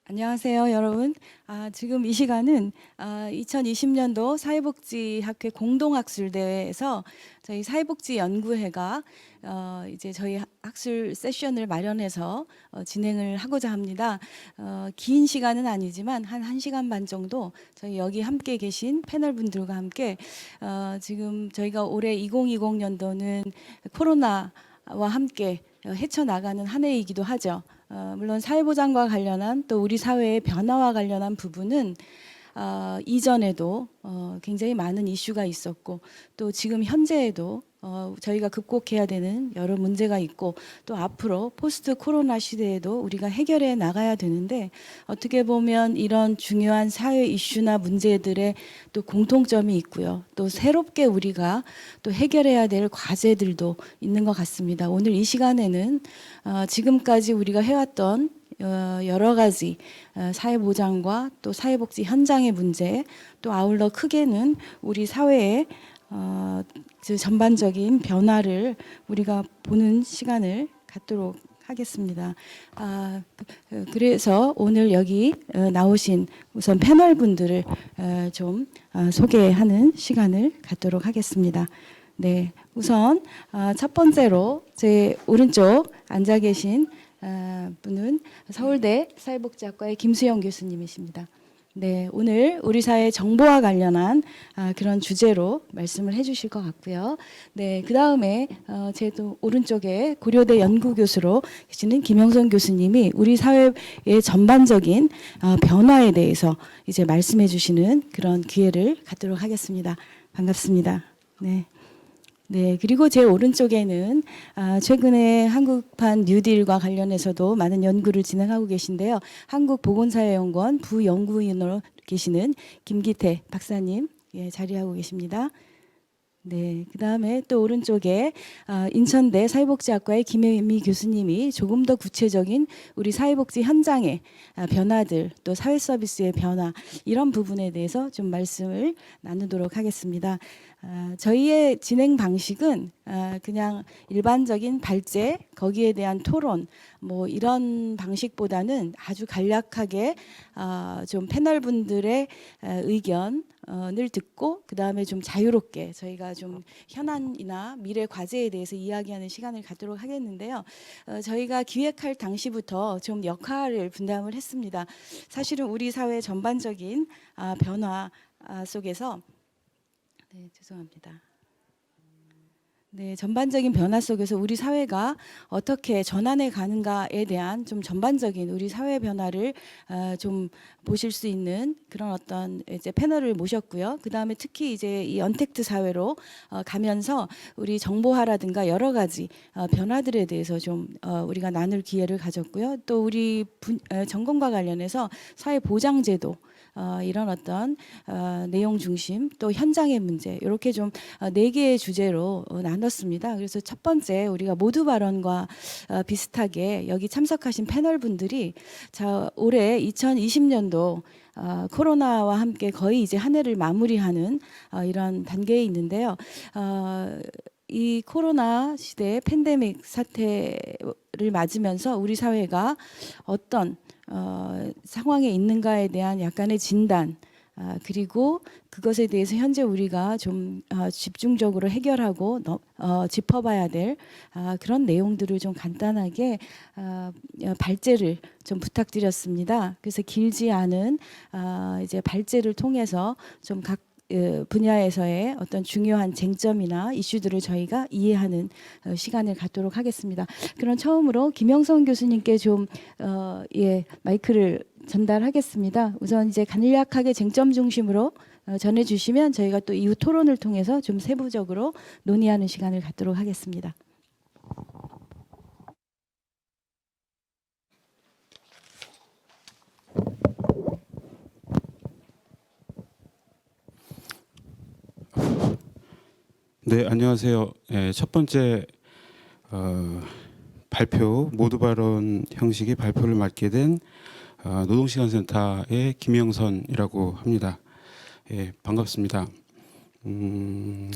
안녕하세요, 여러분. 지금 이 시간은 2020년도 사회복지학회 공동학술대회에서 저희 사회복지연구회가 이제 저희 학술 세션을 마련해서 진행을 하고자 합니다. 긴 시간은 아니지만 한 1시간 반 정도 저희 여기 함께 계신 패널분들과 함께 지금 저희가 올해 2020년도는 코로나와 함께 헤쳐나가는 한 해이기도 하죠. 물론 사회보장과 관련한 또 우리 사회의 변화와 관련한 부분은 이전에도 굉장히 많은 이슈가 있었고 또 지금 현재에도 저희가 극복해야 되는 여러 문제가 있고 또 앞으로 포스트 코로나 시대에도 우리가 해결해 나가야 되는데 어떻게 보면 이런 중요한 사회 이슈나 문제들의 또 공통점이 있고요. 또 새롭게 우리가 또 해결해야 될 과제들도 있는 것 같습니다. 오늘 이 시간에는 지금까지 우리가 해왔던 여러 가지 사회보장과 또 사회복지 현장의 문제, 또 아울러 크게는 우리 사회의 전반적인 변화를 우리가 보는 시간을 갖도록 하겠습니다. 그래서 오늘 여기 나오신 우선 패널분들을 좀 소개하는 시간을 갖도록 하겠습니다. 네, 우선 첫 번째로 제 오른쪽 앉아 계신 분은 서울대 사회복지학과의 김수영 교수님이십니다. 네, 오늘 우리 사회 정보와 관련한 그런 주제로 말씀을 해주실 것 같고요. 네, 그 다음에 제 또 오른쪽에 고려대 연구교수로 계시는 김영선 교수님이 우리 사회의 전반적인 변화에 대해서 이제 말씀해 주시는 그런 기회를 갖도록 하겠습니다. 반갑습니다. 네. 네, 그리고 제 오른쪽에는 최근에 한국판 뉴딜과 관련해서도 많은 연구를 진행하고 계신데요. 한국보건사회연구원 부연구위원으로 계시는 김기태 박사님 자리하고 계십니다. 네, 그 다음에 또 오른쪽에 인천대 사회복지학과의 김혜미 교수님이 조금 더 구체적인 우리 사회복지 현장의 변화들 또 사회 서비스의 변화 이런 부분에 대해서 좀 말씀을 나누도록 하겠습니다. 저희의 진행 방식은 그냥 일반적인 발제 거기에 대한 토론 뭐 이런 방식보다는 아주 간략하게 좀 패널분들의 의견을 듣고 그 다음에 좀 자유롭게 저희가 좀 현안이나 미래 과제에 대해서 이야기하는 시간을 갖도록 하겠는데요. 저희가 기획할 당시부터 좀 역할을 분담을 했습니다. 사실은 우리 사회 전반적인 변화 속에서 네, 죄송합니다. 네, 전반적인 변화 속에서 우리 사회가 어떻게 전환해 가는가에 대한 좀 전반적인 우리 사회 변화를 좀 보실 수 있는 그런 어떤 이제 패널을 모셨고요. 그 다음에 특히 이제 이 언택트 사회로 가면서 우리 정보화라든가 여러 가지 변화들에 대해서 좀 우리가 나눌 기회를 가졌고요. 또 우리 전공과 관련해서 사회 보장제도 이런 어떤 내용 중심 또 현장의 문제 이렇게 좀 4개의 주제로 나눴습니다. 그래서 첫 번째 우리가 모두 발언과 비슷하게 여기 참석하신 패널 분들이 올해 2020년도 코로나와 함께 거의 이제 한 해를 마무리하는 이런 단계에 있는데요. 이 코로나 시대의 팬데믹 사태를 맞으면서 우리 사회가 어떤 상황에 있는가에 대한 약간의 진단 그리고 그것에 대해서 현재 우리가 좀 집중적으로 해결하고 짚어봐야 될 그런 내용들을 좀 간단하게 발제를 좀 부탁드렸습니다. 그래서 길지 않은 이제 발제를 통해서 좀 각 분야에서의 어떤 중요한 쟁점이나 이슈들을 저희가 이해하는 시간을 갖도록 하겠습니다. 그럼 처음으로 김영선 교수님께 좀 마이크를 전달하겠습니다. 우선 이제 간략하게 쟁점 중심으로 전해주시면 저희가 또 이후 토론을 통해서 좀 세부적으로 논의하는 시간을 갖도록 하겠습니다. 네, 안녕하세요. 첫 번째 발표 모두 발언 형식의 발표를 맡게 된 노동시간센터의 김영선이라고 합니다. 예, 반갑습니다.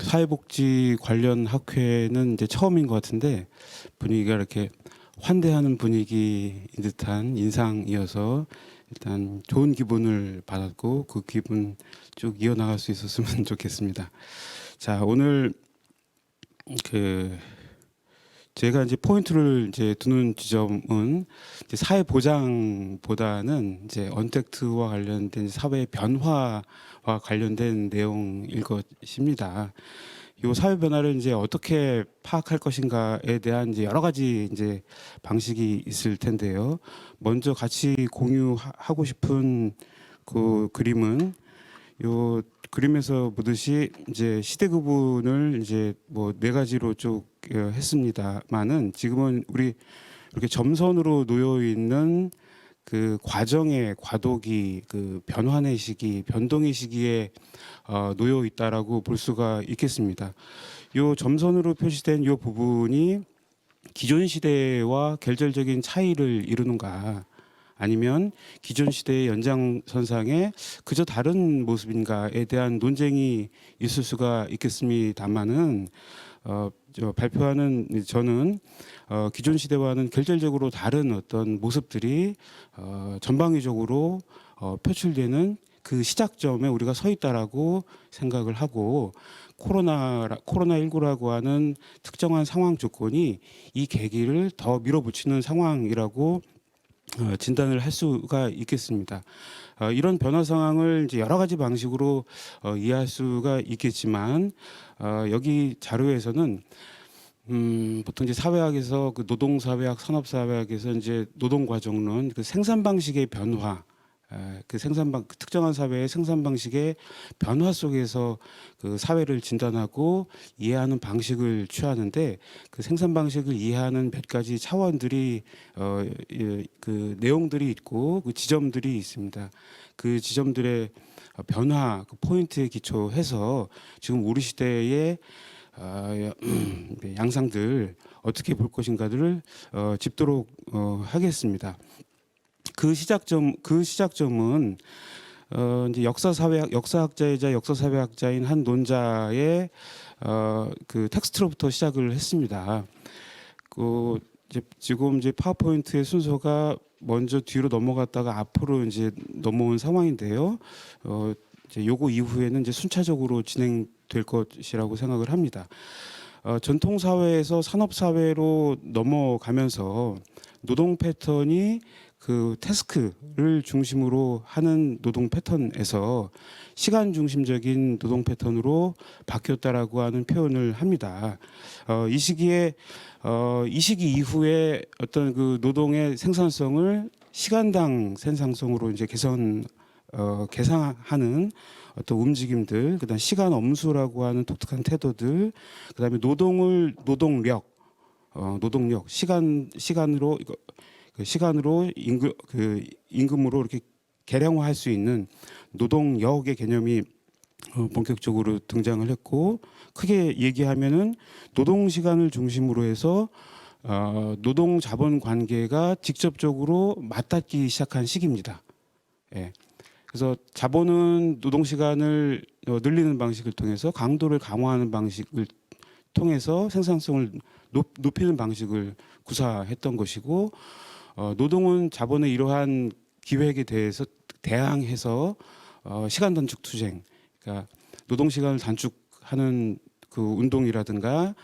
사회복지 관련 학회는 이제 처음인 것 같은데 분위기가 이렇게 환대하는 분위기인 듯한 인상이어서 일단 좋은 기분을 받았고 그 기분 쭉 이어나갈 수 있었으면 좋겠습니다. 자, 오늘 그 제가 이제 포인트를 이제 두는 지점은 이제 사회 보장보다는 이제 언택트와 관련된 사회 변화와 관련된 내용일 것입니다. 이 사회 변화를 이제 어떻게 파악할 것인가에 대한 이제 여러 가지 이제 방식이 있을 텐데요. 먼저 같이 공유하고 싶은 그 그림은 요 그림에서 보듯이 이제 시대 구분을 이제 뭐 네 가지로 쭉 했습니다만은 지금은 우리 이렇게 점선으로 놓여 있는 그 과정의 과도기, 그 변환의 시기, 변동의 시기에 놓여 있다라고 볼 수가 있겠습니다. 요 점선으로 표시된 요 부분이 기존 시대와 결정적인 차이를 이루는가, 아니면 기존 시대의 연장선상에 그저 다른 모습인가에 대한 논쟁이 있을 수가 있겠습니다만은 발표하는 저는 기존 시대와는 결정적으로 다른 어떤 모습들이 전방위적으로 표출되는 그 시작점에 우리가 서 있다라고 생각을 하고 코로나19라고 하는 특정한 상황 조건이 이 계기를 더 밀어붙이는 상황이라고 진단을 할 수가 있겠습니다. 이런 변화 상황을 이제 여러 가지 방식으로 이해할 수가 있겠지만 여기 자료에서는 보통 이제 사회학에서 그 노동사회학, 산업사회학에서 이제 노동과정론, 그 생산 방식의 변화, 그 특정한 사회의 생산 방식의 변화 속에서 그 사회를 진단하고 이해하는 방식을 취하는데 그 생산 방식을 이해하는 몇 가지 차원들이 그 내용들이 있고 그 지점들이 있습니다. 그 지점들의 변화 그 포인트에 기초해서 지금 우리 시대의 양상들 어떻게 볼 것인가를 짚도록 하겠습니다. 그 시작점은 이제 역사학자이자 역사사회학자인 한 논자의 그 텍스트로부터 시작을 했습니다. 지금 이제 파워포인트의 순서가 먼저 뒤로 넘어갔다가 앞으로 이제 넘어온 상황인데요. 이제 요거 이후에는 이제 순차적으로 진행될 것이라고 생각을 합니다. 전통 사회에서 산업 사회로 넘어가면서 노동 패턴이 그 태스크를 중심으로 하는 노동 패턴에서 시간 중심적인 노동 패턴으로 바뀌었다라고 하는 표현을 합니다. 이 시기 이후에 어떤 그 노동의 생산성을 시간당 생산성으로 이제 계산하는 어떤 움직임들, 그다음 시간 엄수라고 하는 독특한 태도들, 그다음에 노동력 시간으로 임금으로 이렇게 계량화할 수 있는 노동력의 개념이 본격적으로 등장을 했고, 크게 얘기하면은 노동 시간을 중심으로 해서 노동 자본 관계가 직접적으로 맞닿기 시작한 시기입니다. 예. 그래서 자본은 노동 시간을 늘리는 방식을 통해서 강도를 강화하는 방식을 통해서 생산성을 높이는 방식을 구사했던 것이고, 노동은 자본의 이러한 기획에 대해서 대항해서 시간 단축 투쟁, 그러니까 노동 시간을 단축하는 그 운동이라든가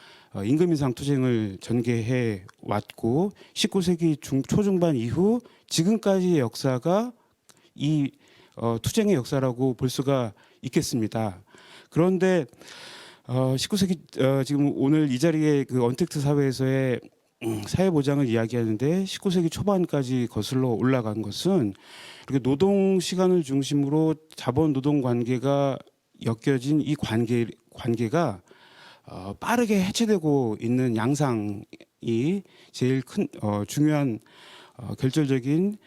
임금 인상 투쟁을 전개해 왔고 19세기 초중반 이후 지금까지의 역사가 이 투쟁의 역사라고 볼 수가 있겠습니다. 그런데 19세기 지금 오늘 이 자리에 그 언택트 사회에서의 사회 보장을 이야기하는데 19세기 초반까지 거슬러 올라간 것은 이렇게 노동 시간을 중심으로 자본 노동 관계가 엮여진 이 관계가 빠르게 해체되고 있는 양상이 제일 큰 중요한 결정적인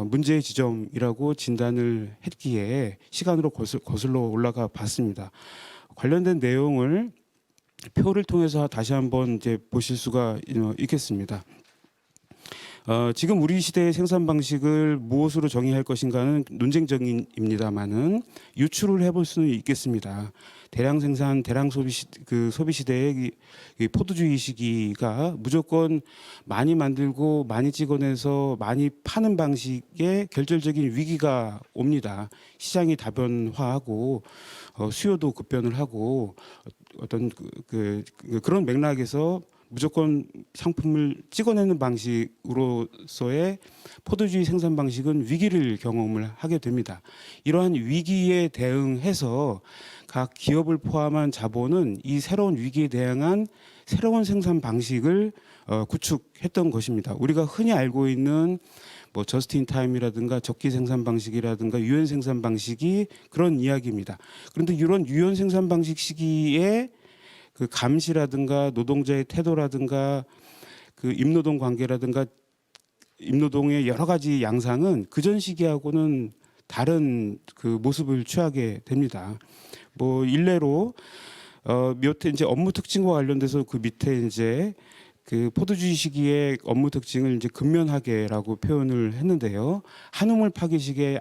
문제의 지점이라고 진단을 했기에 시간으로 거슬러 올라가 봤습니다. 관련된 내용을 표를 통해서 다시 한번 이제 보실 수가 있겠습니다. 지금 우리 시대의 생산 방식을 무엇으로 정의할 것인가는 논쟁적입니다만은 유추를 해볼 수는 있겠습니다. 대량 생산, 대량 소비 시대의 이 포도주의 시기가 무조건 많이 만들고 많이 찍어내서 많이 파는 방식의 결정적인 위기가 옵니다. 시장이 다변화하고 수요도 급변을 하고 어떤 그런 맥락에서 무조건 상품을 찍어내는 방식으로서의 포도주의 생산 방식은 위기를 경험을 하게 됩니다. 이러한 위기에 대응해서 각 기업을 포함한 자본은 이 새로운 위기에 대응한 새로운 생산 방식을 구축했던 것입니다. 우리가 흔히 알고 있는 뭐 저스트 인 타임이라든가 적기 생산 방식이라든가 유연 생산 방식이 그런 이야기입니다. 그런데 이런 유연 생산 방식 시기에 그 감시라든가 노동자의 태도라든가 그 임노동 관계라든가 임노동의 여러 가지 양상은 그전 시기하고는 다른 그 모습을 취하게 됩니다. 뭐 일례로 밑에 이제 업무 특징과 관련돼서 그 밑에 이제 그 포도주의 시기의 업무 특징을 이제 근면하게라고 표현을 했는데요. 한우물 파기 시기에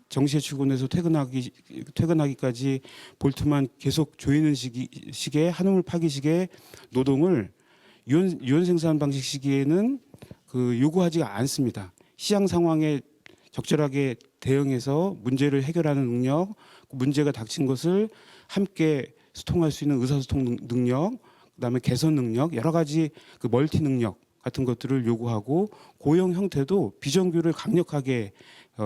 정시에 출근해서 퇴근하기까지 볼트만 계속 조이는 시기에 한우물 파기 시기의 노동을 유연 생산 방식 시기에는 그 요구하지가 않습니다. 시장 상황에 적절하게 대응해서 문제를 해결하는 능력, 문제가 닥친 것을 함께 소통할 수 있는 의사소통 능력, 그다음에 개선 능력, 여러 가지 그 멀티 능력 같은 것들을 요구하고 고용 형태도 비정규를 강력하게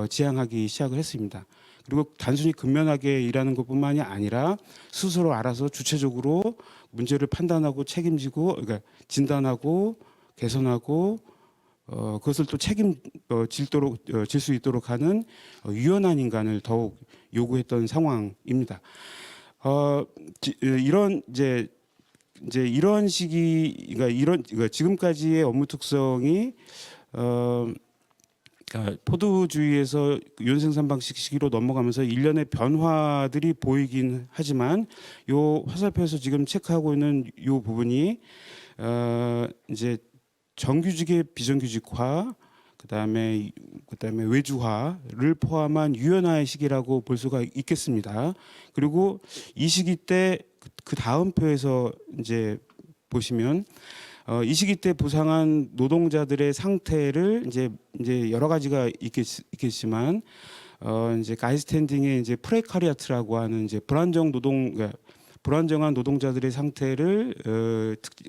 지향하기 시작을 했습니다. 그리고 단순히 근면하게 일하는 것뿐만이 아니라 스스로 알아서 주체적으로 문제를 판단하고 책임지고, 그러니까 진단하고 개선하고 그것을 또 질 수 있도록 하는 유연한 인간을 더욱 요구했던 상황입니다. 이런 이제 이런 시기, 그러니까 지금까지의 업무 특성이 그러니까 포도주의에서 유연생산 방식 시기로 넘어가면서 일련의 변화들이 보이긴 하지만 요 화살표에서 지금 체크하고 있는 요 부분이 이제 정규직의 비정규직화, 그다음에 외주화를 포함한 유연화의 시기라고 볼 수가 있겠습니다. 그리고 이 시기 때 그 다음 표에서 이제 보시면 이 시기 때 부상한 노동자들의 상태를 이제 여러 가지가 있겠지만 이제 가이스탠딩의 이제 프레카리아트라고 하는 이제 불안정한 노동자들의 상태를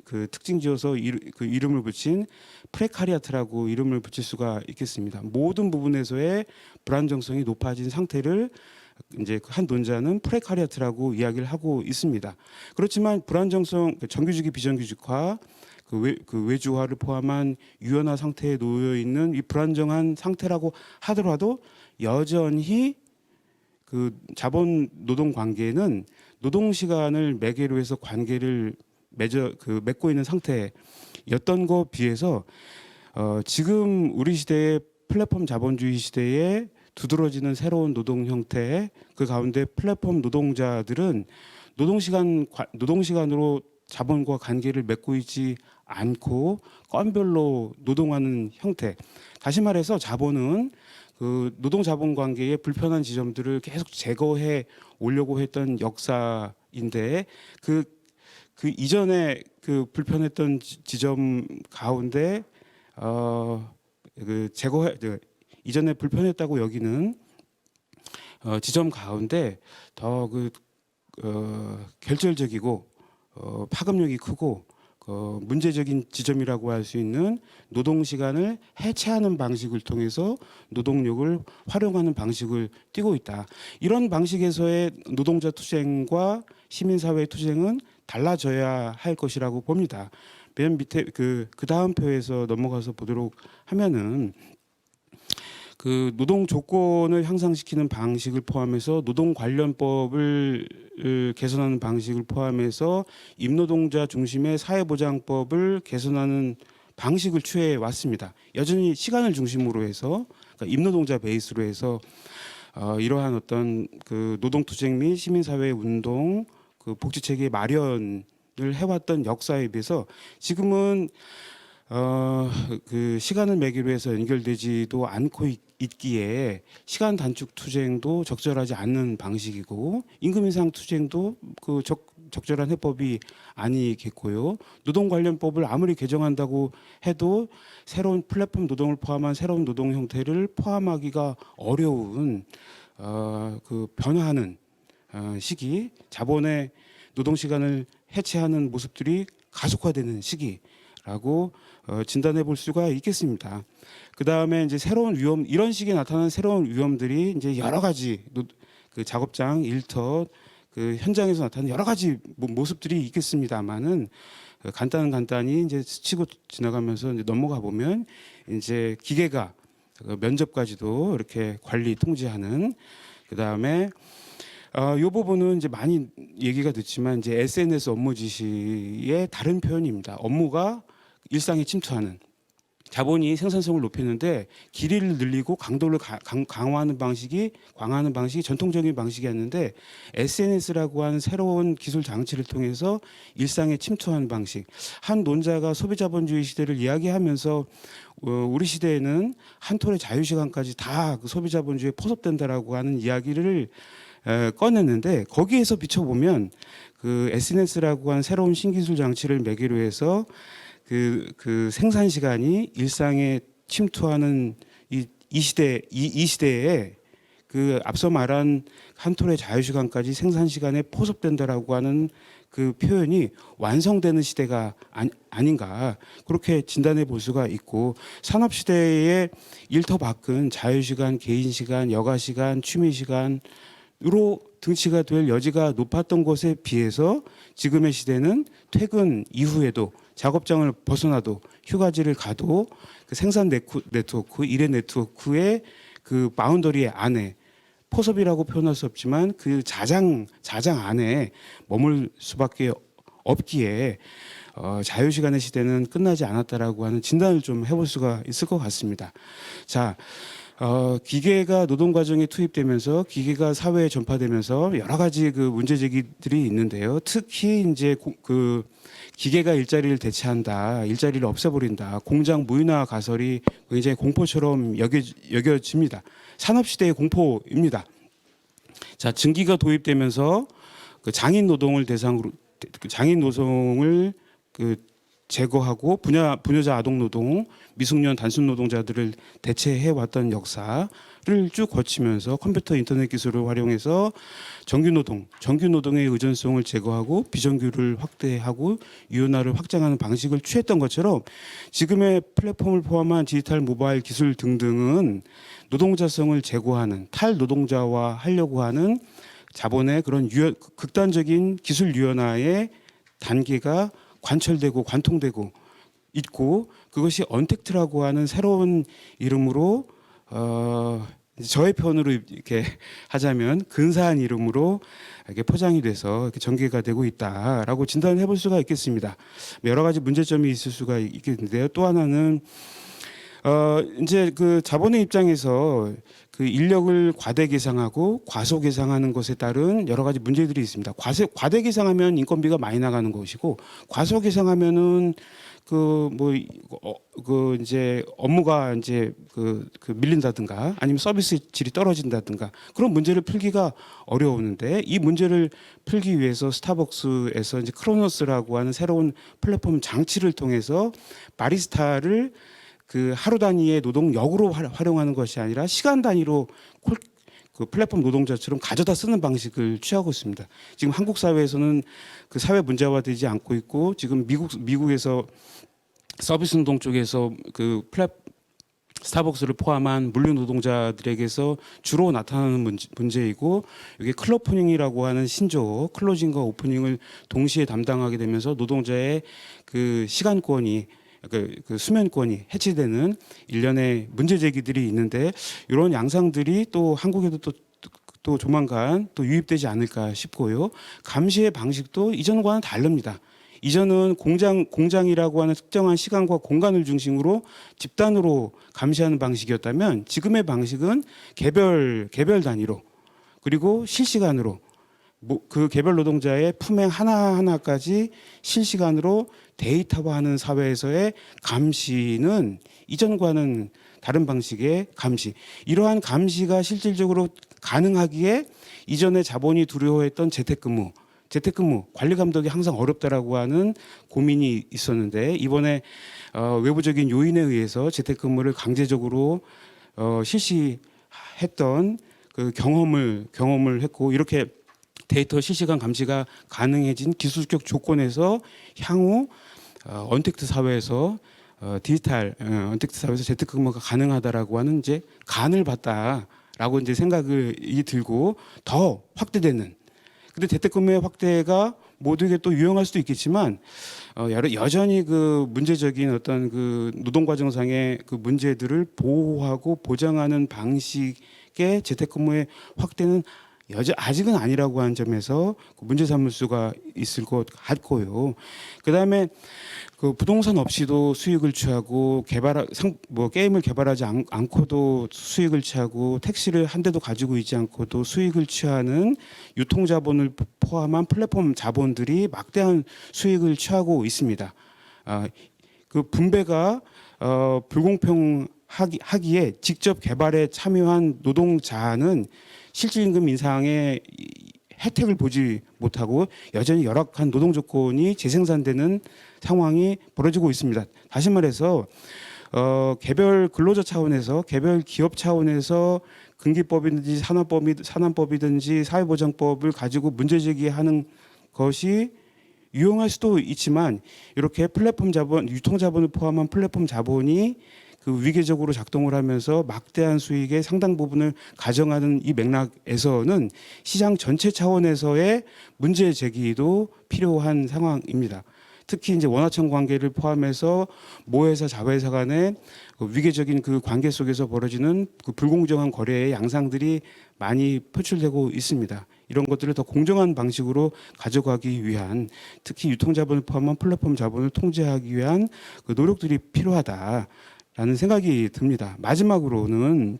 그 특징지어서 그 이름을 붙인 프레카리아트라고 이름을 붙일 수가 있겠습니다. 모든 부분에서의 불안정성이 높아진 상태를 이제 한 논자는 프레카리아트라고 이야기를 하고 있습니다. 그렇지만 불안정성, 정규직이 비정규직화, 그 외주화를 포함한 유연화 상태에 놓여 있는 이 불안정한 상태라고 하더라도 여전히 그 자본 노동 관계는 노동 시간을 매개로 해서 관계를 맺고 있는 상태였던 것 비해서 지금 우리 시대의 플랫폼 자본주의 시대에 두드러지는 새로운 노동 형태, 그 가운데 플랫폼 노동자들은 노동 시간으로 자본과 관계를 맺고 있지 않고 건별로 노동하는 형태. 다시 말해서 자본은 그 노동 자본 관계의 불편한 지점들을 계속 제거해 오려고 했던 역사인데 그 이전에 그 불편했던 지점 가운데 이전에 불편했다고 여기는 지점 가운데 더 결절적이고 파급력이 크고 문제적인 지점이라고 할 수 있는 노동 시간을 해체하는 방식을 통해서 노동력을 활용하는 방식을 띠고 있다. 이런 방식에서의 노동자 투쟁과 시민사회 투쟁은 달라져야 할 것이라고 봅니다. 맨 밑에 그 다음 표에서 넘어가서 보도록 하면은 그 노동 조건을 향상시키는 방식을 포함해서 노동 관련법을 개선하는 방식을 포함해서 임노동자 중심의 사회보장법을 개선하는 방식을 취해 왔습니다. 여전히 시간을 중심으로 해서 그러니까 임노동자 베이스로 해서 이러한 어떤 그 노동투쟁 및 시민사회 운동, 그 복지체계 마련을 해왔던 역사에 비해서 지금은 그 시간을 매기로 해서 연결되지도 않고 있기에 시간 단축 투쟁도 적절하지 않는 방식이고 임금 인상 투쟁도 그 적절한 해법이 아니겠고요. 노동 관련법을 아무리 개정한다고 해도 새로운 플랫폼 노동을 포함한 새로운 노동 형태를 포함하기가 어려운 그 변화하는 시기, 자본의 노동 시간을 해체하는 모습들이 가속화되는 시기라고 진단해 볼 수가 있겠습니다. 그 다음에 이제 새로운 위험, 이런 식의 나타나는 새로운 위험들이 이제 여러 가지 그 작업장, 일터, 그 현장에서 나타나는 여러 가지 모습들이 있겠습니다만은 간단히 이제 스치고 지나가면서 이제 넘어가 보면 이제 기계가 면접까지도 이렇게 관리 통제하는, 그 다음에 이 부분은 이제 많이 얘기가 됐지만 이제 SNS 업무 지시의 다른 표현입니다. 업무가 일상에 침투하는, 자본이 생산성을 높이는데 길이를 늘리고 강도를 강화하는 방식이 전통적인 방식이었는데 SNS라고 하는 새로운 기술 장치를 통해서 일상에 침투하는 방식. 한 논자가 소비자본주의 시대를 이야기하면서 우리 시대에는 한 톨의 자유시간까지 다 그 소비자본주의에 포섭된다라고 하는 이야기를 꺼냈는데, 거기에서 비춰보면 그 SNS라고 하는 새로운 신기술 장치를 매개로 해서 그 생산 시간이 일상에 침투하는 이 시대에 그 앞서 말한 한 톨의 자유시간까지 생산 시간에 포섭된다라고 하는 그 표현이 완성되는 시대가 아닌가, 그렇게 진단해 볼 수가 있고, 산업 시대의 일터 밖은 자유시간, 개인시간, 여가시간, 취미시간 으로 등치가 될 여지가 높았던 것에 비해서 지금의 시대는 퇴근 이후에도 작업장을 벗어나도 휴가지를 가도 그 생산 네트워크, 일의 네트워크의 그 바운더리 안에, 포섭이라고 표현할 수 없지만 그 자장 안에 머물 수밖에 없기에 자유시간의 시대는 끝나지 않았다라고 하는 진단을 좀 해볼 수가 있을 것 같습니다. 자, 기계가 노동 과정에 투입되면서 기계가 사회에 전파되면서 여러 가지 그 문제 제기들이 있는데요. 특히 이제 그 기계가 일자리를 대체한다, 일자리를 없애버린다, 공장 무인화 가설이 굉장히 공포처럼 여겨집니다. 산업 시대의 공포입니다. 자, 증기가 도입되면서 그 장인 노동을 대상으로 장인 노동을 그 제거하고 분여자 아동 노동, 미숙년 단순 노동자들을 대체해 왔던 역사를 쭉 거치면서 컴퓨터 인터넷 기술을 활용해서 정규 노동의 의존성을 제거하고 비정규를 확대하고 유연화를 확장하는 방식을 취했던 것처럼 지금의 플랫폼을 포함한 디지털 모바일 기술 등등은 노동자성을 제고하는, 탈노동자화 하려고 하는 자본의 그런 극단적인 기술 유연화의 단계가 관철되고 관통되고 있고, 그것이 언택트라고 하는 새로운 이름으로 저의 표현으로 이렇게 하자면 근사한 이름으로 이렇게 포장이 돼서 이렇게 전개가 되고 있다라고 진단을 해볼 수가 있겠습니다. 여러 가지 문제점이 있을 수가 있겠는데요. 또 하나는 이제 그 자본의 입장에서 그 인력을 과대 계상하고 과소 계상하는 것에 따른 여러 가지 문제들이 있습니다. 과대 계상하면 인건비가 많이 나가는 것이고, 과소 계상하면은 이제 업무가 이제 밀린다든가 아니면 서비스 질이 떨어진다든가 그런 문제를 풀기가 어려우는데, 이 문제를 풀기 위해서 스타벅스에서 이제 크로노스라고 하는 새로운 플랫폼 장치를 통해서 바리스타를 그 하루 단위의 노동력으로 활용하는 것이 아니라 시간 단위로 그 플랫폼 노동자처럼 가져다 쓰는 방식을 취하고 있습니다. 지금 한국 사회에서는 그 사회 문제화되지 않고 있고, 지금 미국에서 서비스 노동 쪽에서 그 스타벅스를 포함한 물류 노동자들에게서 주로 나타나는 문제이고, 이게 클로프닝이라고 하는 신조어, 클로징과 오프닝을 동시에 담당하게 되면서 노동자의 그 시간권이, 그 수면권이 해치되는 일련의 문제 제기들이 있는데, 이런 양상들이 또 한국에도 또 조만간 또 유입되지 않을까 싶고요. 감시의 방식도 이전과는 다릅니다. 이전은 공장이라고 하는 특정한 시간과 공간을 중심으로 집단으로 감시하는 방식이었다면, 지금의 방식은 개별 단위로, 그리고 실시간으로 그 개별 노동자의 품행 하나하나까지 실시간으로 데이터화하는 사회에서의 감시는 이전과는 다른 방식의 감시. 이러한 감시가 실질적으로 가능하기에 이전에 자본이 두려워했던 재택근무 관리 감독이 항상 어렵다라고 하는 고민이 있었는데 이번에 외부적인 요인에 의해서 재택근무를 강제적으로 실시했던 그 경험을 했고 이렇게 데이터 실시간 감시가 가능해진 기술적 조건에서 향후 언택트 사회에서 디지털 언택트 사회에서 재택근무가 가능하다라고 하는 이제 간을 봤다라고 이제 생각이 들고 더 확대되는. 근데 재택근무의 확대가 모두에게 또 유용할 수도 있겠지만 여전히 그 문제적인 어떤 그 노동과정상의 그 문제들을 보호하고 보장하는 방식의 재택근무의 확대는 아직은 아니라고 하는 점에서 문제 삼을 수가 있을 것 같고요. 그다음에 그 부동산 없이도 수익을 취하고 게임을 개발하지 않고도 수익을 취하고 택시를 한 대도 가지고 있지 않고도 수익을 취하는 유통자본을 포함한 플랫폼 자본들이 막대한 수익을 취하고 있습니다. 그 분배가 불공평하기에 직접 개발에 참여한 노동자는 실질임금 인상의 혜택을 보지 못하고 여전히 열악한 노동 조건이 재생산되는 상황이 벌어지고 있습니다. 다시 말해서 개별 근로자 차원에서 개별 기업 차원에서 근기법이든지 산안법이든지 사회보장법을 가지고 문제 제기하는 것이 유용할 수도 있지만 이렇게 플랫폼 자본, 유통 자본을 포함한 플랫폼 자본이 그 위계적으로 작동을 하면서 막대한 수익의 상당 부분을 가져가는 이 맥락에서는 시장 전체 차원에서의 문제 제기도 필요한 상황입니다. 특히 이제 원화청 관계를 포함해서 모회사 자회사 간의 그 위계적인 그 관계 속에서 벌어지는 그 불공정한 거래의 양상들이 많이 표출되고 있습니다. 이런 것들을 더 공정한 방식으로 가져가기 위한 특히 유통자본을 포함한 플랫폼 자본을 통제하기 위한 그 노력들이 필요하다라는 생각이 듭니다. 마지막으로는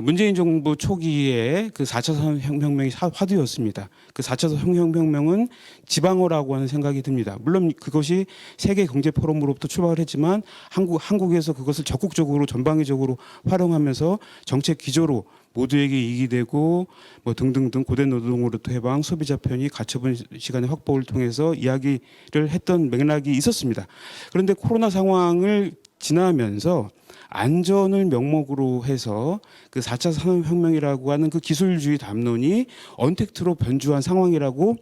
문재인 정부 초기에 그 4차 산업혁명이 화두였습니다. 그 4차 산업혁명은 지방어라고 하는 생각이 듭니다. 물론 그것이 세계 경제 포럼으로부터 출발을 했지만 한국에서 그것을 적극적으로 전방위적으로 활용하면서 정책 기조로 모두에게 이익이 되고 뭐 등등등 고된 노동으로부터 해방, 소비자 편의, 가처분 시간의 확보를 통해서 이야기를 했던 맥락이 있었습니다. 그런데 코로나 상황을 지나면서 안전을 명목으로 해서 그 4차 산업혁명이라고 하는 그 기술주의 담론이 언택트로 변주한 상황이라고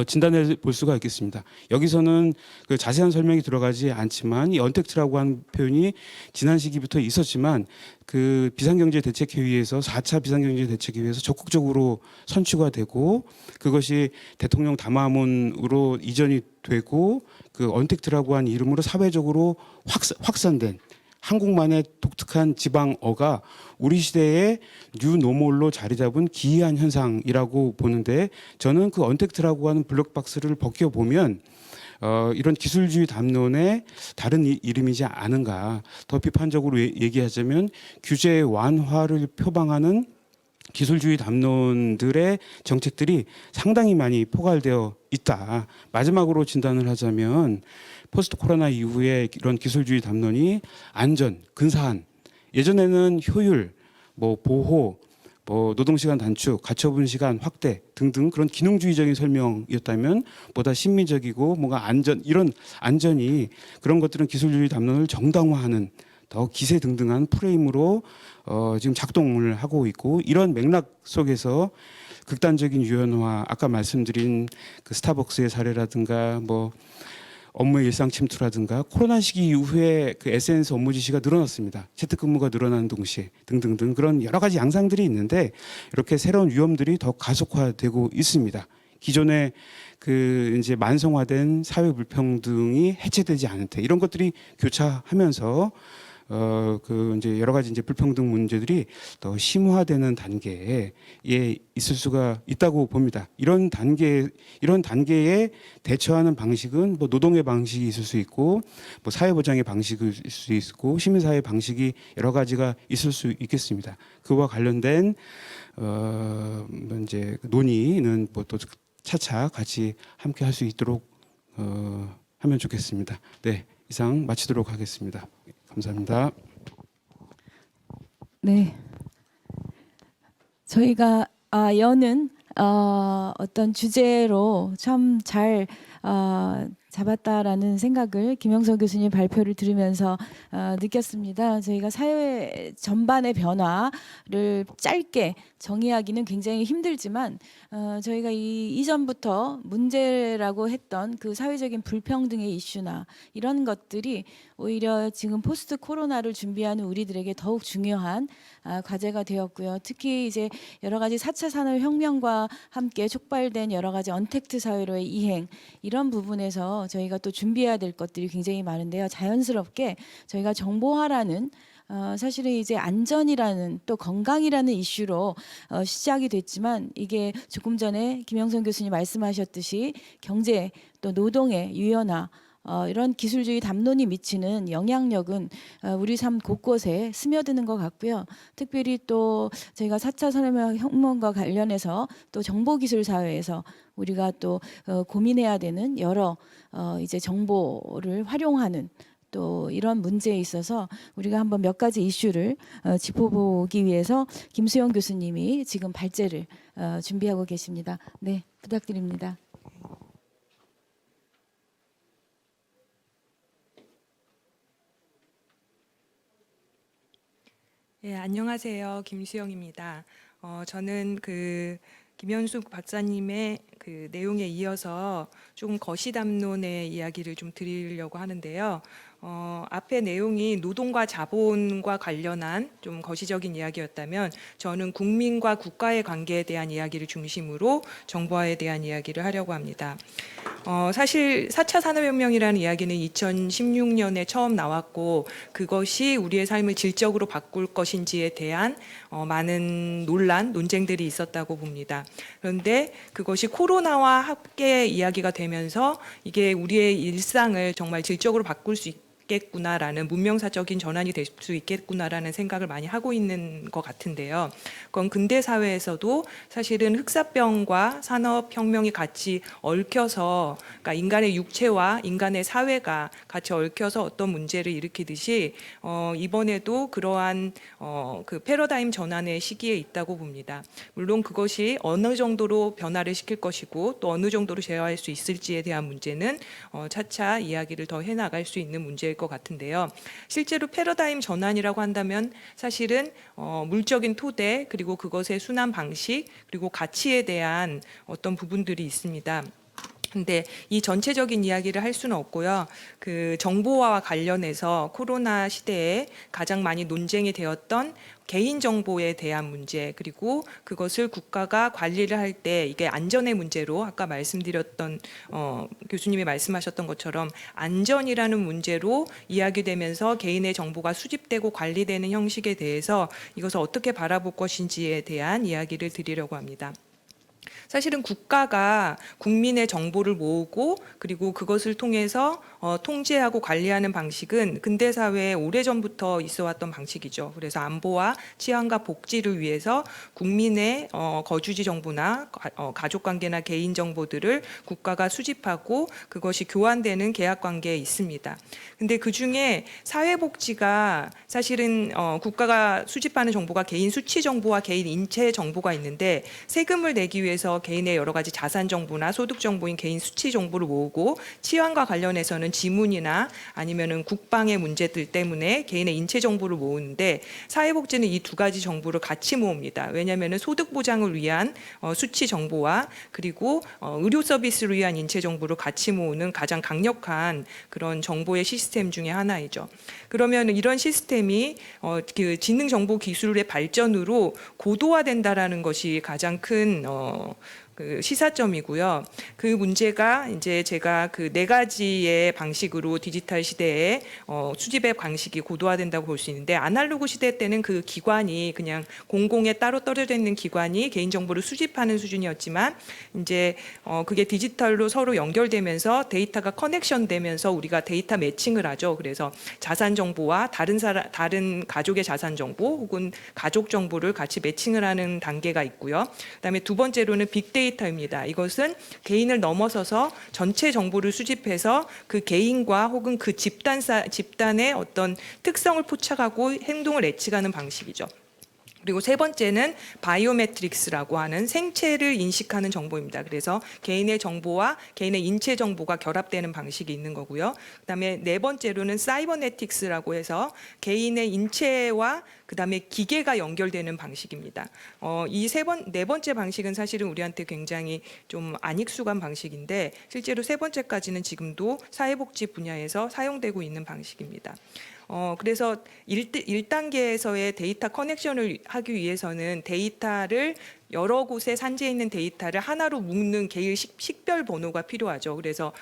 진단해 볼 수가 있겠습니다. 여기서는 그 자세한 설명이 들어가지 않지만 이 언택트라고 하는 표현이 지난 시기부터 있었지만 그 비상경제대책회의에서 4차 비상경제대책회의에서 적극적으로 선취가 되고 그것이 대통령 담화문으로 이전이 되고 그 언택트라고 하는 이름으로 사회적으로 확산된 한국만의 독특한 지방어가 우리 시대의 뉴노멀로 자리 잡은 기이한 현상이라고 보는데 저는 그 언택트라고 하는 블랙박스를 벗겨보면 이런 기술주의 담론의 다른 이름이지 않은가. 더 비판적으로 얘기하자면 규제 완화를 표방하는 기술주의 담론들의 정책들이 상당히 많이 포괄되어 있다. 마지막으로 진단을 하자면 포스트 코로나 이후에 이런 기술주의 담론이 안전, 근사한 예전에는 효율, 뭐 보호, 뭐 노동시간 단축, 가처분 시간 확대 등등 그런 기능주의적인 설명이었다면 보다 심미적이고 뭔가 안전 이런 안전이 그런 것들은 기술주의 담론을 정당화하는 더 기세등등한 프레임으로 지금 작동을 하고 있고 이런 맥락 속에서 극단적인 유연화 아까 말씀드린 그 스타벅스의 사례라든가 뭐 업무의 일상 침투라든가 코로나 시기 이후에 그 SNS 업무 지시가 늘어났습니다. 재택근무가 늘어나는 동시에 등등등 그런 여러 가지 양상들이 있는데 이렇게 새로운 위험들이 더 가속화되고 있습니다. 기존에 그 이제 만성화된 사회 불평등이 해체되지 않은 태 이런 것들이 교차하면서 그 이제 여러 가지 이제 불평등 문제들이 더 심화되는 단계에 있을 수가 있다고 봅니다. 이런 단계에 대처하는 방식은 뭐 노동의 방식이 있을 수 있고, 뭐 사회보장의 방식이 있을 수 있고, 시민사회 방식이 여러 가지가 있을 수 있겠습니다. 그와 관련된 뭐 이제 논의는 뭐 또 차차 같이 함께 할 수 있도록 하면 좋겠습니다. 네, 이상 마치도록 하겠습니다. 감사합니다. 네, 저희가 여는 어떤 주제로 참 잘 잡았다라는 생각을 김영석 교수님 발표를 들으면서 느꼈습니다. 저희가 사회 전반의 변화를 짧게 정의하기는 굉장히 힘들지만 저희가 이전부터 문제라고 했던 그 사회적인 불평등의 이슈나 이런 것들이 오히려 지금 포스트 코로나를 준비하는 우리들에게 더욱 중요한 과제가 되었고요. 특히 이제 여러 가지 4차 산업혁명과 함께 촉발된 여러 가지 언택트 사회로의 이행, 이런 부분에서 저희가 또 준비해야 될 것들이 굉장히 많은데요. 자연스럽게 저희가 정보화라는 사실은 이제 안전이라는 또 건강이라는 이슈로 시작이 됐지만, 이게 조금 전에 김영선 교수님 말씀하셨듯이 경제 또 노동의 유연화, 이런 기술주의 담론이 미치는 영향력은 우리 삶 곳곳에 스며드는 것 같고요. 특별히 또 저희가 4차 산업혁명과 관련해서 또 정보기술 사회에서 우리가 또 고민해야 되는 여러 이제 정보를 활용하는 또 이런 문제에 있어서 우리가 한번 몇 가지 이슈를 짚어보기 위해서 김수영 교수님이 지금 발제를 준비하고 계십니다. 네, 부탁드립니다. 예, 안녕하세요. 김수영입니다. 저는 김현숙 박사님의 그 내용에 이어서 좀 거시담론의 이야기를 좀 드리려고 하는데요. 앞에 내용이 노동과 자본과 관련한 좀 거시적인 이야기였다면, 저는 국민과 국가의 관계에 대한 이야기를 중심으로 정보화에 대한 이야기를 하려고 합니다. 사실 4차 산업혁명이라는 이야기는 2016년에 처음 나왔고, 그것이 우리의 삶을 질적으로 바꿀 것인지에 대한 많은 논쟁들이 있었다고 봅니다. 그런데 그것이 코로나와 함께 이야기가 되면서 이게 우리의 일상을 정말 질적으로 바꿀 수 있겠구나라는, 문명사적인 전환이 될 수 있겠구나라는 생각을 많이 하고 있는 것 같은데요. 그건 근대 사회에서도 사실은 흑사병과 산업혁명이 같이 얽혀서, 그러니까 인간의 육체와 인간의 사회가 같이 얽혀서 어떤 문제를 일으키듯이 이번에도 그러한 그 패러다임 전환의 시기에 있다고 봅니다. 물론 그것이 어느 정도로 변화를 시킬 것이고 또 어느 정도로 제어할 수 있을지에 대한 문제는 차차 이야기를 더 해나갈 수 있는 문제일 것 같은데요. 실제로 패러다임 전환이라고 한다면 사실은 물적인 토대, 그리고 그것의 순환 방식, 그리고 가치에 대한 어떤 부분들이 있습니다. 근데 이 전체적인 이야기를 할 수는 없고요. 그 정보화와 관련해서 코로나 시대에 가장 많이 논쟁이 되었던 개인정보에 대한 문제, 그리고 그것을 국가가 관리를 할 때 이게 안전의 문제로, 아까 말씀드렸던 교수님이 말씀하셨던 것처럼 안전이라는 문제로 이야기되면서 개인의 정보가 수집되고 관리되는 형식에 대해서 이것을 어떻게 바라볼 것인지에 대한 이야기를 드리려고 합니다. 사실은 국가가 국민의 정보를 모으고 그리고 그것을 통해서 통제하고 관리하는 방식은 근대 사회에 오래전부터 있어왔던 방식이죠. 그래서 안보와 치안과 복지를 위해서 국민의 거주지 정보나 가족관계나 개인 정보들을 국가가 수집하고 그것이 교환되는 계약관계에 있습니다. 근데 그중에 사회복지가 사실은 국가가 수집하는 정보가 개인 수치 정보와 개인 인체 정보가 있는데, 세금을 내기 위해서 개인의 여러 가지 자산 정보나 소득 정보인 개인 수치 정보를 모으고, 치안과 관련해서는 지문이나 아니면은 국방의 문제들 때문에 개인의 인체 정보를 모으는데, 사회복지는 이 두 가지 정보를 같이 모읍니다. 왜냐하면은 소득 보장을 위한 수치 정보와 그리고 의료 서비스를 위한 인체 정보를 같이 모으는 가장 강력한 그런 정보의 시스템 중에 하나이죠. 그러면 이런 시스템이 그 지능 정보 기술의 발전으로 고도화된다라는 것이 가장 큰 그 시사점이고요. 그 문제가 이제 제가 그 네 가지의 방식으로 디지털 시대에 수집의 방식이 고도화된다고 볼 수 있는데, 아날로그 시대 때는 그 기관이 그냥 공공에 따로 떨어져 있는 기관이 개인 정보를 수집하는 수준이었지만, 이제 그게 디지털로 서로 연결되면서 데이터가 커넥션 되면서 우리가 데이터 매칭을 하죠. 그래서 자산 정보와 다른 가족의 자산 정보 혹은 가족 정보를 같이 매칭을 하는 단계가 있고요. 그다음에 두 번째로는 빅데이터입니다. 이것은 개인을 넘어서서 전체 정보를 수집해서 그 개인과 혹은 그 집단의 어떤 특성을 포착하고 행동을 예측하는 방식이죠. 그리고 세 번째는 바이오메트릭스라고 하는 생체를 인식하는 정보입니다. 그래서 개인의 정보와 개인의 인체 정보가 결합되는 방식이 있는 거고요. 그다음에 네 번째로는 사이버네틱스라고 해서 개인의 인체와 그다음에 기계가 연결되는 방식입니다. 이 네 번째 방식은 사실은 우리한테 굉장히 좀 안 익숙한 방식인데, 실제로 세 번째까지는 지금도 사회복지 분야에서 사용되고 있는 방식입니다. 그래서 1단계에서의 데이터 커넥션을 하기 위해서는 데이터를 여러 곳에 산재해 있는 데이터를 하나로 묶는 개인 식별 번호가 필요하죠. 그래서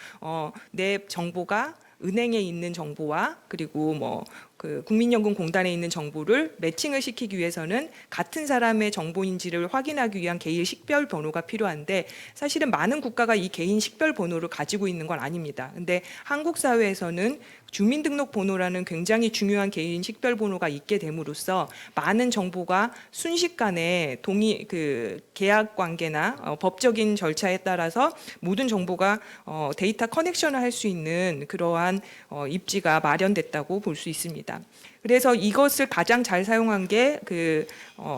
내 정보가 은행에 있는 정보와 그리고 그 국민연금공단에 있는 정보를 매칭을 시키기 위해서는 같은 사람의 정보인지를 확인하기 위한 개인 식별 번호가 필요한데, 사실은 많은 국가가 이 개인 식별 번호를 가지고 있는 건 아닙니다. 근데 한국 사회에서는 주민등록번호라는 굉장히 중요한 개인 식별 번호가 있게 됨으로써 많은 정보가 순식간에 계약 관계나 법적인 절차에 따라서 모든 정보가 데이터 커넥션을 할 수 있는 그러한 입지가 마련됐다고 볼 수 있습니다. 그래서 이것을 가장 잘 사용한 게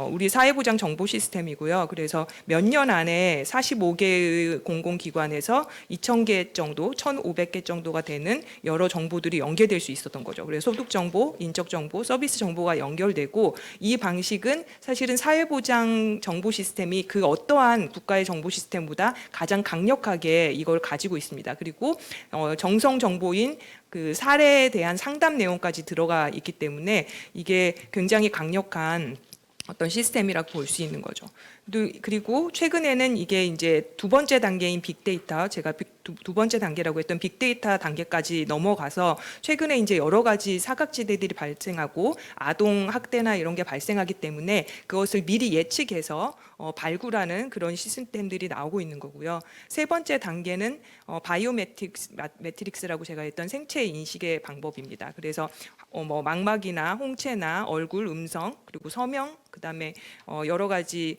우리 사회보장 정보 시스템이고요. 그래서 몇 년 안에 45개의 공공기관에서 2,000개 정도, 1,500개 정도가 되는 여러 정보들이 연계될 수 있었던 거죠. 그래서 소득 정보, 인적 정보, 서비스 정보가 연결되고, 이 방식은 사실은 사회보장 정보 시스템이 그 어떠한 국가의 정보 시스템보다 가장 강력하게 이걸 가지고 있습니다. 그리고 정성 정보인 그 사례에 대한 상담 내용까지 들어가 있기 때문에 이게 굉장히 강력한 어떤 시스템이라고 볼 수 있는 거죠. 그리고 최근에는 이게 이제 두 번째 단계인 빅데이터, 제가 두 번째 단계라고 했던 빅데이터 단계까지 넘어가서 최근에 이제 여러 가지 사각지대들이 발생하고 아동 학대나 이런 게 발생하기 때문에 그것을 미리 예측해서 발굴하는 그런 시스템들이 나오고 있는 거고요. 세 번째 단계는 바이오메트릭스라고 제가 했던 생체 인식의 방법입니다. 그래서 망막이나 홍채나 얼굴, 음성, 그리고 서명, 그다음에 여러 가지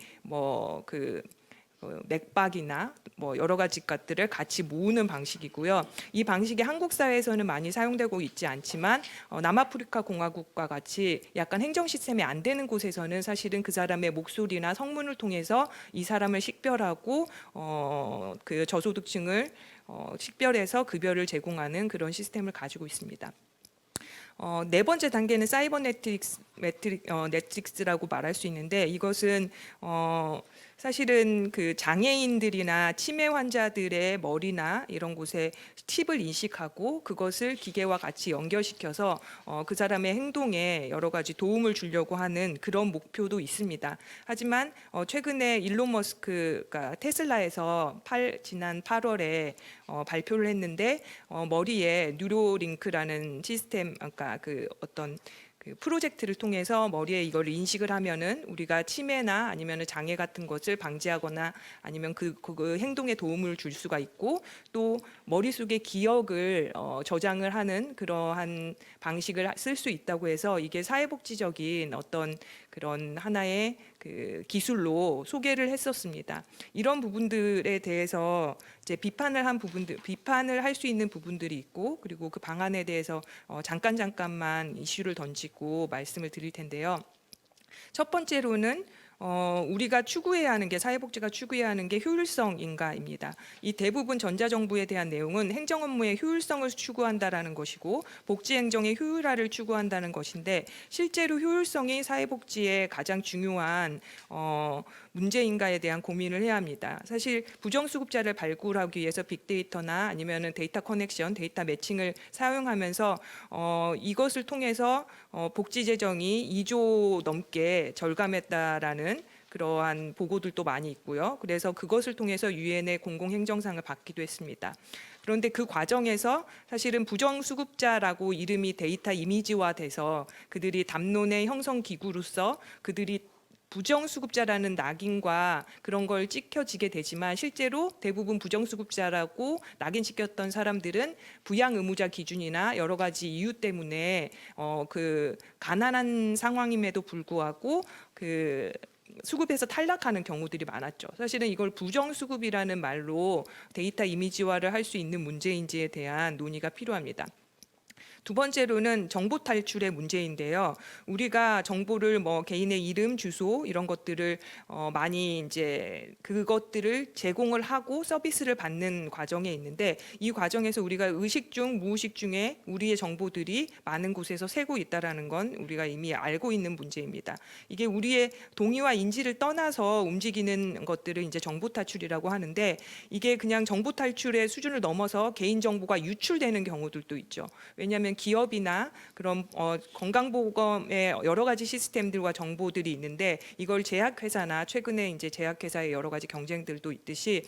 맥박이나 여러 가지 것들을 같이 모으는 방식이고요. 이 방식이 한국 사회에서는 많이 사용되고 있지 않지만 남아프리카 공화국과 같이 약간 행정 시스템이 안 되는 곳에서는 사실은 그 사람의 목소리나 성문을 통해서 이 사람을 식별하고 그 저소득층을 식별해서 급여를 제공하는 그런 시스템을 가지고 있습니다. 네 번째 단계는 사이버네틱스라고 말할 수 있는데, 이것은 사실은 그 장애인들이나 치매 환자들의 머리나 이런 곳에 칩을 인식하고 그것을 기계와 같이 연결시켜서 그 사람의 행동에 여러 가지 도움을 주려고 하는 그런 목표도 있습니다. 하지만 최근에 일론 머스크가 테슬라에서 지난 8월에 발표를 했는데, 머리에 뉴로링크라는 시스템, 그러니까 그 프로젝트를 통해서 머리에 이걸 인식을 하면은 우리가 치매나 아니면 장애 같은 것을 방지하거나 아니면 그 행동에 도움을 줄 수가 있고, 또 머릿속에 기억을 저장을 하는 그러한 방식을 쓸 수 있다고 해서 이게 사회복지적인 어떤 그런 하나의 그 기술로 소개를 했었습니다. 이런 부분들에 대해서 이제 비판을 할 수 있는 부분들이 있고, 그리고 그 방안에 대해서 잠깐만 이슈를 던지고 말씀을 드릴 텐데요. 첫 번째로는 우리가 추구해야 하는 게, 사회복지가 추구해야 하는 게 효율성인가입니다. 이 대부분 전자정부에 대한 내용은 행정 업무의 효율성을 추구한다라는 것이고 복지행정의 효율화를 추구한다는 것인데, 실제로 효율성이 사회복지의 가장 중요한 문제인가에 대한 고민을 해야 합니다. 사실 부정수급자를 발굴하기 위해서 빅데이터나 아니면은 데이터 커넥션, 데이터 매칭을 사용하면서 이것을 통해서 복지 재정이 2조 넘게 절감했다라는 그러한 보고들도 많이 있고요. 그래서 그것을 통해서 유엔의 공공행정상을 받기도 했습니다. 그런데 그 과정에서 사실은 부정수급자라고 이름이 데이터 이미지화돼서 그들이 담론의 형성 기구로서 그들이 부정수급자라는 낙인과 그런 걸 찍혀지게 되지만 실제로 대부분 부정수급자라고 낙인 찍혔던 사람들은 부양 의무자 기준이나 여러 가지 이유 때문에 그 가난한 상황임에도 불구하고 그 수급에서 탈락하는 경우들이 많았죠. 사실은 이걸 부정수급이라는 말로 데이터 이미지화를 할 수 있는 문제인지에 대한 논의가 필요합니다. 두 번째로는 정보 탈출의 문제인데요. 우리가 정보를 뭐 개인의 이름, 주소 이런 것들을 많이 이제 그것들을 제공을 하고 서비스를 받는 과정에 있는데 이 과정에서 우리가 의식 중 무의식 중에 우리의 정보들이 많은 곳에서 새고 있다라는 건 우리가 이미 알고 있는 문제입니다. 이게 우리의 동의와 인지를 떠나서 움직이는 것들을 이제 정보 탈출이라고 하는데 이게 그냥 정보 탈출의 수준을 넘어서 개인 정보가 유출되는 경우들도 있죠. 왜냐하면 기업이나 그런 건강보험의 여러 가지 시스템들과 정보들이 있는데 이걸 제약회사나 최근에 이제 제약회사의 여러 가지 경쟁들도 있듯이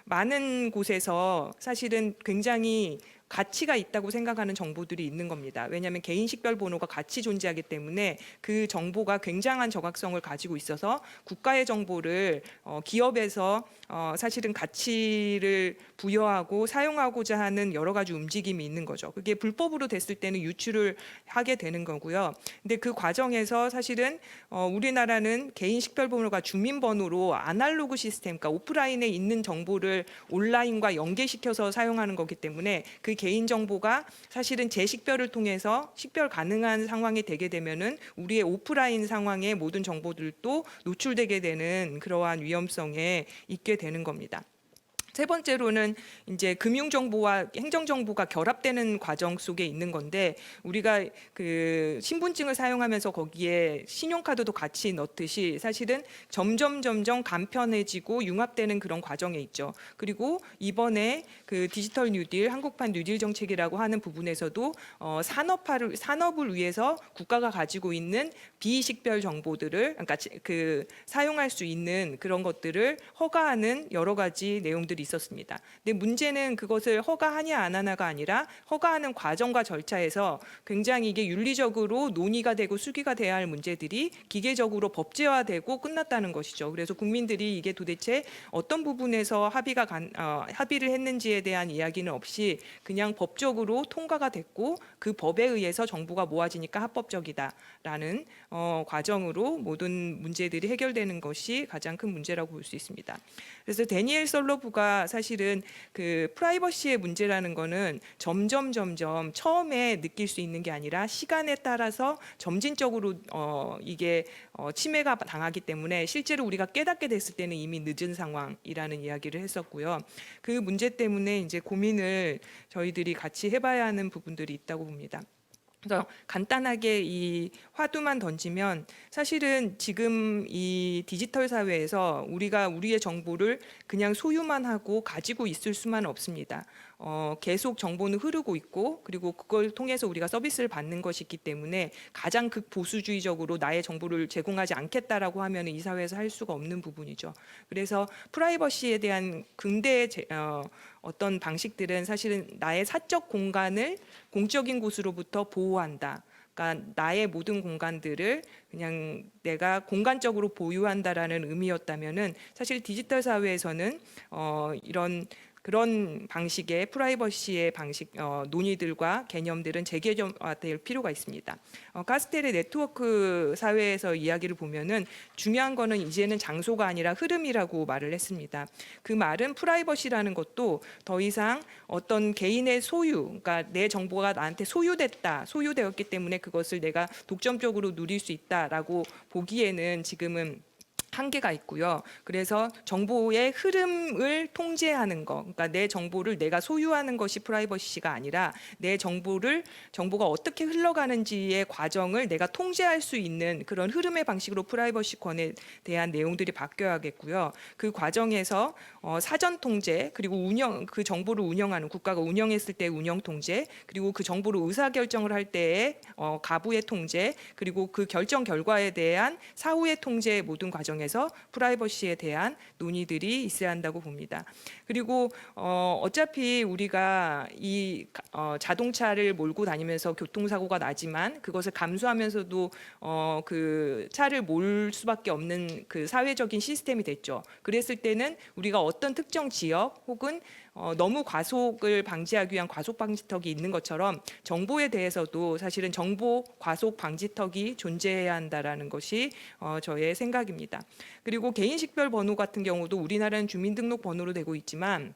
많은 곳에서 사실은 굉장히 가치가 있다고 생각하는 정보들이 있는 겁니다. 왜냐하면 개인 식별번호가 같이 존재하기 때문에 그 정보가 굉장한 정확성을 가지고 있어서 국가의 정보를 기업에서 사실은 가치를 부여하고 사용하고자 하는 여러 가지 움직임이 있는 거죠. 그게 불법으로 됐을 때는 유출을 하게 되는 거고요. 근데 그 과정에서 사실은 우리나라는 개인 식별번호가 주민번호로 아날로그 시스템, 그러니까 오프라인에 있는 정보를 온라인과 연계시켜서 사용하는 거기 때문에 그 개인 정보가 사실은 재식별을 통해서 식별 가능한 상황이 되게 되면은 우리의 오프라인 상황의 모든 정보들도 노출되게 되는 그러한 위험성에 있게 되는 겁니다. 세 번째로는 이제 금융 정보와 행정 정보가 결합되는 과정 속에 있는 건데 우리가 그 신분증을 사용하면서 거기에 신용카드도 같이 넣듯이 사실은 점점 간편해지고 융합되는 그런 과정에 있죠. 그리고 이번에 그 디지털 뉴딜, 한국판 뉴딜 정책이라고 하는 부분에서도 산업을 위해서 국가가 가지고 있는 비식별 정보들을 그러니까 그 사용할 수 있는 그런 것들을 허가하는 여러 가지 내용들이 있었습니다. 근데 문제는 그것을 허가하냐 안 하냐가 아니라 허가하는 과정과 절차에서 굉장히 이게 윤리적으로 논의가 되고 수기가 돼야 할 문제들이 기계적으로 법제화되고 끝났다는 것이죠. 그래서 국민들이 이게 도대체 어떤 부분에서 합의를 했는지에 대한 이야기는 없이 그냥 법적으로 통과가 됐고 그 법에 의해서 정보가 모아지니까 합법적이다라는 과정으로 모든 문제들이 해결되는 것이 가장 큰 문제라고 볼 수 있습니다. 그래서 데니엘 솔로브가 사실은 그 프라이버시의 문제라는 거는 점점 처음에 느낄 수 있는 게 아니라 시간에 따라서 점진적으로 이게 침해가 당하기 때문에 실제로 우리가 깨닫게 됐을 때는 이미 늦은 상황이라는 이야기를 했었고요. 그 문제 때문에 이제 고민을 저희들이 같이 해봐야 하는 부분들이 있다고 봅니다. 그래서 간단하게 이 화두만 던지면 사실은 지금 이 디지털 사회에서 우리가 우리의 정보를 그냥 소유만 하고 가지고 있을 수만 없습니다. 계속 정보는 흐르고 있고 그리고 그걸 통해서 우리가 서비스를 받는 것이기 때문에 가장 극보수주의적으로 나의 정보를 제공하지 않겠다라고 하면 이 사회에서 할 수가 없는 부분이죠. 그래서 프라이버시에 대한 근대의 어떤 방식들은 사실은 나의 사적 공간을 공적인 곳으로부터 보호한다. 그러니까 나의 모든 공간들을 그냥 내가 공간적으로 보유한다라는 의미였다면은 사실 디지털 사회에서는 그런 방식의 프라이버시의 방식 논의들과 개념들은 재개정화될 필요가 있습니다. 카스텔의 네트워크 사회에서 이야기를 보면은 중요한 거는 이제는 장소가 아니라 흐름이라고 말을 했습니다. 그 말은 프라이버시라는 것도 더 이상 어떤 개인의 소유, 그러니까 내 정보가 나한테 소유되었기 때문에 그것을 내가 독점적으로 누릴 수 있다라고 보기에는 지금은 한계가 있고요. 그래서 정보의 흐름을 통제하는 것, 그러니까 내 정보를 내가 소유하는 것이 프라이버시가 아니라 내 정보가 어떻게 흘러가는지의 과정을 내가 통제할 수 있는 그런 흐름의 방식으로 프라이버시권에 대한 내용들이 바뀌어야겠고요. 그 과정에서 사전 통제 그리고 그 정보를 운영하는 국가가 운영했을 때 운영 통제 그리고 그 정보를 의사 결정을 할 때의 가부의 통제 그리고 그 결정 결과에 대한 사후의 통제의 모든 과정에 과정에서 프라이버시에 대한 논의들이 있어야 한다고 봅니다. 그리고 어차피 우리가 이 자동차를 몰고 다니면서 교통사고가 나지만 그것을 감수하면서도 그 차를 몰 수밖에 없는 그 사회적인 시스템이 됐죠. 그랬을 때는 우리가 어떤 특정 지역 혹은 너무 과속을 방지하기 위한 과속 방지턱이 있는 것처럼 정보에 대해서도 사실은 정보 과속 방지턱이 존재해야 한다라는 것이 저의 생각입니다. 그리고 개인 식별 번호 같은 경우도 우리나라는 주민등록 번호로 되고 있지만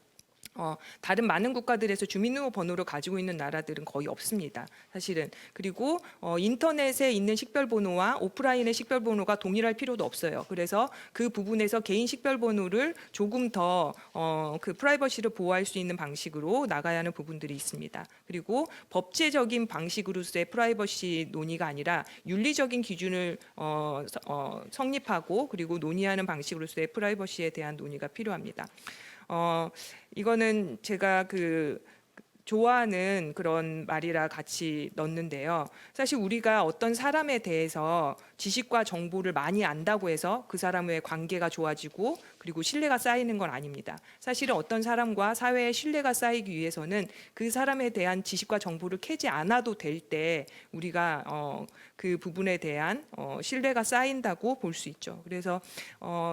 다른 많은 국가들에서 주민등록 번호를 가지고 있는 나라들은 거의 없습니다. 사실은. 그리고 인터넷에 있는 식별번호와 오프라인의 식별번호가 동일할 필요도 없어요. 그래서 그 부분에서 개인 식별번호를 조금 더 그 프라이버시를 보호할 수 있는 방식으로 나가야 하는 부분들이 있습니다. 그리고 법제적인 방식으로서의 프라이버시 논의가 아니라 윤리적인 기준을 성립하고 그리고 논의하는 방식으로서의 프라이버시에 대한 논의가 필요합니다. 이거는 제가 좋아하는 그런 말이라 같이 넣는데요. 사실 우리가 어떤 사람에 대해서 지식과 정보를 많이 안다고 해서 그 사람의 관계가 좋아지고 그리고 신뢰가 쌓이는 건 아닙니다. 사실은 어떤 사람과 사회에 신뢰가 쌓이기 위해서는 그 사람에 대한 지식과 정보를 캐지 않아도 될 때 우리가 그 부분에 대한 신뢰가 쌓인다고 볼 수 있죠. 그래서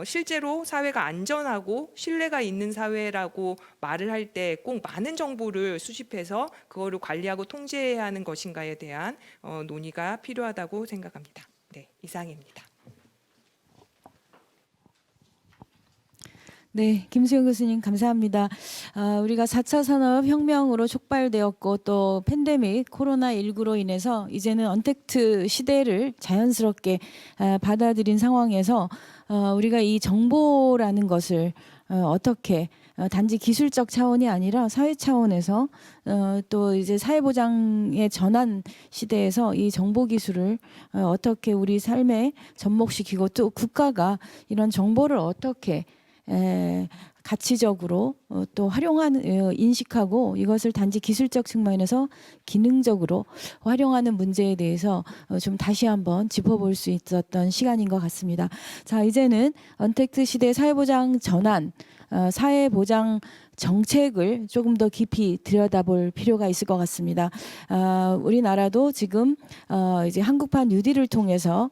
실제로 사회가 안전하고 신뢰가 있는 사회라고 말을 할 때 꼭 많은 정보를 수집해서 그거를 관리하고 통제해야 하는 것인가에 대한 논의가 필요하다고 생각합니다. 네, 이상입니다. 네, 김수영 교수님 감사합니다. 우리가 4차 산업혁명으로 촉발되었고 또 팬데믹 코로나19로 인해서 이제는 언택트 시대를 자연스럽게 받아들인 상황에서 우리가 이 정보라는 것을 어떻게 단지 기술적 차원이 아니라 사회 차원에서 또 이제 사회보장의 전환 시대에서 이 정보 기술을 어떻게 우리 삶에 접목시키고 또 국가가 이런 정보를 어떻게 가치적으로 또 활용하는 인식하고 이것을 단지 기술적 측면에서 기능적으로 활용하는 문제에 대해서 좀 다시 한번 짚어볼 수 있었던 시간인 것 같습니다. 자, 이제는 언택트 시대 사회보장 전환, 사회보장 정책을 조금 더 깊이 들여다볼 필요가 있을 것 같습니다. 우리나라도 지금 이제 한국판 뉴딜을 통해서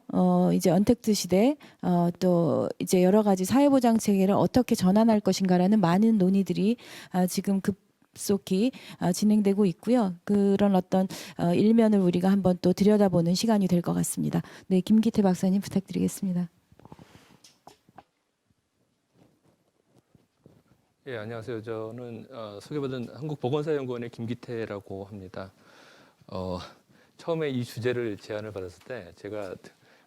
이제 언택트 시대 또 이제 여러 가지 사회보장 체계를 어떻게 전환할 것인가라는 많은 논의들이 지금 급속히 진행되고 있고요. 그런 어떤 일면을 우리가 한번 또 들여다보는 시간이 될 것 같습니다. 네, 김기태 박사님 부탁드리겠습니다. 예, 안녕하세요. 저는 소개받은 한국보건사연구원의 김기태라고 합니다. 처음에 이 주제를 제안을 받았을 때 제가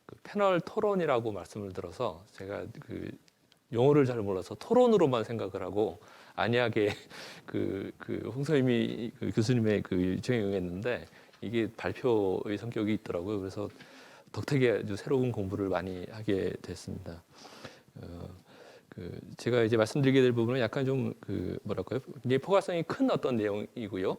그 패널 토론이라고 말씀을 들어서 제가 그 용어를 잘 몰라서 토론으로만 생각을 하고 안이하게 그 홍서임이 그 교수님의 그 요청에 응했는데 이게 발표의 성격이 있더라고요. 그래서 덕택에 아주 새로운 공부를 많이 하게 됐습니다. 제가 이제 말씀드리게 될 부분은 약간 좀 뭐랄까요, 이제 포괄성이 큰 어떤 내용이고요.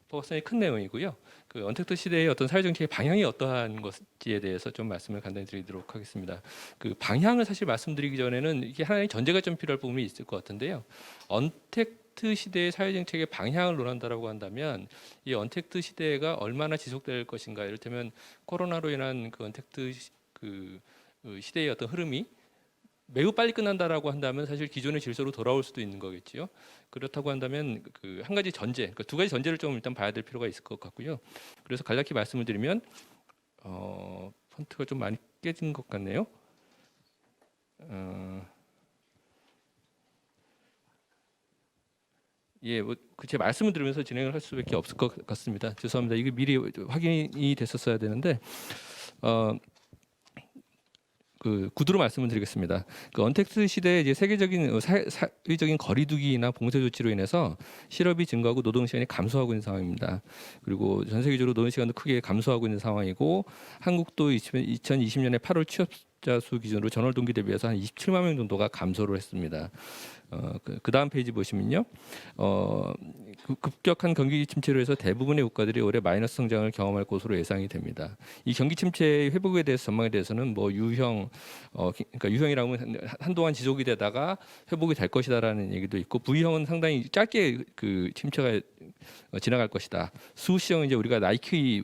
포괄성이 큰 내용이고요. 그 언택트 시대의 어떤 사회정책의 방향이 어떠한 것지에 대해서 좀 말씀을 간단히 드리도록 하겠습니다. 그 방향을 사실 말씀드리기 전에는 이게 하나의 전제가 좀 필요할 부분이 있을 것 같은데요. 언택트 시대의 사회정책의 방향을 논한다라고 한다면 이 언택트 시대가 얼마나 지속될 것인가, 이를테면 코로나로 인한 그 언택트 시대의 어떤 흐름이 매우 빨리 끝난다라고 한다면 사실 기존의 질서로 돌아올 수도 있는 거겠지요. 그렇다고 한다면 그 한 가지 전제, 그러니까 두 가지 전제를 좀 일단 봐야 될 필요가 있을 것 같고요. 그래서 간략히 말씀을 드리면 폰트가 좀 많이 깨진 것 같네요. 예, 제 말씀을 들으면서 진행을 할 수밖에 없을 것 같습니다. 죄송합니다. 이게 미리 확인이 됐었어야 되는데. 그 구두로 말씀을 드리겠습니다. 그 언택트 시대의 이제 세계적인 사회적인 거리두기나 봉쇄 조치로 인해서 실업이 증가하고 노동 시간이 감소하고 있는 상황입니다. 그리고 전 세계적으로 노동 시간도 크게 감소하고 있는 상황이고 한국도 2020년에 8월 취업자 수 기준으로 전월 동기 대비해서 한 27만 명 정도가 감소를 했습니다. 그 다음 페이지 보시면요. 급격한 경기 침체로 해서 대부분의 국가들이 올해 마이너스 성장을 경험할 것으로 예상이 됩니다. 이 경기 침체의 회복에 대해서 전망에 대해서는 뭐 유형, 그러니까 유형이라면 한동안 지속이 되다가 회복이 될 것이다라는 얘기도 있고, V형은 상당히 짧게 그 침체가 지나갈 것이다. 수시형은 이제 우리가 나이키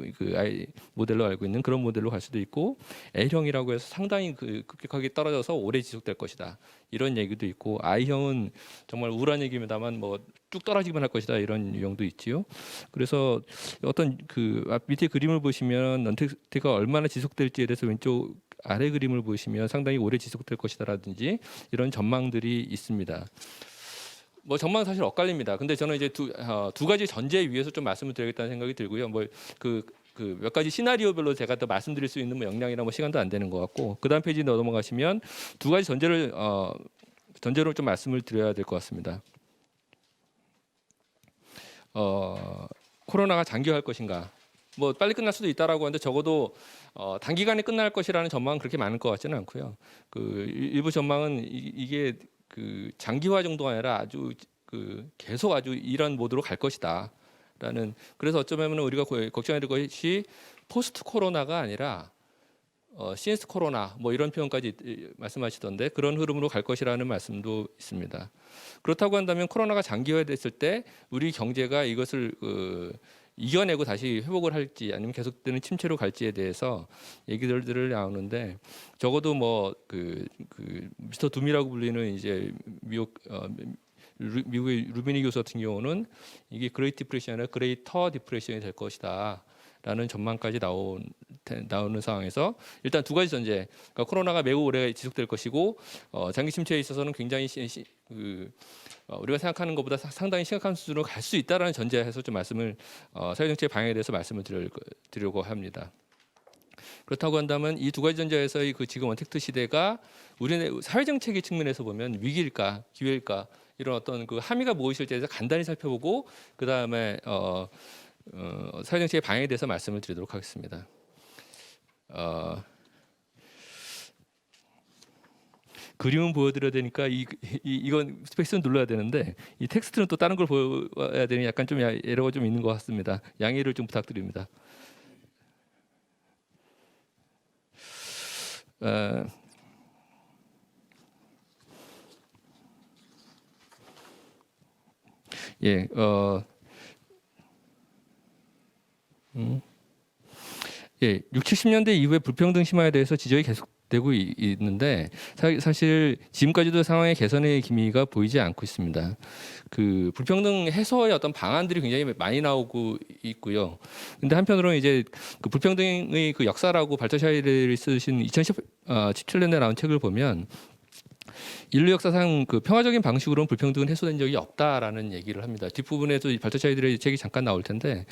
모델로 알고 있는 그런 모델로 갈 수도 있고, L형이라고 해서 상당히 급격하게 떨어져서 오래 지속될 것이다. 이런 얘기도 있고, I형은 정말 우울한 얘기입니다만 뭐 쭉 떨어지기만 할 것이다, 이런 유형도 있지요. 그래서 어떤 그 밑에 그림을 보시면 언택트가 얼마나 지속될지에 대해서 왼쪽 아래 그림을 보시면 상당히 오래 지속될 것이다라든지 이런 전망들이 있습니다. 뭐 전망 사실 엇갈립니다. 근데 저는 이제 두 가지 전제 위에서 좀 말씀을 드리겠다는 생각이 들고요. 뭐 그 몇 가지 시나리오별로 제가 또 말씀드릴 수 있는 뭐 역량이나 뭐 시간도 안 되는 것 같고, 그다음 페이지 넘어가시면 두 가지 전제로 좀 말씀을 드려야 될 것 같습니다. 코로나가 장기화할 것인가? 뭐 빨리 끝날 수도 있다라고 하는데 적어도 단기간에 끝날 것이라는 전망은 그렇게 많을 것 같지는 않고요. 그 일부 전망은 이게 그 장기화 정도가 아니라 아주 그 계속 아주 이런 모드로 갈 것이다. 라는, 그래서 어쩌면 우리가 걱정해야 될 것이 포스트 코로나가 아니라 시니스 코로나 뭐 이런 표현까지 말씀하시던데, 그런 흐름으로 갈 것이라는 말씀도 있습니다. 그렇다고 한다면 코로나가 장기화됐을 때 우리 경제가 이것을 이겨내고 다시 회복을 할지 아니면 계속되는 침체로 갈지에 대해서 얘기들을 나오는데, 적어도 뭐 그 미스터 둠이라고 불리는 이제 미국의 루비니 교수 같은 경우는 이게 그레이트 디프레션이 아니라 그레이터 디프레션이 될 것이다라는 전망까지 나오는 상황에서, 일단 두 가지 전제, 그러니까 코로나가 매우 오래 지속될 것이고 장기 침체에 있어서는 굉장히 우리가 생각하는 것보다 상당히 심각한 수준으로 갈 수 있다라는 전제에서 좀 말씀을 사회정책 방향에 대해서 말씀을 드리려고 합니다. 그렇다고 한다면 이 두 가지 전제에서 그 지금 언택트 시대가 우리는 사회정책의 측면에서 보면 위기일까 기회일까, 이런 어떤 그 함의가 무엇일지에 대해서 간단히 살펴보고 그 다음에 사회정책의 방향에 대해서 말씀을 드리도록 하겠습니다. 그림은 보여드려야 되니까 이건 스페이스는 눌러야 되는데 이 텍스트는 또 다른 걸 보여야 되니 약간 좀 에러가 좀 있는 것 같습니다. 양해를 좀 부탁드립니다. 예, 60, 70년대 이후에 불평등 심화에 대해서 지적이 계속되고 있는데 사실 지금까지도 상황의 개선의 기미가 보이지 않고 있습니다. 그 불평등 해소의 어떤 방안들이 굉장히 많이 나오고 있고요. 근데 한편으로는 이제 그 불평등의 그 역사라고 발터샤이를 쓰신 2017년에 나온 책을 보면 인류 역사상 그 평화적인 방식으로는 불평등은 해소된 적이 없다라는 얘기를 합니다. 뒷부분에도 발터샤이들의 책이 잠깐 나올 텐데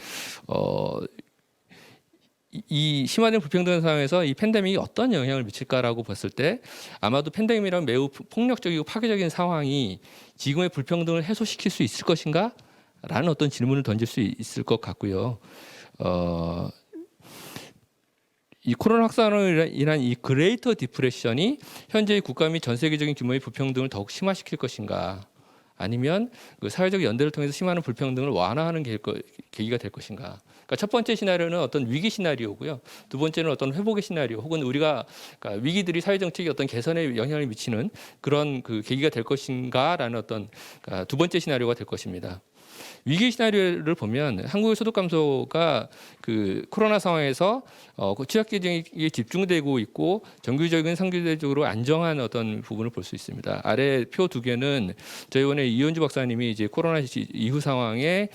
이 심화된 불평등 상황에서 이 팬데믹이 어떤 영향을 미칠까라고 봤을 때 아마도 팬데믹이란 매우 폭력적이고 파괴적인 상황이 지금의 불평등을 해소시킬 수 있을 것인가? 라는 어떤 질문을 던질 수 있을 것 같고요. 이 코로나 확산으로 인한 이 그레이터 디프레션이 현재의 국가 및 전 세계적인 규모의 불평등을 더욱 심화시킬 것인가, 아니면 그 사회적 연대를 통해서 심화하는 불평등을 완화하는 계기가 될 것인가. 그러니까 첫 번째 시나리오는 어떤 위기 시나리오고요. 두 번째는 어떤 회복의 시나리오, 혹은 우리가 그러니까 위기들이 사회 정책에 어떤 개선에 영향을 미치는 그런 그 계기가 될 것인가라는 어떤 그러니까 두 번째 시나리오가 될 것입니다. 위기 시나리오를 보면 한국의 소득 감소가 그 코로나 상황에서 취약계층에 집중되고 있고 정규적인 상대적으로 안정한 어떤 부분을 볼 수 있습니다. 아래 표 두 개는 저희 원에 이현주 박사님이 이제 코로나 이후 상황에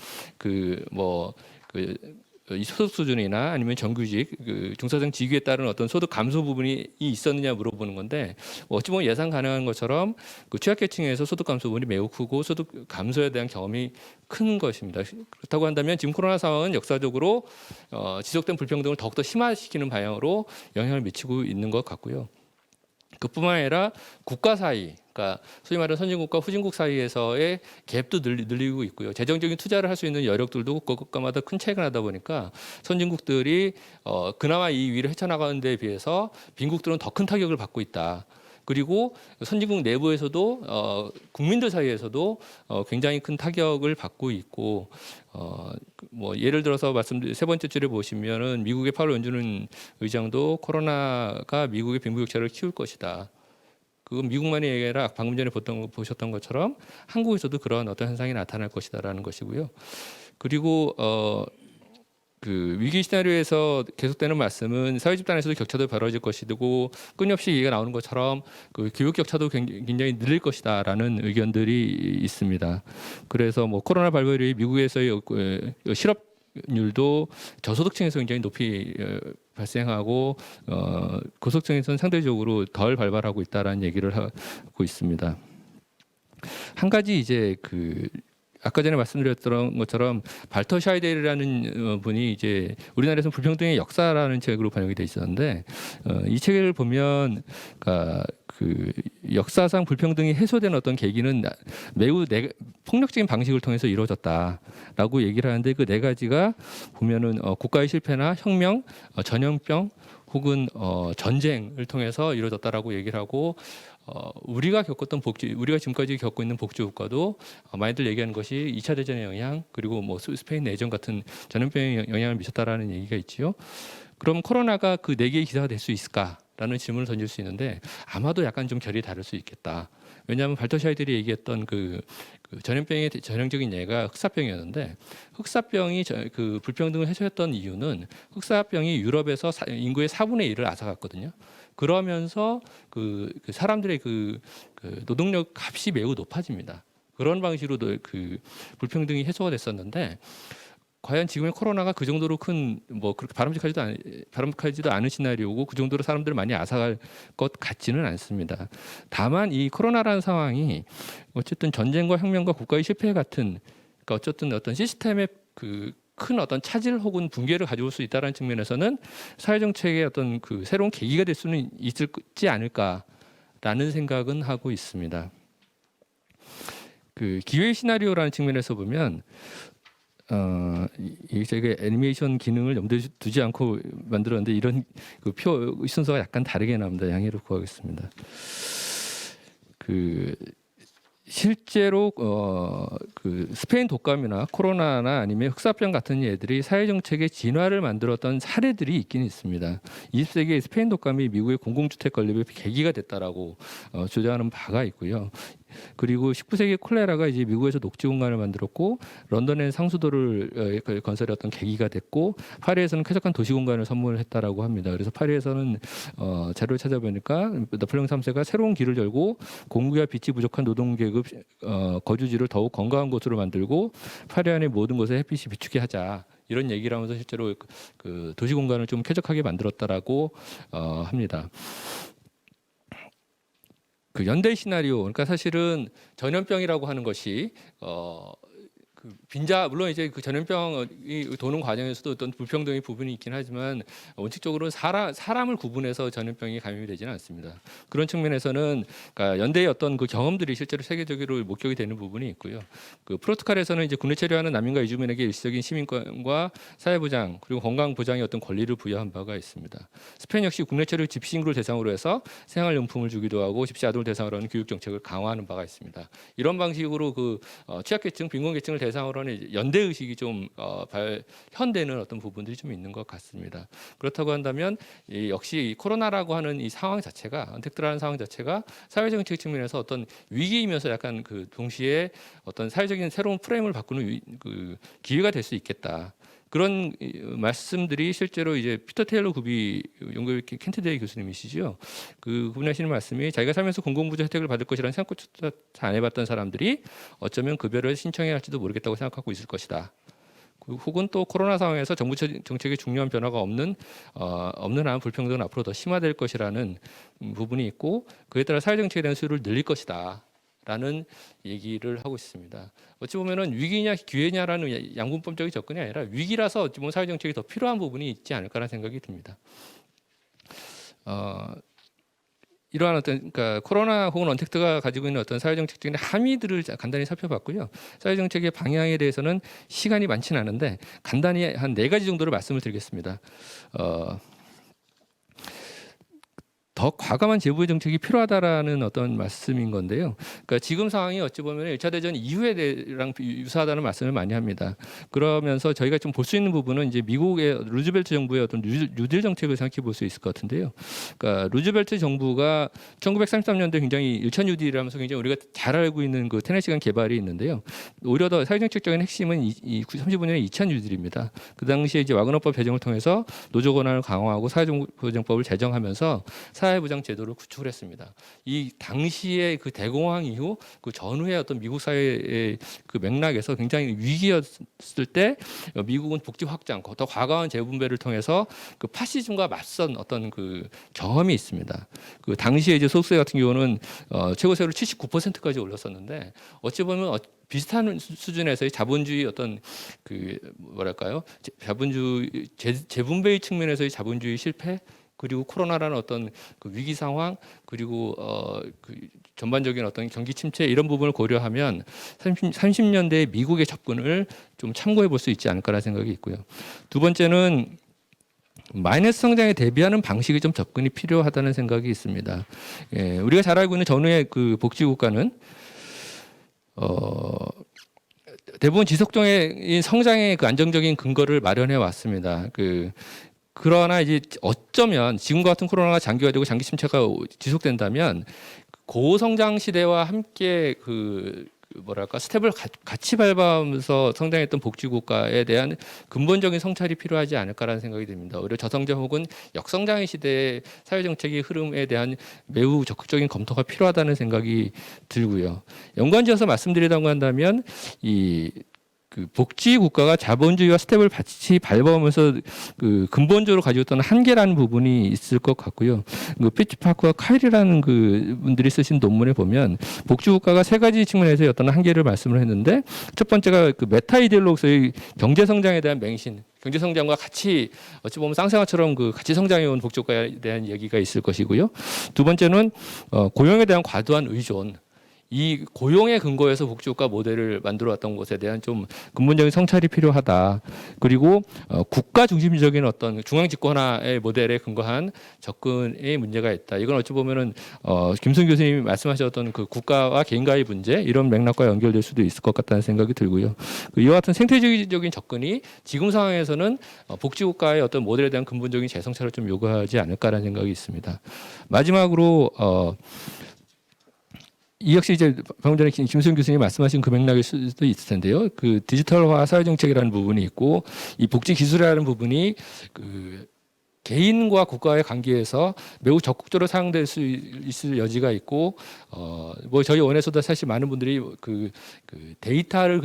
이 소득 수준이나 아니면 정규직, 중소상 직위에 따른 어떤 소득 감소 부분이 있었느냐 물어보는 건데, 어찌 보면 예상 가능한 것처럼 그 취약계층에서 소득 감소 부분이 매우 크고 소득 감소에 대한 경험이 큰 것입니다. 그렇다고 한다면 지금 코로나 상황은 역사적으로 지속된 불평등을 더욱더 심화시키는 방향으로 영향을 미치고 있는 것 같고요. 그뿐만 아니라 국가 사이, 그러니까 소위 말하는 선진국과 후진국 사이에서의 갭도 늘리고 있고요. 재정적인 투자를 할 수 있는 여력들도 국가마다 큰 차이가 나다 보니까 선진국들이 그나마 이 위를 헤쳐나가는 데 비해서 빈국들은 더 큰 타격을 받고 있다. 그리고 선진국 내부에서도 국민들 사이에서도 굉장히 큰 타격을 받고 있고 뭐 예를 들어서 세 번째 줄에 보시면은 미국의 파월 연준은 의장도 코로나가 미국의 빈부격차를 키울 것이다. 그건 미국만이 아니라 방금 전에 보셨던 것처럼 한국에서도 그런 어떤 현상이 나타날 것이다라는 것이고요. 그리고 그 위기 시나리오에서 계속되는 말씀은 사회 집단에서도 격차도 벌어질 것이고 끊임없이 얘기가 나오는 것처럼 그 교육 격차도 굉장히 늘릴 것이다라는 의견들이 있습니다. 그래서 뭐 코로나 발병 이후 미국에서의 실업률도 저소득층에서 굉장히 높이 발생하고 고소득층에서는 상대적으로 덜 발발하고 있다라는 얘기를 하고 있습니다. 한 가지 이제 그 아까 전에 말씀드렸던 것처럼 발터 샤이델이라는 분이 이제 우리나라에서는 불평등의 역사라는 책으로 번역이 돼 있었는데 이 책을 보면 그러니까 그 역사상 불평등이 해소된 어떤 계기는 매우 폭력적인 방식을 통해서 이루어졌다라고 얘기를 하는데 그 네 가지가 보면은 국가의 실패나 혁명, 전염병 혹은 전쟁을 통해서 이루어졌다라고 얘기를 하고 우리가 지금까지 겪고 있는 복지 국가도 많이들 얘기하는 것이 2차 대전의 영향 그리고 뭐 스페인 내전 같은 전염병의 영향을 미쳤다라는 얘기가 있지요. 그럼 코로나가 그 네 개의 기사가 될 수 있을까라는 질문을 던질 수 있는데 아마도 약간 좀 결이 다를 수 있겠다. 왜냐하면 발터샤이들이 얘기했던 그 전염병의 전형적인 예가 흑사병이었는데 흑사병이 그 불평등을 해소했던 이유는 흑사병이 유럽에서 인구의 4분의 1을 앗아갔거든요. 그러면서 그 사람들의 그 노동력 값이 매우 높아집니다. 그런 방식으로 그 불평등이 해소가 됐었는데 과연 지금의 코로나가 그 정도로 큰 뭐 그렇게 바람직하지도 않은 시나리오고 그 정도로 사람들을 많이 앗아갈 것 같지는 않습니다. 다만 이 코로나라는 상황이 어쨌든 전쟁과 혁명과 국가의 실패 같은 그러니까 어쨌든 어떤 시스템의 그 큰 어떤 차질 혹은 붕괴를 가져올 수 있다는 측면에서는 사회정책의 어떤 그 새로운 계기가 될 수는 있지 않을까라는 생각은 하고 있습니다. 그 기회 시나리오라는 측면에서 보면 제가 애니메이션 기능을 염두에 두지 않고 만들었는데 이런 그 표 순서가 약간 다르게 나옵니다. 양해를 구하겠습니다. 그 실제로 그 스페인 독감이나 코로나나 아니면 흑사병 같은 예들이 사회 정책의 진화를 만들었던 사례들이 있긴 있습니다. 20세기에 스페인 독감이 미국의 공공주택 건립의 계기가 됐다라고 주장하는 바가 있고요. 그리고 19세기 콜레라가 이제 미국에서 녹지 공간을 만들었고 런던에 상수도를 건설했던 계기가 됐고 파리에서는 쾌적한 도시 공간을 선물했다라고 합니다. 그래서 파리에서는 자료를 찾아보니까 나폴레옹 3세가 새로운 길을 열고 공기와 빛이 부족한 노동 계급 거주지를 더욱 건강한 곳으로 만들고 파리 안의 모든 곳에 햇빛이 비추게 하자. 이런 얘기를 하면서 실제로 그 도시 공간을 좀 쾌적하게 만들었다라고 합니다. 그 연대 시나리오, 그러니까 사실은 전염병이라고 하는 것이 그 빈자 물론 이제 그 전염병이 도는 과정에서도 어떤 불평등의 부분이 있긴 하지만 원칙적으로 사람을 구분해서 전염병이 감염이 되지는 않습니다. 그런 측면에서는 그러니까 연대의 어떤 그 경험들이 실제로 세계적으로 목격이 되는 부분이 있고요. 그 프로토콜에서는 이제 국내 체류하는 난민과 이주민에게 일시적인 시민권과 사회보장 그리고 건강보장의 어떤 권리를 부여한 바가 있습니다. 스페인 역시 국내 체류 집시 인구를 대상으로 해서 생활용품을 주기도 하고 집시 아동을 대상으로 하는 교육 정책을 강화하는 바가 있습니다. 이런 방식으로 그 취약계층, 빈곤계층을 대상으로 하는 연대 의식이 좀 현대는 어떤 부분들이 좀 있는 것 같습니다. 그렇다고 한다면 역시 코로나라고 하는 이 상황 자체가 언택트라는 상황 자체가 사회정책 측면에서 어떤 위기이면서 약간 그 동시에 어떤 사회적인 새로운 프레임을 바꾸는 그 기회가 될 수 있겠다. 그런 말씀들이 실제로 이제 피터 테일러 구비 연구의 켄트데이 교수님이시죠. 그분이 하시는 말씀이 자기가 살면서 공공부자 혜택을 받을 것이라는 생각조차 안 해봤던 사람들이 어쩌면 급여를 신청해야 할지도 모르겠다고 생각하고 있을 것이다. 혹은 또 코로나 상황에서 정부 정책에 중요한 변화가 없는 한 불평등은 앞으로 더 심화될 것이라는 부분이 있고 그에 따라 사회정책에 대한 수요를 늘릴 것이다. 라는 얘기를 하고 있습니다. 어찌 보면은 위기냐 기회냐라는 양분법적인 접근이 아니라 위기라서 어찌 보면 사회 정책이 더 필요한 부분이 있지 않을까라는 생각이 듭니다. 이러한 어떤 그러니까 코로나 혹은 언택트가 가지고 있는 어떤 사회 정책적인 함의들을 간단히 살펴봤고요. 사회 정책의 방향에 대해서는 시간이 많지는 않은데 간단히 한 4가지 정도로 말씀을 드리겠습니다. 더 더 과감한 재부의 정책이 필요하다라는 어떤 말씀인 건데요. 그러니까 지금 상황이 어찌 보면 1차 대전 이후에랑 유사하다는 말씀을 많이 합니다. 그러면서 저희가 좀 볼 수 있는 부분은 이제 미국의 루즈벨트 정부의 어떤 뉴딜 정책을 생각해 볼 수 있을 것 같은데요. 그러니까 루즈벨트 정부가 1933년도에 굉장히 1차 뉴딜이라면서 굉장히 우리가 잘 알고 있는 그 테네시강 개발이 있는데요. 오히려 더 사회정책적인 핵심은 35년의 2차 뉴딜입니다. 그 당시에 이제 와그너법 제정을 통해서 노조 권한을 강화하고 사회보장법을 제정하면서 사회보장 제도를 구축을 했습니다. 이 당시에 그 대공황 이후 그 전후의 어떤 미국 사회의 그 맥락에서 굉장히 위기였을 때 미국은 복지 확장, 더 과감한 재분배를 통해서 그 파시즘과 맞선 어떤 그 경험이 있습니다. 그 당시에 이제 소득세 같은 경우는 최고세율을 79%까지 올렸었는데 어찌 보면 비슷한 수준에서의 자본주의 어떤 그 뭐랄까요? 자본주의 재분배의 측면에서의 자본주의 실패, 그리고 코로나라는 어떤 그 위기 상황, 그리고 그 전반적인 어떤 경기 침체 이런 부분을 고려하면 30년대 미국의 접근을 좀 참고해 볼 수 있지 않을까라는 생각이 있고요. 두 번째는 마이너스 성장에 대비하는 방식이 좀 접근이 필요하다는 생각이 있습니다. 예, 우리가 잘 알고 있는 전후의 그 복지국가는 대부분 지속적인 성장의 그 안정적인 근거를 마련해 왔습니다. 그러나 이제 어쩌면 지금과 같은 코로나가 장기화되고 장기 침체가 지속된다면 고성장 시대와 함께 뭐랄까 스텝을 같이 밟아오면서 성장했던 복지국가에 대한 근본적인 성찰이 필요하지 않을까라는 생각이 듭니다. 오히려 저성장 혹은 역성장의 시대의 사회정책의 흐름에 대한 매우 적극적인 검토가 필요하다는 생각이 들고요. 연관지어서 말씀드리자고 한다면 그 복지 국가가 자본주의와 스텝을 같이 밟아오면서 그 근본적으로 가지고 있던 한계라는 부분이 있을 것 같고요. 그 피츠파크와 카일이라는 그 분들이 쓰신 논문에 보면 복지 국가가 세 가지 측면에서 어떤 한계를 말씀을 했는데, 첫 번째가 그 메타 이데올로기의 경제 성장에 대한 맹신, 경제 성장과 같이 어찌 보면 쌍생아처럼 그 같이 성장해 온 복지 국가에 대한 얘기가 있을 것이고요. 두 번째는 고용에 대한 과도한 의존. 이 고용의 근거에서 복지국가 모델을 만들어 왔던 것에 대한 좀 근본적인 성찰이 필요하다. 그리고 국가 중심적인 어떤 중앙 집권화의 모델에 근거한 접근의 문제가 있다. 이건 어찌 보면은 김승 교수님이 말씀하셨던 그 국가와 개인과의 문제, 이런 맥락과 연결될 수도 있을 것 같다는 생각이 들고요. 이와 같은 생태주의적인 접근이 지금 상황에서는 복지국가의 어떤 모델에 대한 근본적인 재성찰을 좀 요구하지 않을까라는 생각이 있습니다. 마지막으로 이 역시 이제 방금 전에 김수영 교수님이 말씀하신 그 맥락일 수도 있을 텐데요. 그 디지털화 사회정책이라는 부분이 있고, 이 복지 기술이라는 부분이 그 개인과 국가의 관계에서 매우 적극적으로 사용될 수 있을 여지가 있고, 뭐 저희 원에서도 사실 많은 분들이 그 데이터를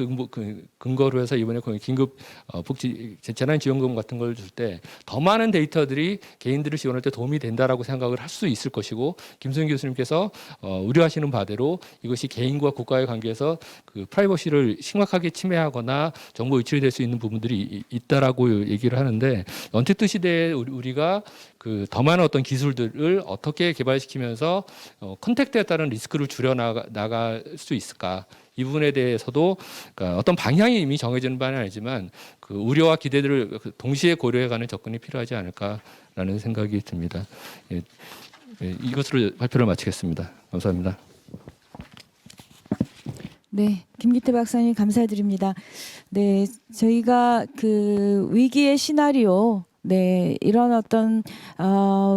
근거로 해서 이번에 긴급 복지 재난지원금 같은 걸 줄 때 더 많은 데이터들이 개인들을 지원할 때 도움이 된다라고 생각을 할 수 있을 것이고, 김수영 교수님께서 우려하시는 바대로 이것이 개인과 국가의 관계에서 그 프라이버시를 심각하게 침해하거나 정보 유출이 될 수 있는 부분들이 있다라고 얘기를 하는데, 언택트 시대에 우리가 그 더 많은 어떤 기술들을 어떻게 개발시키면서 컨택트에 따른 리스크를 줄여 나갈 수 있을까? 이 부분에 대해서도 그러니까 어떤 방향이 이미 정해지는 바는 아니지만 그 우려와 기대들을 동시에 고려해가는 접근이 필요하지 않을까라는 생각이 듭니다. 예, 이것으로 발표를 마치겠습니다. 감사합니다. 네, 김기태 박사님 감사드립니다. 네, 저희가 그 위기의 시나리오, 네, 이런 어떤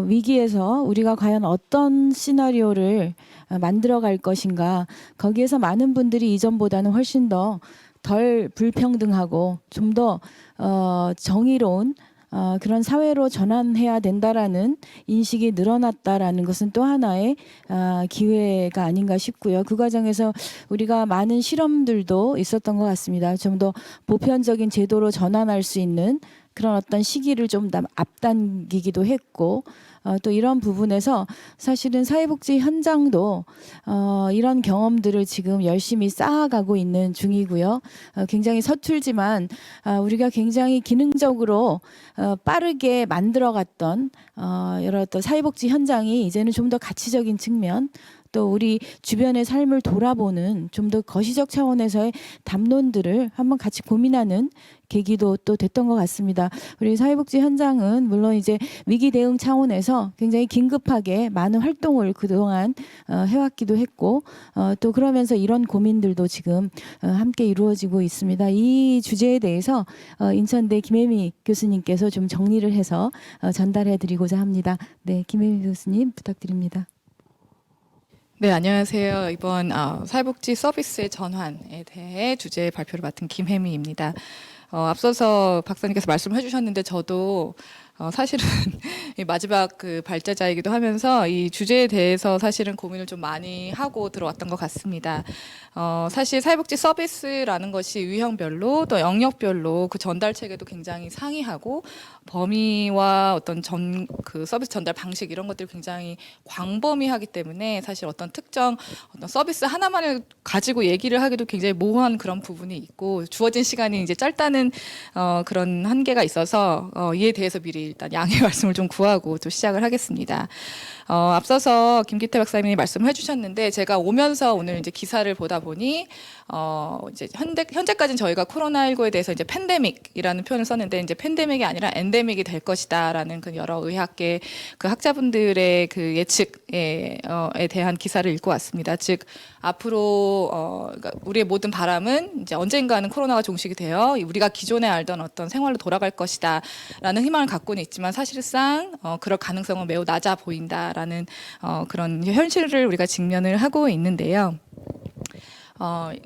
위기에서 우리가 과연 어떤 시나리오를 만들어 갈 것인가, 거기에서 많은 분들이 이전보다는 훨씬 더 덜 불평등하고 좀 더 정의로운 그런 사회로 전환해야 된다라는 인식이 늘어났다라는 것은 또 하나의 기회가 아닌가 싶고요. 그 과정에서 우리가 많은 실험들도 있었던 것 같습니다. 좀 더 보편적인 제도로 전환할 수 있는 그런 어떤 시기를 좀 앞당기기도 했고, 또 이런 부분에서 사실은 사회복지 현장도 이런 경험들을 지금 열심히 쌓아가고 있는 중이고요. 굉장히 서툴지만 우리가 굉장히 기능적으로 빠르게 만들어갔던 여러 어떤 사회복지 현장이 이제는 좀 더 가치적인 측면, 또 우리 주변의 삶을 돌아보는 좀 더 거시적 차원에서의 담론들을 한번 같이 고민하는 계기도 또 됐던 것 같습니다. 우리 사회복지 현장은 물론 이제 위기 대응 차원에서 굉장히 긴급하게 많은 활동을 그동안 해왔기도 했고 또 그러면서 이런 고민들도 지금 함께 이루어지고 있습니다. 이 주제에 대해서 인천대 김혜미 교수님께서 좀 정리를 해서 전달해드리고자 합니다. 네, 김혜미 교수님 부탁드립니다. 네, 안녕하세요. 이번 사회복지 서비스의 전환에 대해 주제 발표를 맡은 김혜미입니다. 앞서서 박사님께서 말씀해 주셨는데 저도 사실은 이 마지막 그 발제자이기도 하면서 이 주제에 대해서 사실은 고민을 좀 많이 하고 들어왔던 것 같습니다. 사실 사회복지 서비스라는 것이 유형별로 또 영역별로 그 전달 체계도 굉장히 상이하고 범위와 어떤 그 서비스 전달 방식 이런 것들이 굉장히 광범위하기 때문에 사실 어떤 특정 어떤 서비스 하나만을 가지고 얘기를 하기도 굉장히 모호한 그런 부분이 있고 주어진 시간이 이제 짧다는 그런 한계가 있어서 이에 대해서 미리 일단 양해 말씀을 좀 구하고 또 시작을 하겠습니다. 앞서서 김기태 박사님이 말씀해 주셨는데 제가 오면서 오늘 이제 기사를 보다 보니 이제 현재까지는 저희가 코로나19에 대해서 이제 팬데믹이라는 표현을 썼는데 이제 팬데믹이 아니라 엔데믹이 될 것이다라는 그 여러 의학계 그 학자분들의 그 예측에 대한 기사를 읽고 왔습니다. 즉 앞으로 그러니까 우리의 모든 바람은 이제 언젠가는 코로나가 종식이 되어 우리가 기존에 알던 어떤 생활로 돌아갈 것이다라는 희망을 갖고는 있지만 사실상 그럴 가능성은 매우 낮아 보인다라는 그런 현실을 우리가 직면을 하고 있는데요.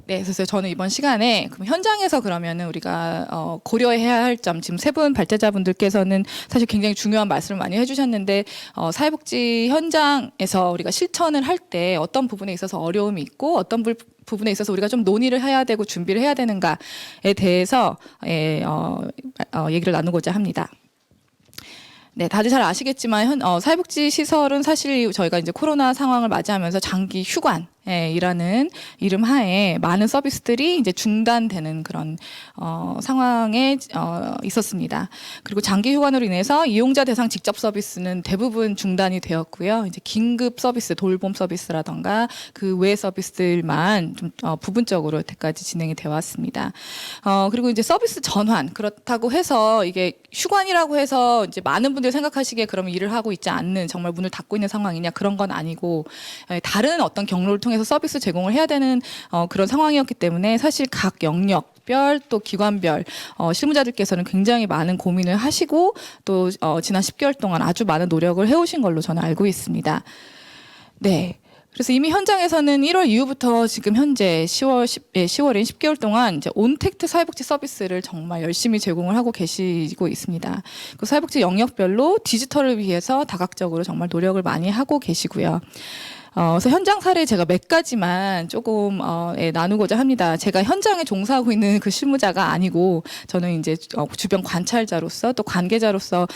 네, 그래서 저는 이번 시간에 그럼 현장에서 그러면은 우리가 고려해야 할 점, 지금 세 분 발제자분들께서는 사실 굉장히 중요한 말씀을 많이 해주셨는데 사회복지 현장에서 우리가 실천을 할 때 어떤 부분에 있어서 어려움이 있고 어떤 부분에 있어서 우리가 좀 논의를 해야 되고 준비를 해야 되는가에 대해서 얘기를 나누고자 합니다. 네, 다들 잘 아시겠지만 사회복지 시설은 사실 저희가 이제 코로나 상황을 맞이하면서 장기 휴관이라는 이름 하에 많은 서비스들이 이제 중단되는 그런 상황에 있었습니다. 그리고 장기 휴관으로 인해서 이용자 대상 직접 서비스는 대부분 중단이 되었고요. 이제 긴급 서비스, 돌봄 서비스라던가 그 외 서비스들만 좀 부분적으로 여태까지 진행이 되어 왔습니다. 그리고 이제 서비스 전환, 그렇다고 해서 이게 휴관이라고 해서 이제 많은 분들이 생각하시기에 그러면 일을 하고 있지 않는, 정말 문을 닫고 있는 상황이냐, 그런 건 아니고 다른 어떤 경로를 통해서 서비스 제공을 해야 되는 그런 상황이었기 때문에 사실 각 영역별 또 기관별 실무자들께서는 굉장히 많은 고민을 하시고 또 지난 10개월 동안 아주 많은 노력을 해오신 걸로 저는 알고 있습니다. 네. 그래서 이미 현장에서는 1월 이후부터 지금 현재 10월인 10개월 동안 이제 온택트 사회복지 서비스를 정말 열심히 제공을 하고 계시고 있습니다. 그 사회복지 영역별로 디지털을 위해서 다각적으로 정말 노력을 많이 하고 계시고요. 그래서 현장 사례 제가 몇 가지만 조금 나누고자 합니다. 제가 현장에 종사하고 있는 그 실무자가 아니고 저는 이제 주변 관찰자로서 또 관계자로서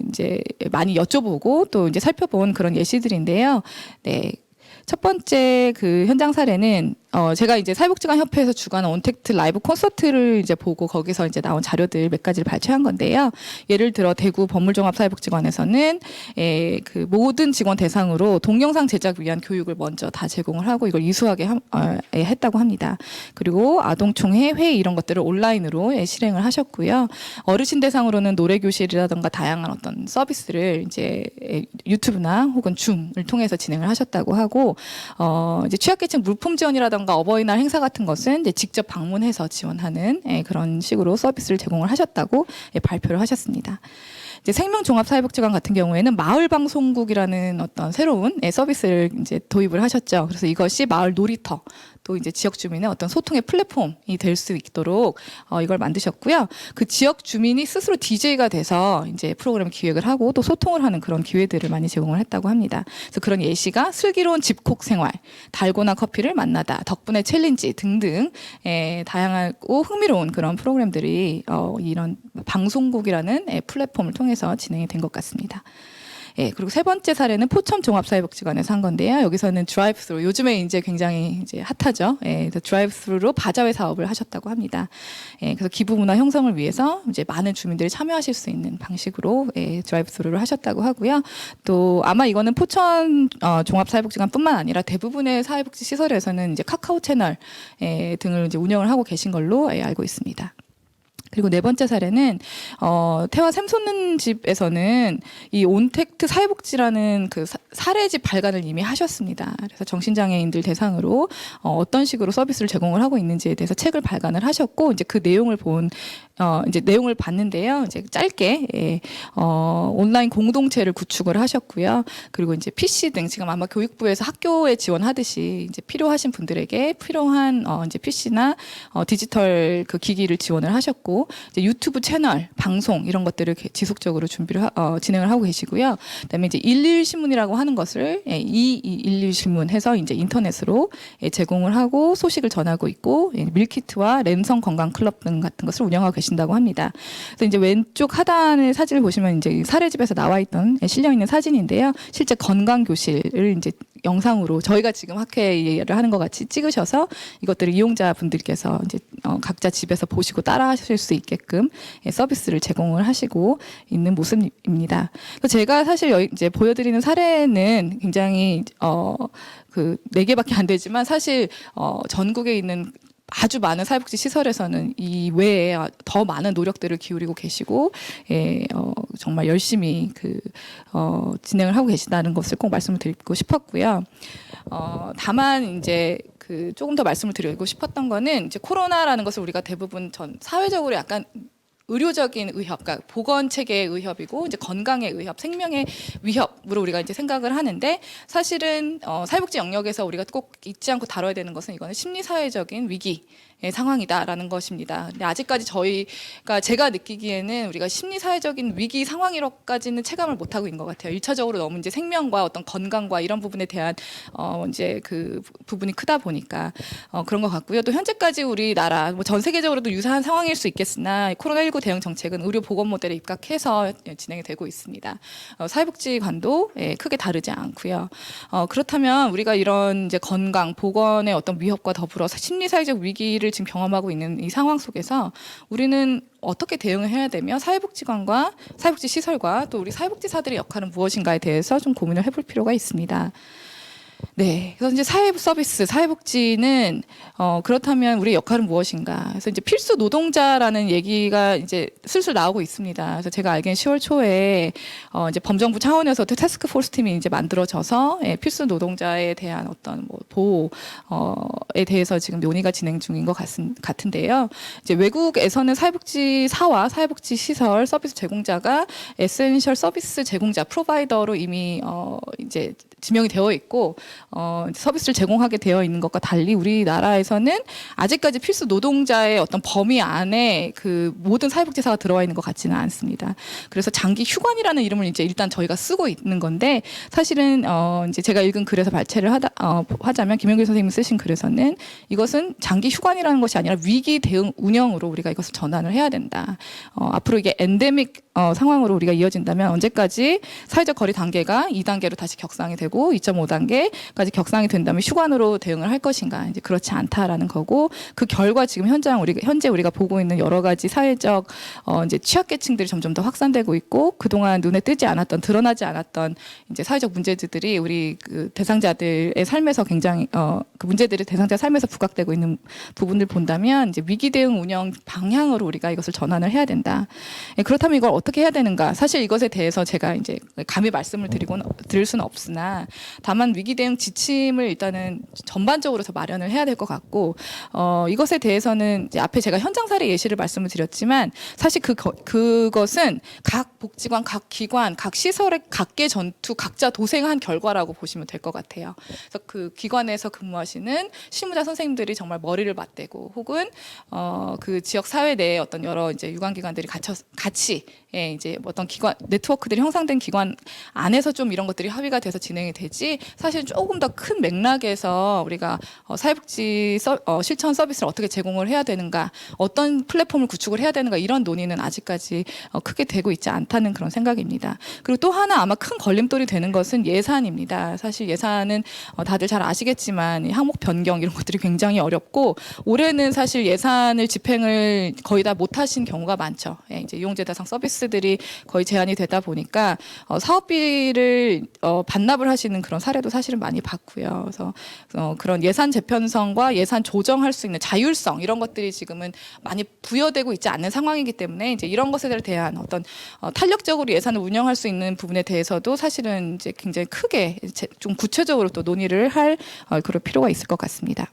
이제 많이 여쭤보고 또 이제 살펴본 그런 예시들인데요. 네. 첫 번째 그 현장 사례는 제가 이제 사회복지관 협회에서 주관한 온택트 라이브 콘서트를 이제 보고 거기서 이제 나온 자료들 몇 가지를 발췌한 건데요. 예를 들어 대구 법물종합사회복지관에서는 그 모든 직원 대상으로 동영상 제작 위한 교육을 먼저 다 제공을 하고 이걸 이수하게 했다고 합니다. 그리고 아동총회 회의 이런 것들을 온라인으로 실행을 하셨고요. 어르신 대상으로는 노래교실이라든가 다양한 어떤 서비스를 이제 유튜브나 혹은 줌을 통해서 진행을 하셨다고 하고 이제 취약계층 물품 지원이라든가 어버이날 행사 같은 것은 이제 직접 방문해서 지원하는 그런 식으로 서비스를 제공을 하셨다고 발표를 하셨습니다. 이제 생명종합사회복지관 같은 경우에는 마을방송국이라는 어떤 새로운 서비스를 이제 도입을 하셨죠. 그래서 이것이 마을 놀이터 또 이제 지역 주민의 어떤 소통의 플랫폼이 될 수 있도록 이걸 만드셨고요. 그 지역 주민이 스스로 DJ가 돼서 이제 프로그램 기획을 하고 또 소통을 하는 그런 기회들을 많이 제공을 했다고 합니다. 그래서 그런 예시가 슬기로운 집콕 생활, 달고나 커피를 만나다, 덕분에 챌린지 등등 다양하고 흥미로운 그런 프로그램들이 이런 방송국이라는 플랫폼을 통해서 진행이 된 것 같습니다. 예, 그리고 세 번째 사례는 포천 종합사회복지관에서 한 건데요. 여기서는 드라이브스루, 요즘에 이제 굉장히 이제 핫하죠. 예, 그래서 드라이브스루로 바자회 사업을 하셨다고 합니다. 예, 그래서 기부 문화 형성을 위해서 이제 많은 주민들이 참여하실 수 있는 방식으로 예, 드라이브스루를 하셨다고 하고요. 또 아마 이거는 포천 종합사회복지관뿐만 아니라 대부분의 사회복지 시설에서는 이제 카카오 채널 등을 이제 운영을 하고 계신 걸로 예, 알고 있습니다. 그리고 네 번째 사례는 태화 샘솟는 집에서는 이 온택트 사회복지라는 그 사례집 발간을 이미 하셨습니다. 그래서 정신장애인들 대상으로 어떤 식으로 서비스를 제공을 하고 있는지에 대해서 책을 발간을 하셨고 이제 그 내용을 이제 내용을 봤는데요. 이제 짧게 온라인 공동체를 구축을 하셨고요. 그리고 이제 PC 등 지금 아마 교육부에서 학교에 지원하듯이 이제 필요하신 분들에게 필요한 이제 PC나 디지털 그 기기를 지원을 하셨고 이제 유튜브 채널, 방송 이런 것들을 지속적으로 준비를 진행을 하고 계시고요. 그다음에 이제 111 신문이라고 하는 것을 111 신문 해서 이제 인터넷으로 제공을 하고 소식을 전하고 있고 밀키트와 랜선 건강 클럽 등 같은 것을 운영하고 계신다고 합니다. 그래서 이제 왼쪽 하단의 사진을 보시면 이제 사례집에서 나와 있던 실려 있는 사진인데요. 실제 건강 교실을 이제 영상으로 저희가 지금 학회를 하는 것 같이 찍으셔서 이것들을 이용자분들께서 이제 각자 집에서 보시고 따라하실 수 있게끔 서비스를 제공을 하시고 있는 모습입니다. 제가 사실 이제 보여드리는 사례는 굉장히 그 4개밖에 안 되지만 사실 전국에 있는 아주 많은 사회복지 시설에서는 이 외에 더 많은 노력들을 기울이고 계시고 정말 열심히 진행을 하고 계시다는 것을 꼭 말씀을 드리고 싶었고요. 다만 이제 조금 더 말씀을 드리고 싶었던 거는 이제 코로나라는 것을 우리가 대부분 사회적으로 약간 의료적인 위협, 그러니까 보건 체계의 위협이고 이제 건강의 위협, 생명의 위협으로 우리가 이제 생각을 하는데 사실은 사회복지 영역에서 우리가 꼭 잊지 않고 다뤄야 되는 것은 이거는 심리사회적인 위기. 상황이다라는 것입니다. 근데 아직까지 제가 느끼기에는 우리가 심리사회적인 위기 상황이라고까지는 체감을 못하고 있는 것 같아요. 1차적으로 너무 이제 생명과 어떤 건강과 이런 부분에 대한 이제 그 부분이 크다 보니까 그런 것 같고요. 또 현재까지 우리나라 전 세계적으로도 유사한 상황일 수 있겠으나 코로나19 대응 정책은 의료 보건 모델에 입각해서 진행이 되고 있습니다. 사회복지관도 크게 다르지 않고요. 그렇다면 우리가 이런 이제 건강, 보건의 어떤 위협과 더불어 심리사회적 위기를 지금 경험하고 있는 이 상황 속에서 우리는 어떻게 대응을 해야 되며 사회복지관과 사회복지 시설과 또 우리 사회복지사들의 역할은 무엇인가에 대해서 좀 고민을 해볼 필요가 있습니다. 네, 그래서 이제 사회 서비스, 사회복지는 그렇다면 우리의 역할은 무엇인가? 그래서 이제 필수 노동자라는 얘기가 이제 슬슬 나오고 있습니다. 그래서 제가 알기엔 10월 초에 이제 범정부 차원에서 태스크포스 팀이 이제 만들어져서 필수 노동자에 대한 어떤 보호에 대해서 지금 논의가 진행 중인 것 같은데요. 이제 외국에서는 사회복지사와 사회복지 시설 서비스 제공자가 에센셜 서비스 제공자 프로바이더로 이미 이제 지명이 되어 있고 서비스를 제공하게 되어 있는 것과 달리 우리나라에서는 아직까지 필수 노동자의 어떤 범위 안에 그 모든 사회복지사가 들어와 있는 것 같지는 않습니다. 그래서 장기 휴관이라는 이름을 이제 일단 저희가 쓰고 있는 건데 사실은 이제 제가 읽은 글에서 발췌를 하자면 김영길 선생님이 쓰신 글에서는 이것은 장기 휴관이라는 것이 아니라 위기 대응 운영으로 우리가 이것을 전환을 해야 된다. 앞으로 이게 엔데믹 상황으로 우리가 이어진다면 언제까지 사회적 거리 단계가 2단계로 다시 격상이 되고 2.5단계까지 격상이 된다면 휴관으로 대응을 할 것인가? 이제 그렇지 않다라는 거고 그 결과 지금 현재 우리가 보고 있는 여러 가지 사회적 이제 취약계층들이 점점 더 확산되고 있고 그동안 눈에 뜨지 않았던 드러나지 않았던 이제 사회적 문제들이 우리 그 대상자들의 삶에서 굉장히 그 문제들이 대상자 삶에서 부각되고 있는 부분을 본다면 이제 위기 대응 운영 방향으로 우리가 이것을 전환을 해야 된다. 그렇다면 이걸 어떻게 해야 되는가? 사실 이것에 대해서 제가 이제 감히 말씀을 드릴 수는 없으나 다만 위기 대응 지침을 일단은 전반적으로 더 마련을 해야 될 것 같고 이것에 대해서는 이제 앞에 제가 현장 사례 예시를 말씀을 드렸지만 사실 그것은 각 복지관, 각 기관, 각 시설의 각계 전투, 각자 도생한 결과라고 보시면 될 것 같아요. 그래서 그 기관에서 근무하시는 실무자 선생님들이 정말 머리를 맞대고 혹은 그 지역 사회 내에 어떤 여러 이제 유관기관들이 같이 이제 어떤 기관 네트워크들이 형성된 기관 안에서 좀 이런 것들이 합의가 돼서 진행이 되지 사실 조금 더 큰 맥락에서 우리가 사회복지 실천 서비스를 어떻게 제공을 해야 되는가, 어떤 플랫폼을 구축을 해야 되는가, 이런 논의는 아직까지 크게 되고 있지 않다는 그런 생각입니다. 그리고 또 하나 아마 큰 걸림돌이 되는 것은 예산입니다. 사실 예산은 다들 잘 아시겠지만 이 항목 변경 이런 것들이 굉장히 어렵고, 올해는 사실 예산을 집행을 거의 다 못하신 경우가 많죠. 예, 이제 이용제 대상 서비스들이 거의 제한이 되다 보니까 사업비를 반납을 하시는 그런 사례도 사실은 많이 봤고요. 그래서 그런 예산 재편성과 예산 조정할 수 있는 자율성, 이런 것들이 지금은 많이 부여되고 있지 않는 상황이기 때문에 이제 이런 것에 대한 어떤 탄력적으로 예산을 운영할 수 있는 부분에 대해서도 사실은 이제 굉장히 크게 좀 구체적으로 또 논의를 할 그럴 필요가 있을 것 같습니다.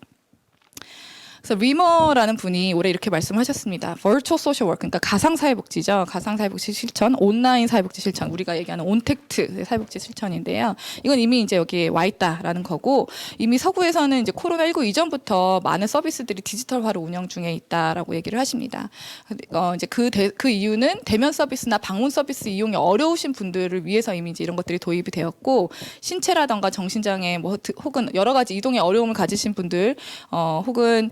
그래서 리머라는 분이 올해 이렇게 말씀하셨습니다. Virtual Social Work, 그러니까 가상사회복지죠. 가상사회복지 실천, 온라인 사회복지 실천, 우리가 얘기하는 온택트 사회복지 실천인데요. 이건 이미 이제 여기에 와 있다라는 거고, 이미 서구에서는 이제 코로나19 이전부터 많은 서비스들이 디지털화로 운영 중에 있다라고 얘기를 하십니다. 이제 그 이유는 대면 서비스나 방문 서비스 이용이 어려우신 분들을 위해서 이미 이제 이런 것들이 도입이 되었고, 신체라던가 정신장애 혹은 여러 가지 이동에 어려움을 가지신 분들, 혹은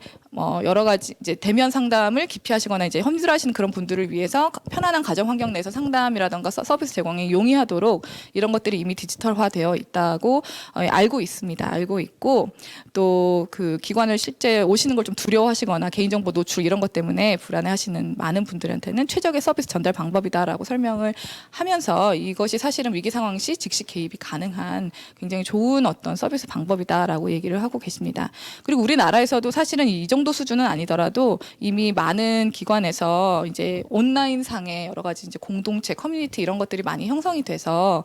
여러 가지 이제 대면 상담을 기피하시거나 이제 힘들어하시는 그런 분들을 위해서 편안한 가정 환경 내에서 상담이라든가 서비스 제공이 용이하도록 이런 것들이 이미 디지털화되어 있다고 알고 있습니다. 알고 있고, 또 그 기관을 실제 오시는 걸 좀 두려워하시거나 개인정보 노출 이런 것 때문에 불안해하시는 많은 분들한테는 최적의 서비스 전달 방법이다라고 설명을 하면서, 이것이 사실은 위기 상황 시 즉시 개입이 가능한 굉장히 좋은 어떤 서비스 방법이다라고 얘기를 하고 계십니다. 그리고 우리나라에서도 사실은 이 정도 수준은 아니더라도 이미 많은 기관에서 이제 온라인 상의 여러 가지 이제 공동체, 커뮤니티 이런 것들이 많이 형성이 돼서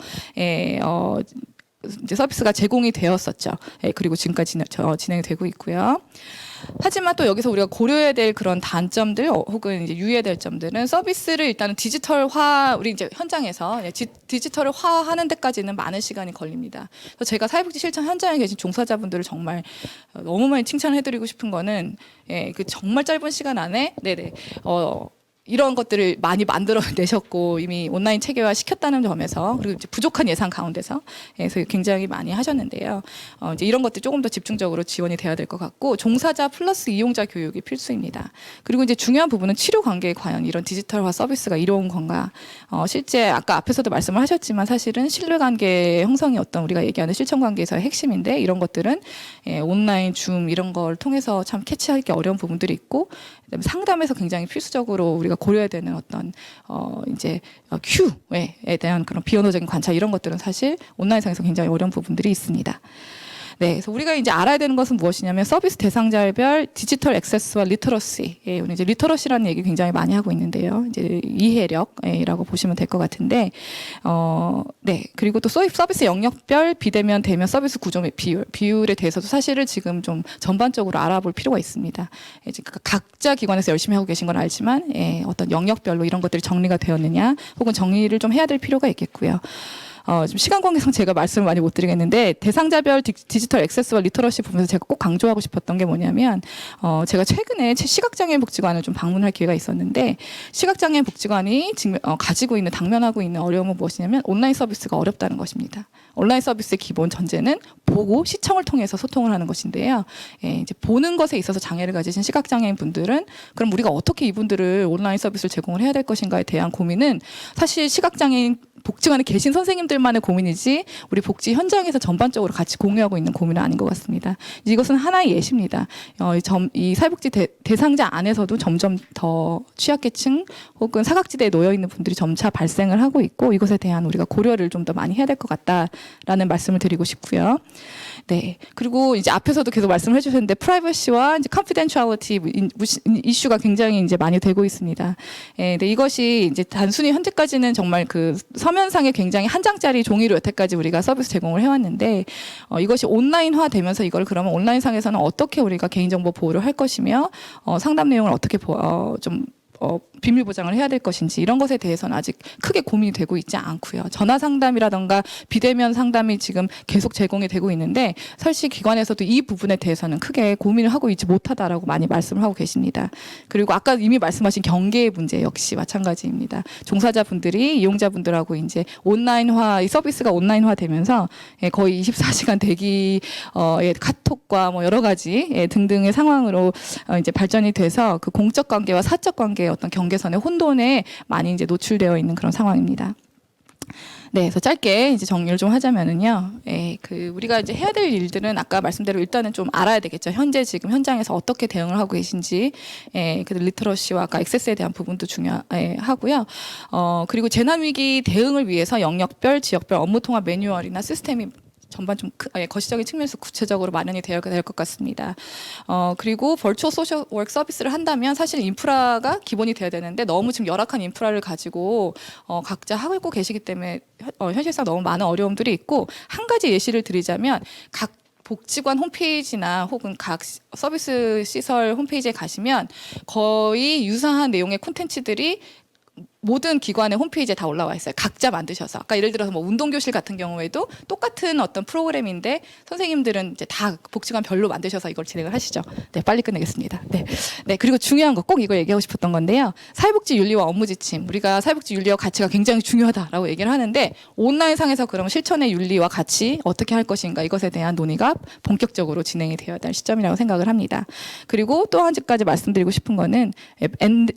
이제 서비스가 제공이 되었었죠. 그리고 지금까지 진행이 되고 있고요. 하지만 또 여기서 우리가 고려해야 될 그런 단점들 혹은 이제 유의해야 될 점들은, 서비스를 일단은 디지털화, 우리 이제 현장에서 디지털화하는 데까지는 많은 시간이 걸립니다. 그래서 제가 사회복지 실천 현장에 계신 종사자분들을 정말 너무 많이 칭찬해드리고 싶은 거는, 그 정말 짧은 시간 안에 이런 것들을 많이 만들어내셨고 이미 온라인 체계화 시켰다는 점에서, 그리고 이제 부족한 예산 가운데서 그래서 굉장히 많이 하셨는데요. 이제 이런 것들 조금 더 집중적으로 지원이 돼야 될 것 같고, 종사자 플러스 이용자 교육이 필수입니다. 그리고 이제 중요한 부분은 치료 관계에 과연 이런 디지털화 서비스가 이로운 건가. 실제 아까 앞에서도 말씀을 하셨지만 사실은 신뢰관계 형성이 어떤 우리가 얘기하는 실천관계에서의 핵심인데, 이런 것들은 온라인, 줌 이런 걸 통해서 참 캐치하기 어려운 부분들이 있고, 그다음에 상담에서 굉장히 필수적으로 우리가 고려해야 되는 어떤 이제 큐에 대한 그런 비언어적인 관찰, 이런 것들은 사실 온라인상에서 굉장히 어려운 부분들이 있습니다. 네, 그래서 우리가 이제 알아야 되는 것은 무엇이냐면, 서비스 대상자별 디지털 액세스와 리터러시. 오늘 이제 리터러시라는 얘기 굉장히 많이 하고 있는데요. 이제 이해력이라고 보시면 될 것 같은데, 네, 그리고 또 서비스 영역별 비대면 대면 서비스 구조의 비율에 대해서도 사실은 지금 좀 전반적으로 알아볼 필요가 있습니다. 이제 각자 기관에서 열심히 하고 계신 건 알지만, 어떤 영역별로 이런 것들이 정리가 되었느냐, 혹은 정리를 좀 해야 될 필요가 있겠고요. 좀 시간 관계상 제가 말씀을 많이 못 드리겠는데, 대상자별 디지털 액세스와 리터러시 보면서 제가 꼭 강조하고 싶었던 게 뭐냐면, 제가 최근에 시각장애인 복지관을 좀 방문할 기회가 있었는데, 시각장애인 복지관이 가지고 있는, 당면하고 있는 어려움은 무엇이냐면 온라인 서비스가 어렵다는 것입니다. 온라인 서비스의 기본 전제는 보고 시청을 통해서 소통을 하는 것인데요. 이제 보는 것에 있어서 장애를 가지신 시각장애인 분들은, 그럼 우리가 어떻게 이분들을 온라인 서비스를 제공을 해야 될 것인가에 대한 고민은 사실 시각장애인 복지관에 계신 선생님들만의 고민이지, 우리 복지 현장에서 전반적으로 같이 공유하고 있는 고민은 아닌 것 같습니다. 이것은 하나의 예시입니다. 이 사회복지 대상자 안에서도 점점 더 취약계층 혹은 사각지대에 놓여 있는 분들이 점차 발생을 하고 있고, 이것에 대한 우리가 고려를 좀 더 많이 해야 될 것 같다라는 말씀을 드리고 싶고요. 네, 그리고 이제 앞에서도 계속 말씀을 해주셨는데, 프라이버시와 이제 컨피덴셜리티 이슈가 굉장히 이제 많이 되고 있습니다. 근데 이것이 이제 단순히 현재까지는 정말 그 서면상에 굉장히 한 장짜리 종이로 여태까지 우리가 서비스 제공을 해왔는데, 이것이 온라인화 되면서 이걸 그러면 온라인상에서는 어떻게 우리가 개인정보 보호를 할 것이며, 상담 내용을 어떻게 좀 비밀 보장을 해야 될 것인지 이런 것에 대해서는 아직 크게 고민이 되고 있지 않고요. 전화 상담이라던가 비대면 상담이 지금 계속 제공이 되고 있는데 사실 기관에서도 이 부분에 대해서는 크게 고민을 하고 있지 못하다라고 많이 말씀을 하고 계십니다. 그리고 아까 이미 말씀하신 경계의 문제 역시 마찬가지입니다. 종사자분들이 이용자분들하고 이제 온라인화, 이 서비스가 온라인화 되면서 거의 24시간 대기 카톡과 뭐 여러 가지 등등의 상황으로 이제 발전이 돼서 그 공적 관계와 사적 관계의 어떤 경계선의 혼돈에 많이 이제 노출되어 있는 그런 상황입니다. 네, 그래서 짧게 이제 정리를 좀 하자면은요, 그 우리가 이제 해야 될 일들은 아까 말씀대로 일단은 좀 알아야 되겠죠. 현재 지금 현장에서 어떻게 대응을 하고 계신지, 그 리터러시와 아까 액세스에 대한 부분도 중요하고요. 그리고 재난 위기 대응을 위해서 영역별, 지역별 업무 통합 매뉴얼이나 시스템이 전반 좀 거시적인 측면에서 구체적으로 마련이 되어야 될 것 같습니다. 그리고 벌추어 소셜 워크 서비스를 한다면 사실 인프라가 기본이 돼야 되는데 너무 지금 열악한 인프라를 가지고 각자 하고 계시기 때문에 현실상 너무 많은 어려움들이 있고, 한 가지 예시를 드리자면 각 복지관 홈페이지나 혹은 각 서비스 시설 홈페이지에 가시면 거의 유사한 내용의 콘텐츠들이 모든 기관의 홈페이지에 다 올라와 있어요. 각자 만드셔서. 아까 예를 들어서 뭐 운동교실 같은 경우에도 똑같은 어떤 프로그램인데 선생님들은 이제 다 복지관 별로 만드셔서 이걸 진행을 하시죠. 네, 빨리 끝내겠습니다. 네, 그리고 중요한 거 꼭 이거 얘기하고 싶었던 건데요. 사회복지 윤리와 업무 지침. 우리가 사회복지 윤리와 가치가 굉장히 중요하다라고 얘기를 하는데, 온라인상에서 그럼 실천의 윤리와 가치 어떻게 할 것인가, 이것에 대한 논의가 본격적으로 진행이 되어야 될 시점이라고 생각을 합니다. 그리고 또 한 가지 말씀드리고 싶은 거는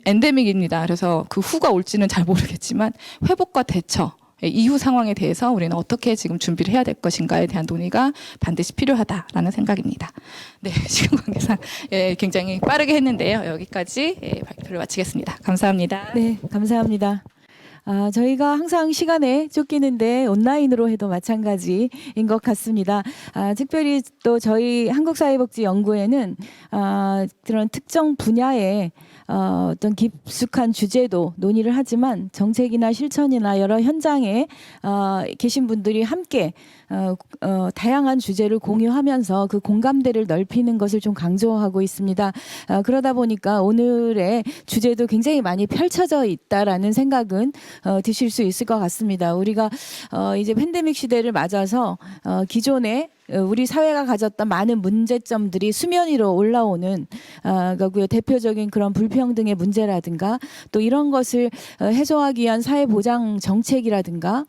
엔데믹입니다. 그래서 그 후가 올지는 잘 모르겠지만 회복과 대처, 이후 상황에 대해서 우리는 어떻게 지금 준비를 해야 될 것인가에 대한 논의가 반드시 필요하다라는 생각입니다. 네, 시간 관계상 굉장히 빠르게 했는데요. 여기까지 발표를 마치겠습니다. 감사합니다. 네, 감사합니다. 저희가 항상 시간에 쫓기는데 온라인으로 해도 마찬가지인 것 같습니다. 특별히 또 저희 한국사회복지연구회는 그런 특정 분야의 어떤 깊숙한 주제도 논의를 하지만 정책이나 실천이나 여러 현장에 계신 분들이 함께 다양한 주제를 공유하면서 그 공감대를 넓히는 것을 좀 강조하고 있습니다. 그러다 보니까 오늘의 주제도 굉장히 많이 펼쳐져 있다라는 생각은 드실 수 있을 것 같습니다. 우리가 이제 팬데믹 시대를 맞아서 기존에 우리 사회가 가졌던 많은 문제점들이 수면 위로 올라오는 거고요. 대표적인 그런 불평등의 문제라든가 또 이런 것을 해소하기 위한 사회보장 정책이라든가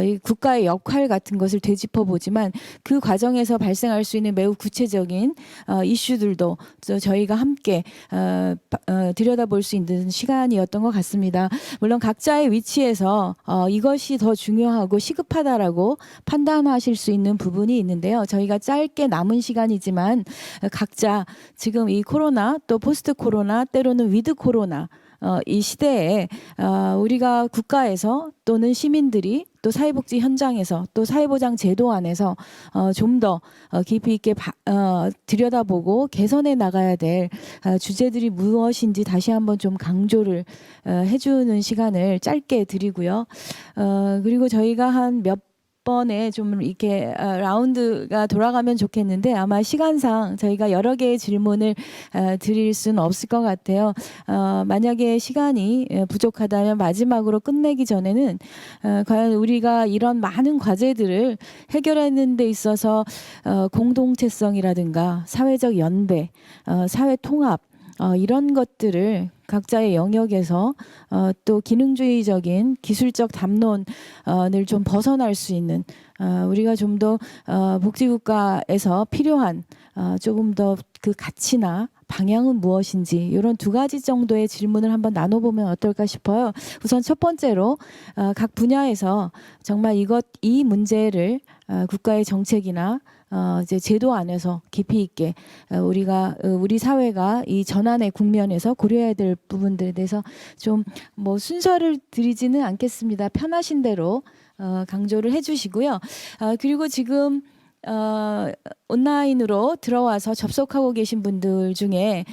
이 국가의 역할 같은 것을 되짚어보지만 그 과정에서 발생할 수 있는 매우 구체적인 이슈들도 저희가 함께 들여다볼 수 있는 시간이었던 것 같습니다. 물론 각자의 위치에서 이것이 더 중요하고 시급하다라고 판단하실 수 있는 부분이 있는데요. 저희가 짧게 남은 시간이지만 각자 지금 이 코로나 또 포스트 코로나 때로는 위드 코로나 이 시대에 우리가 국가에서 또는 시민들이 또 사회복지 현장에서 또 사회보장 제도 안에서 좀 더 깊이 있게 들여다보고 개선해 나가야 될 주제들이 무엇인지 다시 한번 좀 강조를 해주는 시간을 짧게 드리고요. 그리고 저희가 한 몇 번에 좀 이렇게 라운드가 돌아가면 좋겠는데 아마 시간상 저희가 여러 개의 질문을 드릴 수는 없을 것 같아요. 만약에 시간이 부족하다면 마지막으로 끝내기 전에는 과연 우리가 이런 많은 과제들을 해결하는 데 있어서 공동체성이라든가 사회적 연대, 사회 통합 이런 것들을 각자의 영역에서 또 기능주의적인 기술적 담론을 좀 벗어날 수 있는 우리가 좀 더 복지국가에서 필요한 조금 더 그 가치나 방향은 무엇인지 이런 두 가지 정도의 질문을 한번 나눠보면 어떨까 싶어요. 우선 첫 번째로 각 분야에서 정말 이 문제를 국가의 정책이나 이제 제도 안에서 깊이 있게 우리 사회가 이 전환의 국면에서 고려해야 될 부분들에 대해서 좀 뭐 순서를 드리지는 않겠습니다. 편하신 대로 강조를 해주시고요. 그리고 지금 온라인으로 들어와서 접속하고 계신 분들 중에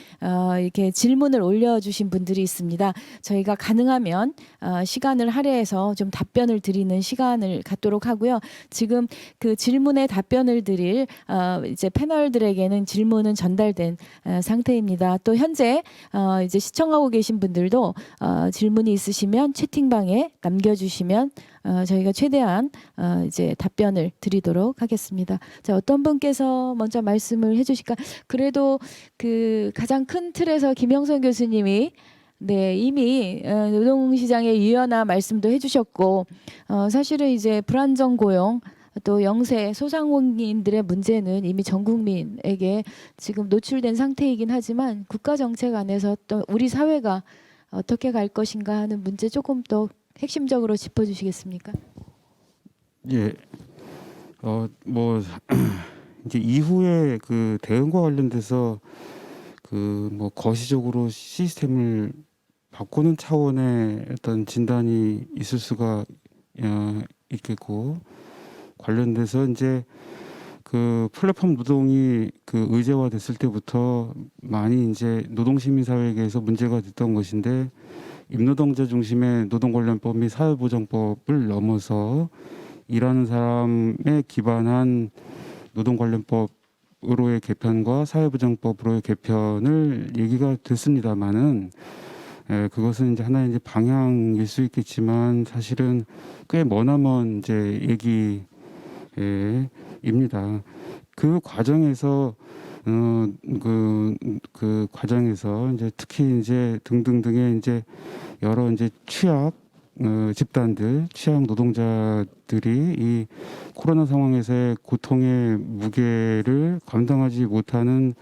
이렇게 질문을 올려주신 분들이 있습니다. 저희가 가능하면 시간을 할애해서 좀 답변을 드리는 시간을 갖도록 하고요. 지금 그 질문에 답변을 드릴 이제 패널들에게는 질문은 전달된 상태입니다. 또 현재 이제 시청하고 계신 분들도 질문이 있으시면 채팅방에 남겨주시면 저희가 최대한 이제 답변을 드리도록 하겠습니다. 자, 어떤 분께서 먼저 말씀을 해주실까? 그래도 그 가장 큰 틀에서 김영선 교수님이 네, 이미 노동시장의 유연화 말씀도 해주셨고 사실은 이제 불안정 고용 또 영세 소상공인들의 문제는 이미 전 국민에게 지금 노출된 상태이긴 하지만 국가 정책 안에서 또 우리 사회가 어떻게 갈 것인가 하는 문제 조금 더 핵심적으로 짚어주시겠습니까? 예, 뭐 이제 이후에 그 대응과 관련돼서 그 뭐 거시적으로 시스템을 바꾸는 차원의 어떤 진단이 있을 수가 있겠고 관련돼서 이제 그 플랫폼 노동이 그 의제화됐을 때부터 많이 이제 노동시민사회에게서 문제가 됐던 것인데 임노동자 중심의 노동관련법 및 사회보장법을 넘어서 일하는 사람에 기반한 노동관련법으로의 개편과 사회보장법으로의 개편을 얘기가 됐습니다만은 그것은 이제 하나의 이제 방향일 수 있겠지만 사실은 꽤 머나먼 이제 얘기입니다. 그 과정에서 그 과정에서 이제 특히 이제 등등등의 이제 여러 이제 취약 집단들, 취약 노동자들이 이 코로나 상황에서의 고통의 무게를 감당하지 못하는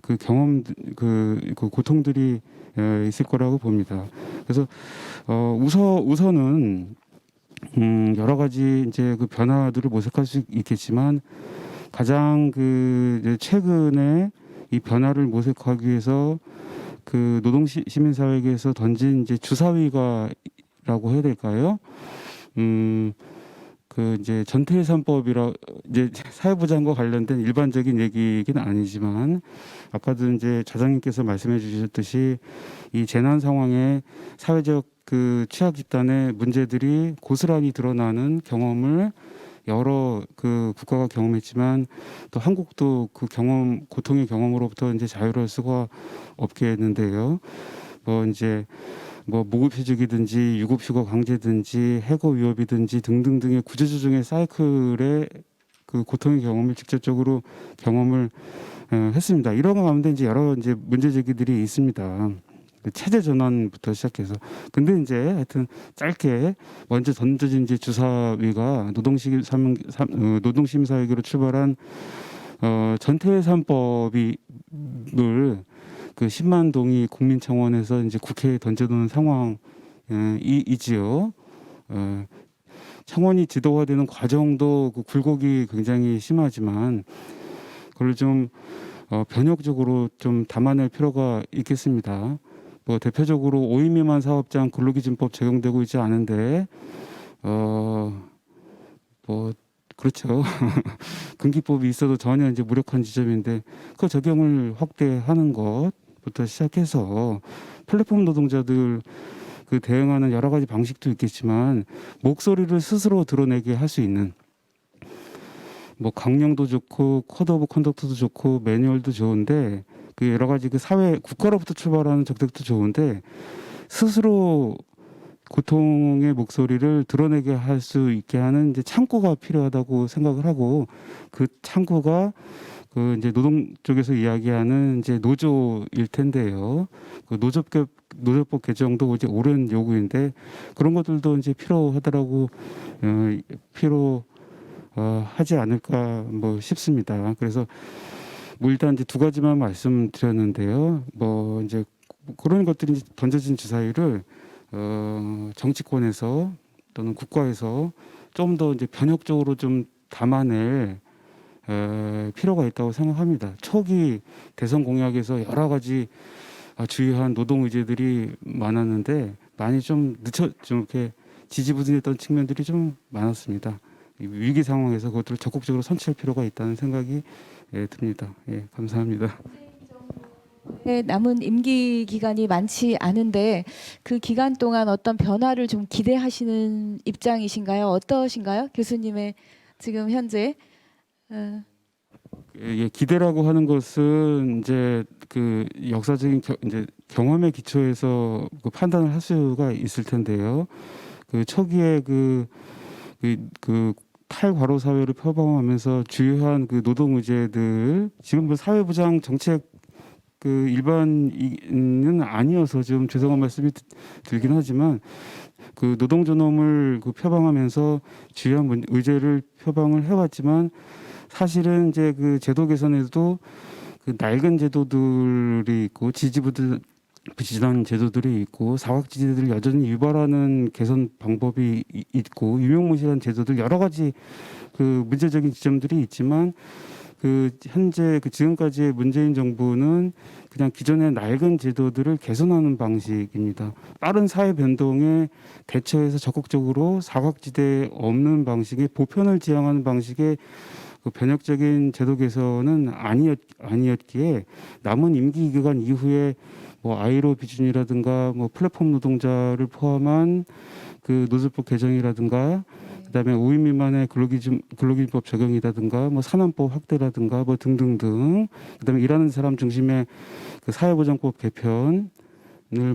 그 경험, 그 고통들이 있을 거라고 봅니다. 그래서 우선은 여러 가지 이제 그 변화들을 모색할 수 있겠지만 가장 그 이제 최근에 이 변화를 모색하기 위해서 그 노동 시민 사회에게서 던진 이제 주사위가라고 해야 될까요? 그 이제 전태일삼법이라 이제 사회보장과 관련된 일반적인 얘기는 아니지만 아까도 이제 좌장님께서 말씀해 주셨듯이 이 재난 상황에 사회적 그 취약 집단의 문제들이 고스란히 드러나는 경험을 여러 그 국가가 경험했지만 또 한국도 그 경험 고통의 경험으로부터 이제 자유로울 수가 없겠는데요. 뭐 이제 뭐 무급휴직이든지 유급휴가 강제든지 해고 위협이든지 등등등의 구조조정의 사이클의 그 고통의 경험을 직접적으로 경험을 했습니다. 이런 가운데 이제 여러 이제 문제 제기들이 있습니다. 체제 전환부터 시작해서 근데 이제 하여튼 짧게 먼저 던져진 이제 주사위가 노동시민사회계로 출발한 전태일 3법이 그 10만 동의 국민청원에서 이제 국회에 던져놓은 상황이지요. 청원이 지도화되는 과정도 그 굴곡이 굉장히 심하지만 그걸 좀 변혁적으로 좀 담아낼 필요가 있겠습니다. 뭐 대표적으로 5인 미만 사업장 근로기준법 적용되고 있지 않은데 뭐 그렇죠. 금기법이 있어도 전혀 이제 무력한 지점인데 그 적용을 확대하는 것부터 시작해서 플랫폼 노동자들 그 대응하는 여러 가지 방식도 있겠지만 목소리를 스스로 드러내게 할 수 있는 뭐 강령도 좋고 코드 오브 컨덕트도 좋고 매뉴얼도 좋은데 그 여러 가지 그 사회 국가로부터 출발하는 정책도 좋은데 스스로 고통의 목소리를 드러내게 할 수 있게 하는 이제 창구가 필요하다고 생각을 하고 그 창구가 그 이제 노동 쪽에서 이야기하는 이제 노조일 텐데요. 그 노조법 개정도 이제 오랜 요구인데 그런 것들도 이제 필요하더라고 하지 않을까 뭐 싶습니다. 그래서 뭐 일단 이제 두 가지만 말씀드렸는데요. 뭐 이제 그런 것들이 이제 던져진 주사위를 정치권에서 또는 국가에서 좀 더 이제 변혁적으로 좀 담아낼 필요가 있다고 생각합니다. 초기 대선 공약에서 여러 가지 주요한 노동 의제들이 많았는데 많이 좀 좀 이렇게 지지부진했던 측면들이 좀 많았습니다. 이 위기 상황에서 그것들을 적극적으로 선취할 필요가 있다는 생각이 듭니다. 예, 감사합니다. 남은 임기 기간이 많지 않은데 그 기간 동안 어떤 변화를 좀 기대하시는 입장이신가요? 어떠신가요? 교수님의 지금 현재 예, 기대라고 하는 것은 이제 그 역사적인 이제 경험에 기초해서 그 판단을 할 수가 있을 텐데요. 그 초기에 그 탈과로 사회를 표방하면서 주요한 그 노동 의제들 지금 그 사회보장 정책 그 일반은 아니어서 좀 죄송한 말씀이 들긴 하지만 그 노동존엄을 그 표방하면서 주요한 의제를 표방을 해왔지만 사실은 이제 그 제도 개선에도 그 낡은 제도들이 있고 지지부진한 제도들이 있고 사각지대들을 여전히 유발하는 개선 방법이 있고 유명무실한 제도들 여러 가지 그 문제적인 지점들이 있지만 그 현재 그 지금까지의 문재인 정부는 그냥 기존의 낡은 제도들을 개선하는 방식입니다. 빠른 사회 변동에 대처해서 적극적으로 사각지대 없는 방식의 보편을 지향하는 방식의 그 변혁적인 제도 개선은 아니었기에 남은 임기 기간 이후에 뭐 아이로 비준이라든가 뭐 플랫폼 노동자를 포함한 그 노조법 개정이라든가 그다음에 5인 미만의 근로기준법 적용이라든가 뭐 산안법 확대라든가 뭐 등등등 그다음에 일하는 사람 중심의 그 사회보장법 개편을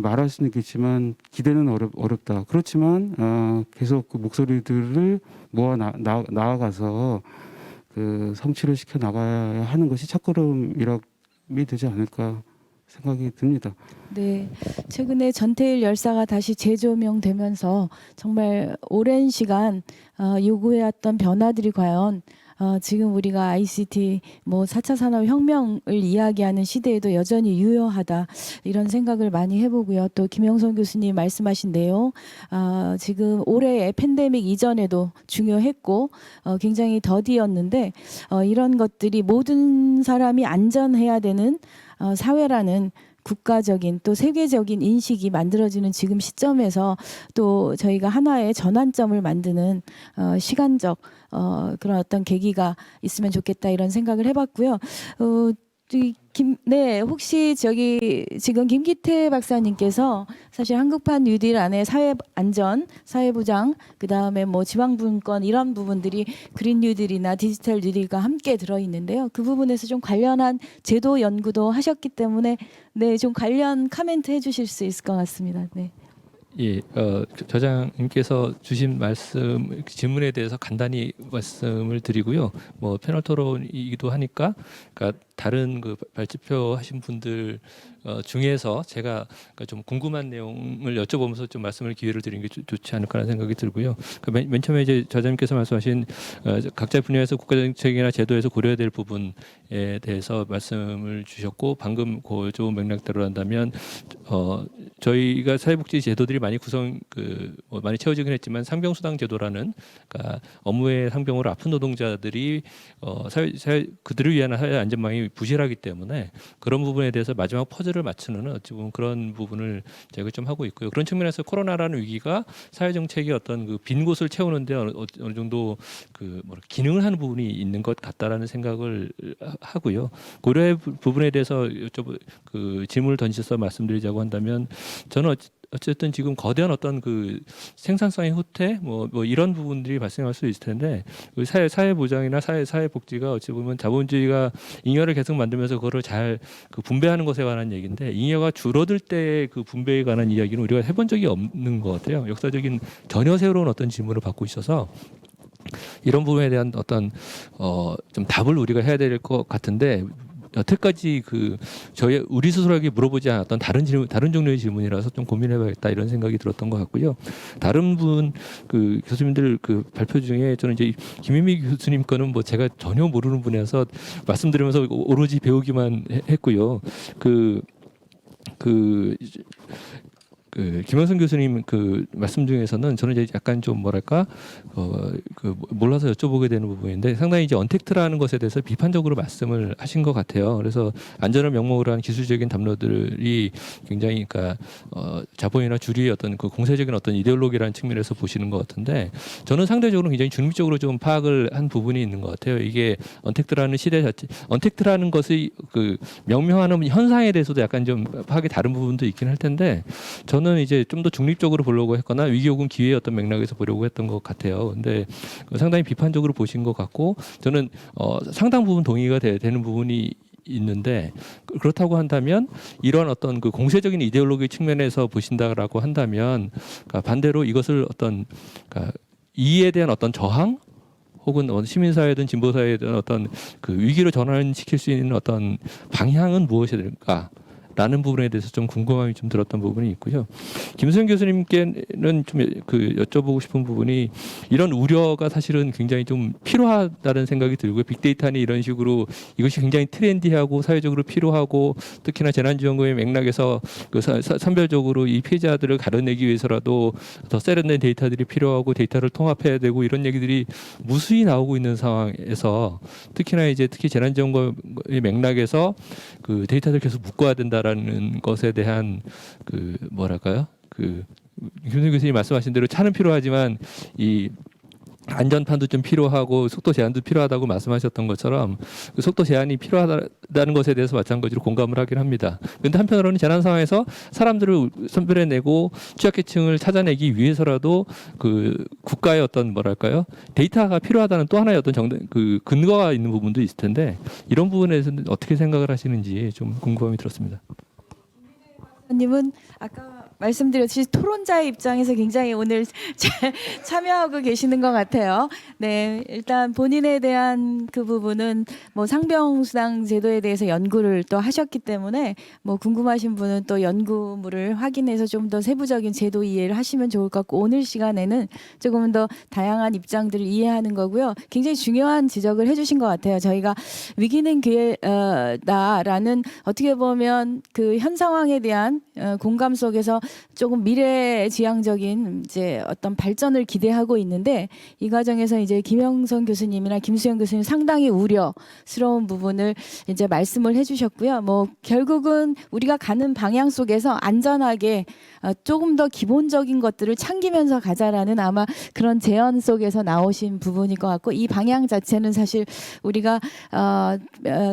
말할 수는 있겠지만 기대는 어렵다. 그렇지만 계속 그 목소리들을 모아 나아가서 그 성취를 시켜 나가야 하는 것이 첫걸음이 되지 않을까 생각이 듭니다. 네, 최근에 전태일 열사가 다시 재조명되면서 정말 오랜 시간 요구해왔던 변화들이 과연 지금 우리가 ICT 뭐 4차 산업혁명을 이야기하는 시대에도 여전히 유효하다 이런 생각을 많이 해보고요. 또 김영선 교수님 말씀하신 내용 지금 올해의 팬데믹 이전에도 중요했고 굉장히 더디었는데 이런 것들이 모든 사람이 안전해야 되는 사회라는 국가적인 또 세계적인 인식이 만들어지는 지금 시점에서 또 저희가 하나의 전환점을 만드는 시간적 그런 어떤 계기가 있으면 좋겠다 이런 생각을 해봤고요. 혹시 저기 지금 김기태 박사님께서 사실 한국판 뉴딜 안에 사회 안전, 사회보장, 그 다음에 뭐 지방분권 이런 부분들이 그린 뉴딜이나 디지털 뉴딜과 함께 들어있는데요. 그 부분에서 좀 관련한 제도 연구도 하셨기 때문에 좀 관련 코멘트 해주실 수 있을 것 같습니다. 네. 예, 저장님께서 주신 말씀 질문에 대해서 간단히 말씀을 드리고요. 뭐 패널 토론이기도 하니까, 그러니까 다른 그 발표하신 분들 중에서 제가 좀 궁금한 내용을 여쭤보면서 좀 말씀을 기회를 드리는 게 좋지 않을까라는 생각이 들고요. 맨 처음에 이제 저자님께서 말씀하신 각자 분야에서 국가 정책이나 제도에서 고려해야 될 부분에 대해서 말씀을 주셨고, 방금 그 맥락대로 한다면 저희가 사회복지 제도들이 많이 많이 채워지긴 했지만 상병수당 제도라는, 그러니까 업무의 상병으로 아픈 노동자들이 그들을 위한 사회 안전망이 부실하기 때문에 그런 부분에 대해서 마지막 퍼즐을 맞추는 어찌 보면 그런 부분을 제가 좀 하고 있고요. 그런 측면에서 코로나라는 위기가 사회 정책의 어떤 그 빈 곳을 채우는데 어느 정도 기능을 하는 부분이 있는 것 같다라는 생각을 하고요. 고려의 부분에 대해서 질문을 던져서 말씀드리자고 한다면, 저는 어쨌든 지금 거대한 어떤 그 생산성의 후퇴 뭐 이런 부분들이 발생할 수 있을 텐데, 사회 보장이나 사회 복지가 어찌 보면 자본주의가 잉여를 계속 만들면서 그거를 잘 분배하는 것에 관한 얘기인데, 잉여가 줄어들 때 그 분배에 관한 이야기는 우리가 해본 적이 없는 것 같아요. 역사적인 전혀 새로운 어떤 질문을 받고 있어서 이런 부분에 대한 어떤 좀 답을 우리가 해야 될 것 같은데, 여태까지 우리 스스로에게 물어보지 않았던 다른 종류의 질문이라서 좀 고민해봐야겠다 이런 생각이 들었던 것 같고요. 다른 교수님들 발표 중에 저는 이제 김혜미 교수님 거는 뭐 제가 전혀 모르는 분이라서 말씀드리면서 오로지 배우기만 했고요. 그 김원순 교수님 그 말씀 중에서는 저는 이제 약간 좀 뭐랄까 그 몰라서 여쭤보게 되는 부분인데 상당히 이제 언택트라는 것에 대해서 비판적으로 말씀을 하신 것 같아요. 그래서 안전을 명목으로 한 기술적인 담론들이 굉장히 그러니까 자본이나 주류의 어떤 그 공세적인 어떤 이데올로기라는 측면에서 보시는 것 같은데 저는 상대적으로 굉장히 중립적으로 좀 파악을 한 부분이 있는 것 같아요. 이게 언택트라는 시대 자체, 언택트라는 것이 그 명명하는 현상에 대해서도 약간 좀 파악이 다른 부분도 있긴 할 텐데 저는 이제 좀 더 중립적으로 보려고 했거나 위기 혹은 기회의 어떤 맥락에서 보려고 했던 것 같아요. 근데 상당히 비판적으로 보신 것 같고 저는 상당 부분 동의가 되는 부분이 있는데 그렇다고 한다면 이런 어떤 그 공세적인 이데올로기 측면에서 보신다라고 한다면 그러니까 반대로 이것을 어떤 그러니까 이에 대한 어떤 저항 혹은 시민사회든 진보사회든 어떤 그 위기로 전환시킬 수 있는 어떤 방향은 무엇이 될까? 라는 부분에 대해서 좀 궁금함이 좀 들었던 부분이 있고요. 김수영 교수님께는 좀 그 여쭤보고 싶은 부분이 이런 우려가 사실은 굉장히 좀 필요하다는 생각이 들고요. 빅데이터니 이런 식으로 이것이 굉장히 트렌디하고 사회적으로 필요하고 특히나 재난지원금의 맥락에서 그 선별적으로 이 피해자들을 가려내기 위해서라도 더 세련된 데이터들이 필요하고 데이터를 통합해야 되고 이런 얘기들이 무수히 나오고 있는 상황에서 특히 재난지원금의 맥락에서 그 데이터를 계속 묶어야 된다라는 것에 대한 그 뭐랄까요? 그 김수영 교수님 말씀하신 대로 차는 필요하지만 이 안전판도 좀 필요하고 속도 제한도 필요하다고 말씀하셨던 것처럼 그 속도 제한이 필요하다는 것에 대해서 마찬가지로 공감을 하긴 합니다. 그런데 한편으로는 재난 상황에서 사람들을 선별해내고 취약계층을 찾아내기 위해서라도 그 국가의 어떤 뭐랄까요 데이터가 필요하다는 또 하나의 어떤 그 근거가 있는 부분도 있을 텐데 이런 부분에서는 어떻게 생각을 하시는지 좀 궁금함이 들었습니다. 님은 아까 말씀드렸듯이 토론자의 입장에서 굉장히 오늘 잘 참여하고 계시는 것 같아요. 네, 일단 본인에 대한 그 부분은 뭐 상병수당 제도에 대해서 연구를 또 하셨기 때문에 뭐 궁금하신 분은 또 연구물을 확인해서 좀 더 세부적인 제도 이해를 하시면 좋을 것 같고 오늘 시간에는 조금 더 다양한 입장들을 이해하는 거고요. 굉장히 중요한 지적을 해주신 것 같아요. 저희가 위기는 기회다라는 어떻게 보면 그 현 상황에 대한 공감 속에서 조금 미래지향적인 이제 어떤 발전을 기대하고 있는데 이 과정에서 이제 김영선 교수님이나 김수영 교수님 상당히 우려스러운 부분을 이제 말씀을 해주셨고요. 뭐 결국은 우리가 가는 방향 속에서 안전하게 조금 더 기본적인 것들을 챙기면서 가자라는 아마 그런 제언 속에서 나오신 부분일 것 같고 이 방향 자체는 사실 우리가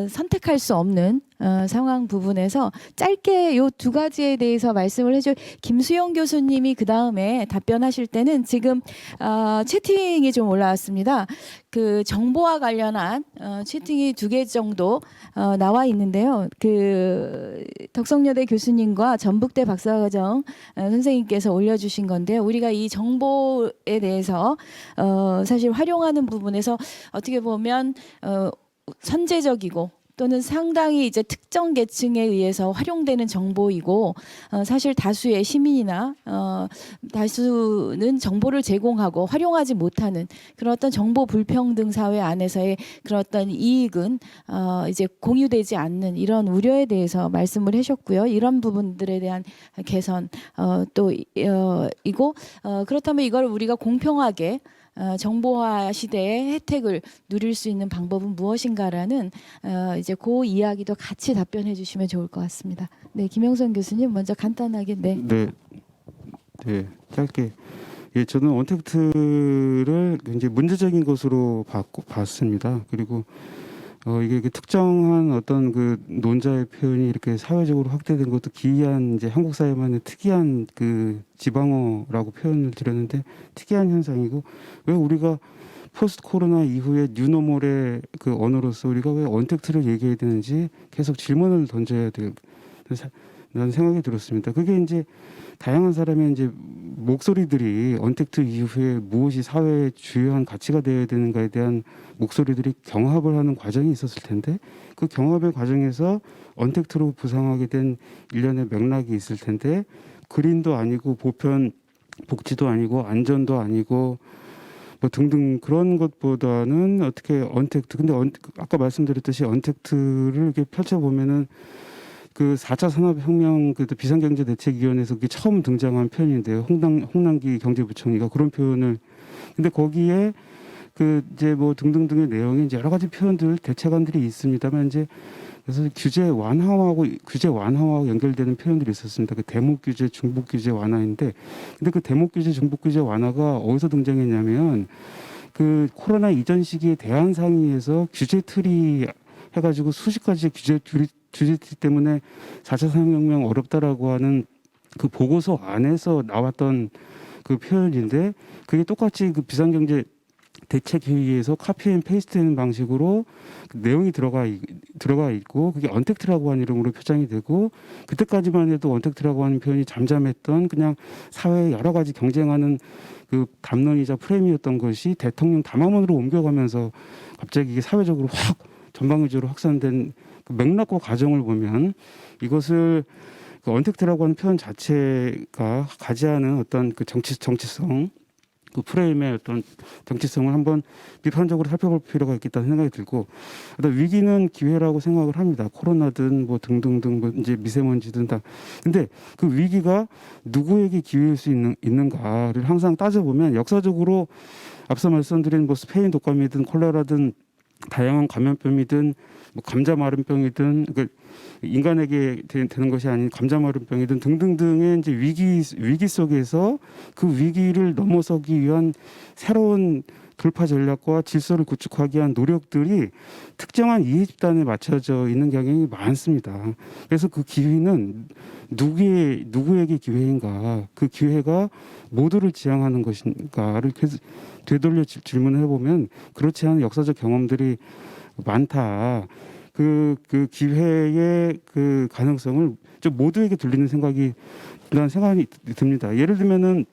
선택할 수 없는 상황 부분에서 짧게 요 두 가지에 대해서 말씀을 해줄 김수영 교수님이 그 다음에 답변하실 때는 지금 채팅이 좀 올라왔습니다. 그 정보와 관련한 채팅이 2개 정도 나와 있는데요. 그 덕성여대 교수님과 전북대 박사과정 선생님께서 올려주신 건데요. 우리가 이 정보에 대해서 사실 활용하는 부분에서 어떻게 보면 선제적이고 또는 상당히 이제 특정 계층에 의해서 활용되는 정보이고 사실 다수의 시민이나 다수는 정보를 제공하고 활용하지 못하는 그런 어떤 정보 불평등 사회 안에서의 그런 어떤 이익은 이제 공유되지 않는 이런 우려에 대해서 말씀을 하셨고요. 이런 부분들에 대한 개선 또 이고 그렇다면 이걸 우리가 공평하게 정보화 시대의 혜택을 누릴 수 있는 방법은 무엇인가라는 이제 그 이야기도 같이 답변해 주시면 좋을 것 같습니다. 네, 김영선 교수님 먼저 간단하게 네. 네, 짧게. 예, 저는 언택트를 굉장히 문제적인 것으로 봤습니다. 그리고 이게 특정한 어떤 그 논자의 표현이 이렇게 사회적으로 확대된 것도 기이한 이제 한국 사회만의 특이한 그 지방어라고 표현을 드렸는데 특이한 현상이고 왜 우리가 포스트 코로나 이후에 뉴노멀의 그 언어로서 우리가 왜 언택트를 얘기해야 되는지 계속 질문을 던져야 된다는 생각이 들었습니다. 그게 이제 다양한 사람의 이제 목소리들이 언택트 이후에 무엇이 사회의 주요한 가치가 되어야 되는가에 대한 목소리들이 경합을 하는 과정이 있었을 텐데 그 경합의 과정에서 언택트로 부상하게 된 일련의 맥락이 있을 텐데 그린도 아니고 보편 복지도 아니고 안전도 아니고 뭐 등등 그런 것보다는 어떻게 언택트 근데 아까 말씀드렸듯이 언택트를 이렇게 펼쳐보면은 그 4차 산업혁명 그 비상경제대책위원회에서 그게 처음 등장한 표현인데요. 홍남기 경제부총리가 그런 표현을 근데 거기에 그 이제 뭐 등등등의 내용이 이제 여러 가지 표현들 대책안들이 있습니다만 이제 그래서 규제 완화하고 연결되는 표현들이 있었습니다. 그 대목 규제, 중복 규제 완화인데 근데 그 대목 규제, 중복 규제 완화가 어디서 등장했냐면 그 코로나 이전 시기에 대한상의에서 규제 틀이 해가지고 수십 가지 규제 틀 때문에 4차 산업혁명 어렵다라고 하는 그 보고서 안에서 나왔던 그 표현인데 그게 똑같이 그 비상경제 대책회의에서 카피앤페이스트하는 방식으로 그 내용이 들어가 있고 그게 언택트라고 하는 이름으로 표장이 되고 그때까지만 해도 언택트라고 하는 표현이 잠잠했던 그냥 사회의 여러 가지 경쟁하는 그 담론이자 프레임이었던 것이 대통령 담화문으로 옮겨가면서 갑자기 이게 사회적으로 확 전방위적으로 확산된 그 맥락과 과정을 보면 이것을 그 언택트라고 하는 표현 자체가 가지하는 어떤 그 정치성 그 프레임의 어떤 정치성을 한번 비판적으로 살펴볼 필요가 있겠다는 생각이 들고 위기는 기회라고 생각을 합니다. 코로나든 뭐 등등등 뭐 이제 미세먼지든 다. 근데 그 위기가 누구에게 기회일 수 있는가를 항상 따져보면 역사적으로 앞서 말씀드린 뭐 스페인 독감이든 콜레라든 다양한 감염병이든 뭐 감자마른병이든 그 인간에게 되는 것이 아닌 감자마른병이든 등등등의 이제 위기 속에서 그 위기를 넘어서기 위한 새로운 돌파 전략과 질서를 구축하기 위한 노력들이 특정한 이해 집단에 맞춰져 있는 경향이 많습니다. 그래서 그 기회는 누구에게 기회인가, 그 기회가 모두를 지향하는 것인가를 되돌려 질문을 해보면 그렇지 않은 역사적 경험들이 많다. 그 기회의 그 가능성을 좀 모두에게 돌리는 생각이 듭니다. 예를 들면은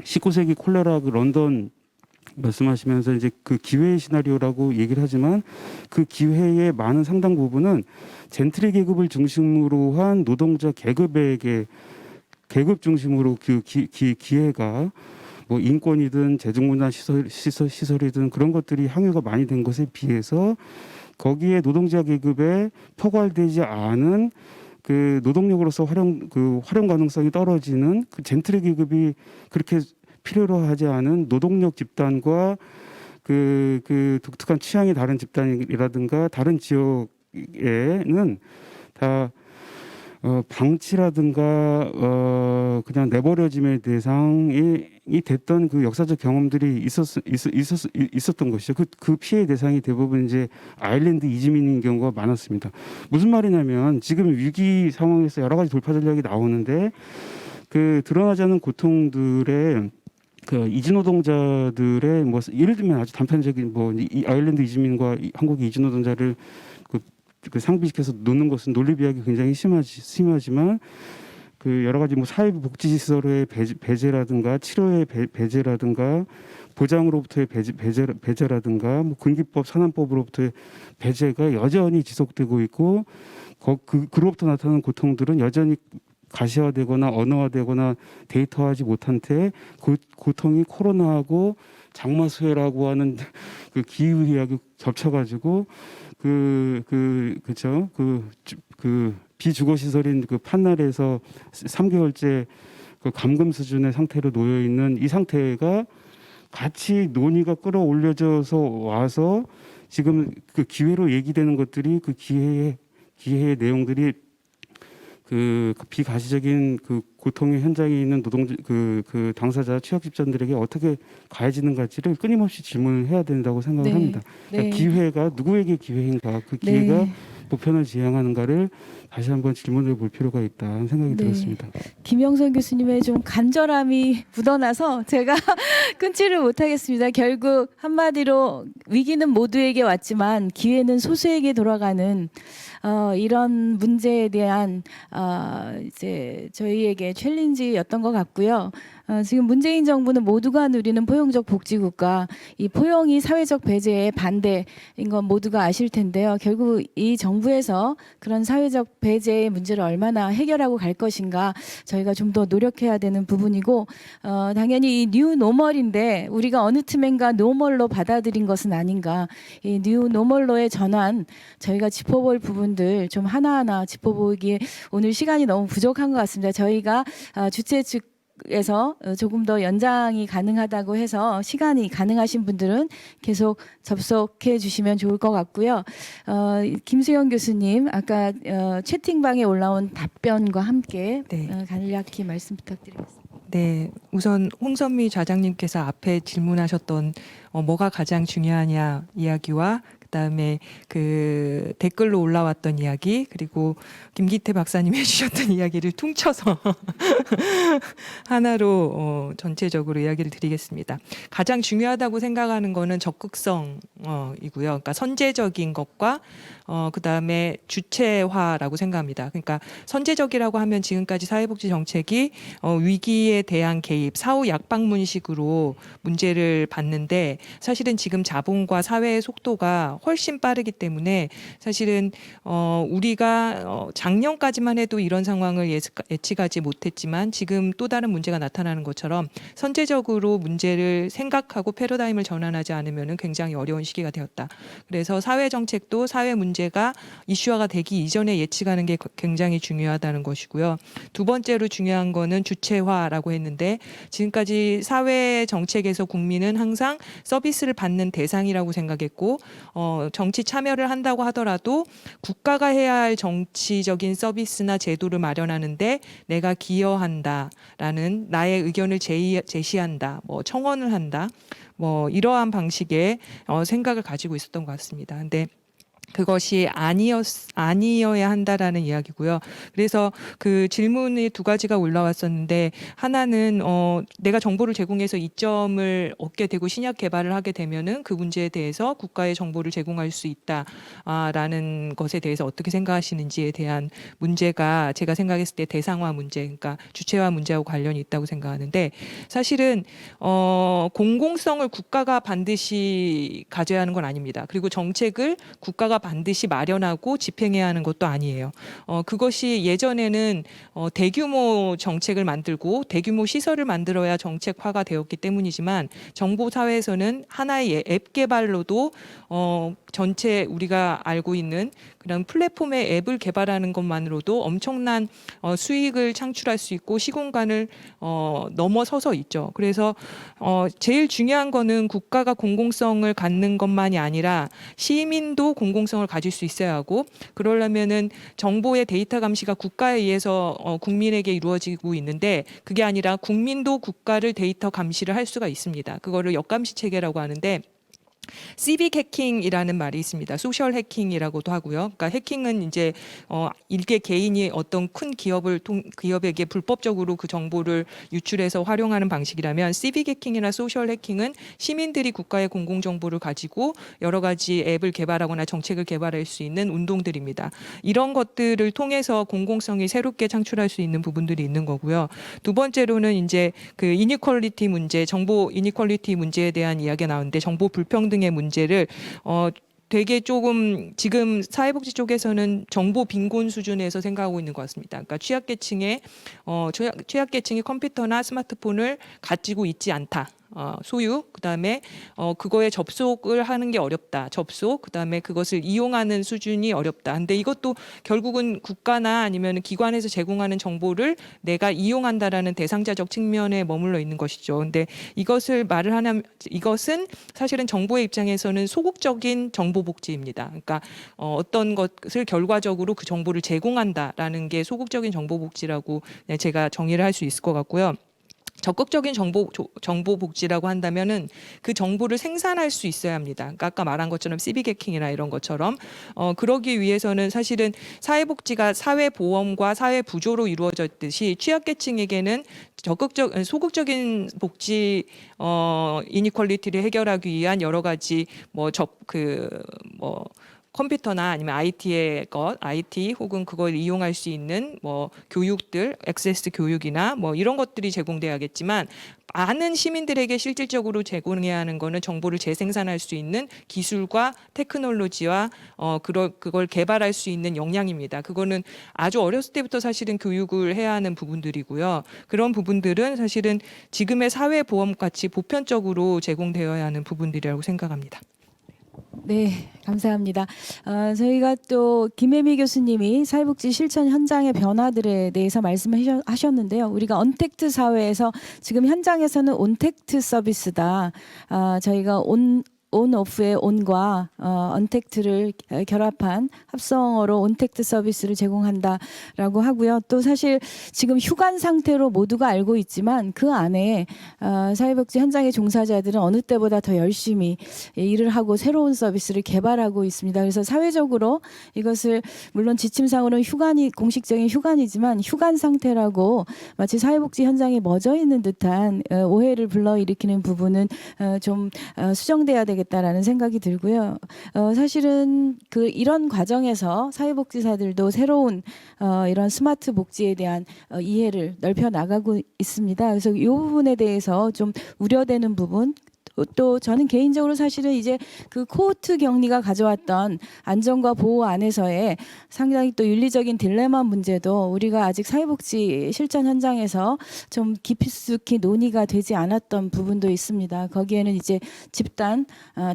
19세기 콜레라 그 런던 말씀하시면서 이제 그 기회의 시나리오라고 얘기를 하지만 그 기회의 많은 상당 부분은 젠트리 계급을 중심으로 한 노동자 계급에게 계급 중심으로 그 기회가 뭐 인권이든 대중문화 시설이든 그런 것들이 항해가 많이 된 것에 비해서 거기에 노동자 계급에 포괄되지 않은 그 노동력으로서 활용 가능성이 떨어지는 그 젠트리 계급이 그렇게 필요로 하지 않은 노동력 집단과 그 독특한 취향이 다른 집단이라든가 다른 지역에는 다 방치라든가 그냥 내버려짐의 대상이 됐던 그 역사적 경험들이 있었던 것이죠. 그 피해 대상이 대부분 이제 아일랜드 이주민인 경우가 많았습니다. 무슨 말이냐면 지금 위기 상황에서 여러 가지 돌파 전략이 나오는데 그 드러나지 않은 고통들의 그 이주 노동자들의 뭐 예를 들면 아주 단편적인 뭐 이 아일랜드 이주민과 한국의 이주 노동자를 그 상비시켜서 놓는 것은 논리 비약이 굉장히 심하지만 그 여러 가지 뭐 사회복지시설의 배제라든가 치료의 배제라든가 보장으로부터의 배제라든가 뭐 군기법 산안법으로부터의 배제가 여전히 지속되고 있고 그로부터 나타나는 고통들은 여전히 가시화되거나 언어화되거나 데이터화하지 못한 채 고통이 코로나하고 장마수해라고 하는 그 기후 이야기 겹쳐가지고 그죠 그 비주거 시설인 그 판넬에서 3개월째 그 감금 수준의 상태로 놓여 있는 이 상태가 같이 논의가 끌어올려져서 와서 지금 그 기회로 얘기되는 것들이 그 기회의 내용들이 그 비가시적인 그 고통의 현장에 있는 노동자 그 당사자 취약 집단들에게 어떻게 가해지는가지를 끊임없이 질문을 해야 된다고 생각을 네. 합니다. 그러니까 네. 기회가 누구에게 기회인가, 그 기회가 네. 보편을 지향하는가를 다시 한번 질문해 볼 필요가 있다는 생각이 네. 들었습니다. 김영선 교수님의 좀 간절함이 묻어나서 제가 끊지를 못하겠습니다. 결국 한마디로 위기는 모두에게 왔지만 기회는 소수에게 돌아가는 이런 문제에 대한 이제 저희에게 챌린지였던 것 같고요. 지금 문재인 정부는 모두가 누리는 포용적 복지국가, 이 포용이 사회적 배제의 반대인 건 모두가 아실 텐데요. 결국 이 정부에서 그런 사회적 배제의 문제를 얼마나 해결하고 갈 것인가 저희가 좀 더 노력해야 되는 부분이고 당연히 이 뉴 노멀인데 우리가 어느 틈엔가 노멀로 받아들인 것은 아닌가. 이 뉴 노멀로의 전환 저희가 짚어볼 부분이 부분들 좀 하나하나 짚어보기에 오늘 시간이 너무 부족한 것 같습니다. 저희가 주최 측에서 조금 더 연장이 가능하다고 해서 시간이 가능하신 분들은 계속 접속해 주시면 좋을 것 같고요. 김수영 교수님 아까 채팅방에 올라온 답변과 함께 네. 간략히 말씀 부탁드리겠습니다. 네, 우선 홍선미 좌장님께서 앞에 질문하셨던 뭐가 가장 중요하냐 이야기와 그다음에 그 댓글로 올라왔던 이야기 그리고 김기태 박사님이 해주셨던 이야기를 퉁쳐서 하나로 전체적으로 이야기를 드리겠습니다. 가장 중요하다고 생각하는 거는 적극성이고요. 그러니까 선제적인 것과 그다음에 주체화라고 생각합니다. 그러니까 선제적이라고 하면 지금까지 사회복지 정책이 위기에 대한 개입, 사후 약방문식으로 문제를 봤는데 사실은 지금 자본과 사회의 속도가 훨씬 빠르기 때문에 사실은 우리가 작년까지만 해도 이런 상황을 예측하지 못했지만 지금 또 다른 문제가 나타나는 것처럼 선제적으로 문제를 생각하고 패러다임을 전환하지 않으면 굉장히 어려운 시기가 되었다. 그래서 사회 정책도 사회 문제가 이슈화가 되기 이전에 예측하는 게 굉장히 중요하다는 것이고요. 두 번째로 중요한 거는 주체화라고 했는데 지금까지 사회 정책에서 국민은 항상 서비스를 받는 대상이라고 생각했고 정치 참여를 한다고 하더라도 국가가 해야 할 정치적인 서비스나 제도를 마련하는데 내가 기여한다라는 나의 의견을 제시한다, 뭐 청원을 한다, 뭐 이러한 방식의 생각을 가지고 있었던 것 같습니다. 근데 그것이 아니어야 한다라는 이야기고요. 그래서 그 질문이 두 가지가 올라왔었는데 하나는 내가 정보를 제공해서 이점을 얻게 되고 신약 개발을 하게 되면은 그 문제에 대해서 국가의 정보를 제공할 수 있다라는 것에 대해서 어떻게 생각하시는지에 대한 문제가 제가 생각했을 때 대상화 문제, 그러니까 주체화 문제하고 관련이 있다고 생각하는데 사실은 공공성을 국가가 반드시 가져야 하는 건 아닙니다. 그리고 정책을 국가가 반드시 마련하고 집행해야 하는 것도 아니에요. 그것이 예전에는 대규모 정책을 만들고 대규모 시설을 만들어야 정책화가 되었기 때문이지만 정보 사회에서는 하나의 앱 개발로도 전체 우리가 알고 있는 그런 플랫폼의 앱을 개발하는 것만으로도 엄청난 수익을 창출할 수 있고 시공간을 넘어서서 있죠. 그래서 제일 중요한 거는 국가가 공공성을 갖는 것만이 아니라 시민도 공공성을 가질 수 있어야 하고 그러려면은 정보의 데이터 감시가 국가에 의해서 국민에게 이루어지고 있는데 그게 아니라 국민도 국가를 데이터 감시를 할 수가 있습니다. 그거를 역감시 체계라고 하는데 시빅 해킹이라는 말이 있습니다. 소셜 해킹이라고도 하고요. 그러니까 해킹은 이제 일개 개인이 어떤 큰 기업에게 불법적으로 그 정보를 유출해서 활용하는 방식이라면 시빅 해킹이나 소셜 해킹은 시민들이 국가의 공공 정보를 가지고 여러 가지 앱을 개발하거나 정책을 개발할 수 있는 운동들입니다. 이런 것들을 통해서 공공성이 새롭게 창출할 수 있는 부분들이 있는 거고요. 두 번째로는 이제 그 이니퀄리티 문제, 정보 이니퀄리티 문제에 대한 이야기가 나오는데 정보 불평등의 문제를 되게 조금 지금 사회복지 쪽에서는 정보 빈곤 수준에서 생각하고 있는 것 같습니다. 그러니까 취약계층이 컴퓨터나 스마트폰을 가지고 있지 않다. 소유, 그다음에 그거에 접속을 하는 게 어렵다. 그다음에 그것을 이용하는 수준이 어렵다. 근데 이것도 결국은 국가나 아니면 기관에서 제공하는 정보를 내가 이용한다라는 대상자적 측면에 머물러 있는 것이죠. 근데 이것을 말을 하면 이것은 사실은 정부의 입장에서는 소극적인 정보 복지입니다. 그러니까 어떤 것을 결과적으로 그 정보를 제공한다라는 게 소극적인 정보 복지라고 제가 정의를 할 수 있을 것 같고요. 적극적인 정보 복지라고 한다면은 그 정보를 생산할 수 있어야 합니다. 그러니까 아까 말한 것처럼 시빅 해킹이나 이런 것처럼 그러기 위해서는 사실은 사회복지가 사회보험과 사회부조로 이루어졌듯이 취약계층에게는 소극적인 복지 이니퀄리티를 해결하기 위한 여러 가지 컴퓨터나 아니면 IT 혹은 그걸 이용할 수 있는 교육들, 액세스 교육이나 이런 것들이 제공돼야겠지만 많은 시민들에게 실질적으로 제공해야 하는 거는 정보를 재생산할 수 있는 기술과 테크놀로지와 그걸 개발할 수 있는 역량입니다. 그거는 아주 어렸을 때부터 사실은 교육을 해야 하는 부분들이고요. 그런 부분들은 사실은 지금의 사회보험 같이 보편적으로 제공되어야 하는 부분들이라고 생각합니다. 네, 감사합니다. 저희가 또 김혜미 교수님이 사회복지 실천 현장의 변화들에 대해서 말씀하셨는데요. 우리가 언택트 사회에서 지금 현장에서는 온택트 서비스다. 저희가 온오프의 온과 언택트를 결합한 합성어로 온택트 서비스를 제공한다라고 하고요. 또 사실 지금 휴관 상태로 모두가 알고 있지만 그 안에 사회복지 현장의 종사자들은 어느 때보다 더 열심히 일을 하고 새로운 서비스를 개발하고 있습니다. 그래서 사회적으로 이것을 물론 지침상으로는 휴관이 공식적인 휴관이지만 휴관 상태라고 마치 사회복지 현장에 멎어 있는 듯한 오해를 불러일으키는 부분은 좀 수정돼야 되겠다라는 생각이 들고요. 사실은 이런 과정에서 사회복지사들도 새로운 이런 스마트 복지에 대한 이해를 넓혀 나가고 있습니다. 그래서 이 부분에 대해서 좀 우려되는 부분. 또 저는 개인적으로 사실은 이제 그 코호트 격리가 가져왔던 안전과 보호 안에서의 상당히 또 윤리적인 딜레마 문제도 우리가 아직 사회복지 실천 현장에서 좀 깊숙이 논의가 되지 않았던 부분도 있습니다. 거기에는 이제 집단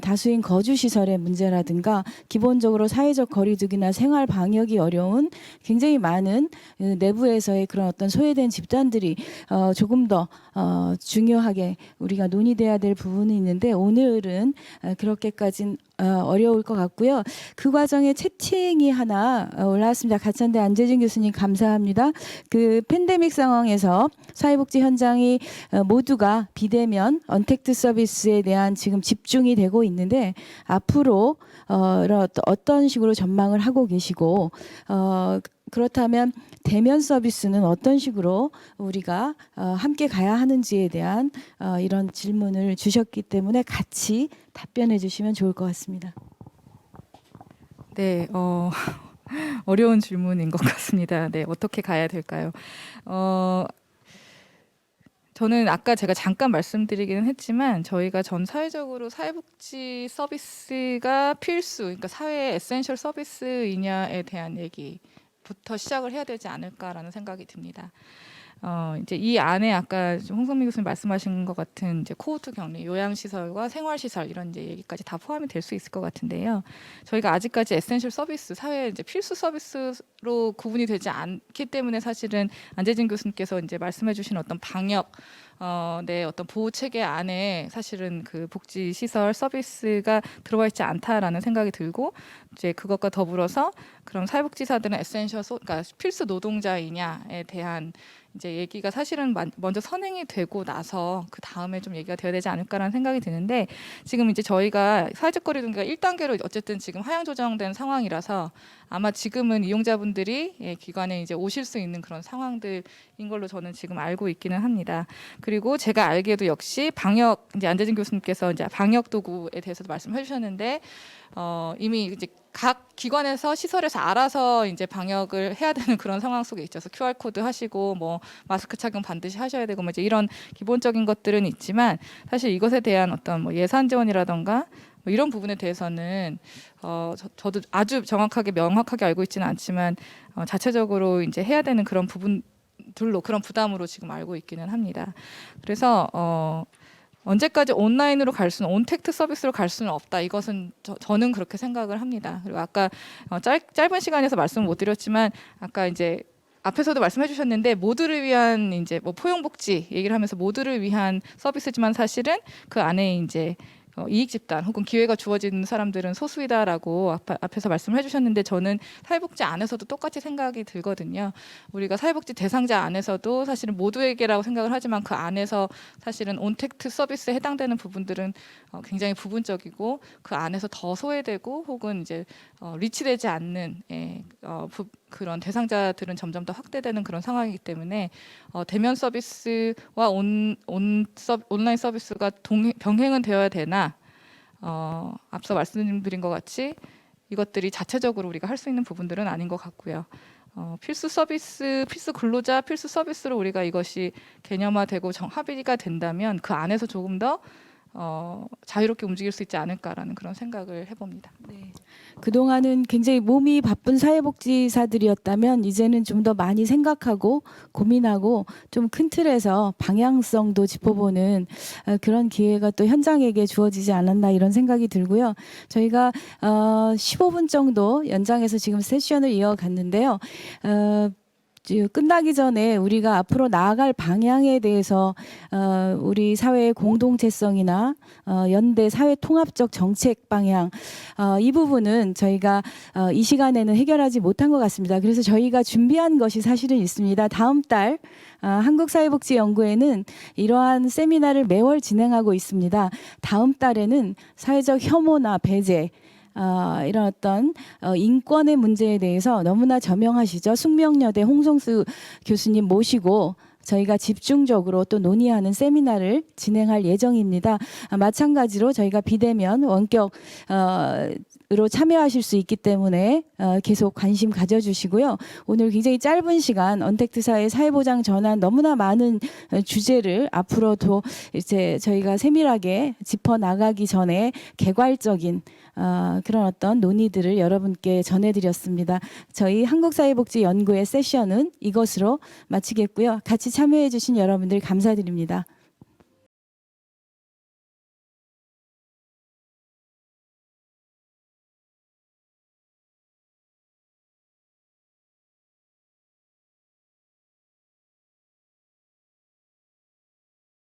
다수인 거주 시설의 문제라든가 기본적으로 사회적 거리두기나 생활 방역이 어려운 굉장히 많은 내부에서의 그런 어떤 소외된 집단들이 조금 더 중요하게 우리가 논의돼야 될 부분이 있는데 오늘은 그렇게까지는 어려울 것 같고요. 그 과정에 채팅이 하나 올라왔습니다. 가천대 안재진 교수님 감사합니다. 그 팬데믹 상황에서 사회복지 현장이 모두가 비대면 언택트 서비스에 대한 지금 집중이 되고 있는데 앞으로 어떤 식으로 전망을 하고 계시고 그렇다면 대면 서비스는 어떤 식으로 우리가 함께 가야 하는지에 대한 이런 질문을 주셨기 때문에 같이 답변해 주시면 좋을 것 같습니다. 네, 어려운 질문인 것 같습니다. 네, 어떻게 가야 될까요? 저는 아까 제가 잠깐 말씀드리기는 했지만 저희가 전 사회적으로 사회복지 서비스가 필수, 그러니까 사회의 에센셜 서비스이냐에 대한 얘기부터 시작을 해야 되지 않을까라는 생각이 듭니다. 이제 이 안에 아까 홍성민 교수님 말씀하신 것 같은 이제 코호트 격리, 요양시설과 생활시설 이런 이제 얘기까지 다 포함이 될 수 있을 것 같은데요. 저희가 아직까지 에센셜 서비스, 사회 이제 필수 서비스로 구분이 되지 않기 때문에 사실은 안재진 교수님께서 이제 말씀해주신 어떤 방역 네, 어떤 보호 체계 안에 사실은 그 복지 시설 서비스가 들어와 있지 않다라는 생각이 들고 이제 그것과 더불어서 그럼 사회복지사들은 에센셜 그러니까 필수 노동자이냐에 대한 이제 얘기가 사실은 먼저 선행이 되고 나서 그 다음에 좀 얘기가 되어야 되지 않을까라는 생각이 드는데 지금 이제 저희가 사회적 거리두기가 1단계로 어쨌든 지금 하향 조정된 상황이라서 아마 지금은 이용자분들이 기관에 이제 오실 수 있는 그런 상황들인 걸로 저는 지금 알고 있기는 합니다. 그리고 제가 알기에도 역시 방역 이제 안재진 교수님께서 이제 방역 도구에 대해서도 말씀해 주셨는데 이미 이제 각 기관에서 시설에서 알아서 이제 방역을 해야 되는 그런 상황 속에 있어서 QR 코드 하시고 뭐 마스크 착용 반드시 하셔야 되고 뭐 이제 이런 기본적인 것들은 있지만 사실 이것에 대한 어떤 뭐 예산 지원이라던가 뭐 이런 부분에 대해서는 저도 아주 정확하게 명확하게 알고 있지는 않지만 자체적으로 이제 해야 되는 그런 부분들로 그런 부담으로 지금 알고 있기는 합니다. 그래서 언제까지 온라인으로 갈 수는 온택트 서비스로 갈 수는 없다. 이것은 저는 그렇게 생각을 합니다. 그리고 아까 짧은 시간에서 말씀 못 드렸지만 아까 이제 앞에서도 말씀해 주셨는데 모두를 위한 이제 뭐 포용복지 얘기를 하면서 모두를 위한 서비스지만 사실은 그 안에 이제 이익 집단 혹은 기회가 주어지는 사람들은 소수이다라고 앞에서 말씀을 해주셨는데 저는 사회복지 안에서도 똑같이 생각이 들거든요. 우리가 사회복지 대상자 안에서도 사실은 모두에게라고 생각을 하지만 그 안에서 사실은 온택트 서비스에 해당되는 부분들은 굉장히 부분적이고 그 안에서 더 소외되고 혹은 이제 리치되지 않는 그런 대상자들은 점점 더 확대되는 그런 상황이기 때문에 대면 서비스와 온라인 서비스가 병행은 되어야 되나 앞서 말씀드린 것 같이 이것들이 자체적으로 우리가 할 수 있는 부분들은 아닌 것 같고요. 필수 서비스, 필수 근로자, 필수 서비스로 우리가 이것이 개념화되고 합의가 된다면 그 안에서 조금 더 자유롭게 움직일 수 있지 않을까라는 그런 생각을 해봅니다. 네. 그동안은 굉장히 몸이 바쁜 사회복지사들이었다면 이제는 좀 더 많이 생각하고 고민하고 좀 큰 틀에서 방향성도 짚어보는 그런 기회가 또 현장에게 주어지지 않았나 이런 생각이 들고요. 저희가 15분 정도 연장해서 지금 세션을 이어갔는데요. 끝나기 전에 우리가 앞으로 나아갈 방향에 대해서 우리 사회의 공동체성이나 연대 사회 통합적 정책 방향 이 부분은 저희가 이 시간에는 해결하지 못한 것 같습니다. 그래서 저희가 준비한 것이 사실은 있습니다. 다음 달 한국사회복지연구회는 이러한 세미나를 매월 진행하고 있습니다. 다음 달에는 사회적 혐오나 배제 이런 어떤 인권의 문제에 대해서 너무나 저명하시죠. 숙명여대 홍성수 교수님 모시고 저희가 집중적으로 또 논의하는 세미나를 진행할 예정입니다. 마찬가지로 저희가 비대면 원격 으로 참여하실 수 있기 때문에 계속 관심 가져주시고요. 오늘 굉장히 짧은 시간 언택트사의 사회보장 전환 너무나 많은 주제를 앞으로도 이제 저희가 세밀하게 짚어나가기 전에 개괄적인 그런 어떤 논의들을 여러분께 전해드렸습니다. 저희 한국사회복지연구회 세션은 이것으로 마치겠고요. 같이 참여해 주신 여러분들 감사드립니다.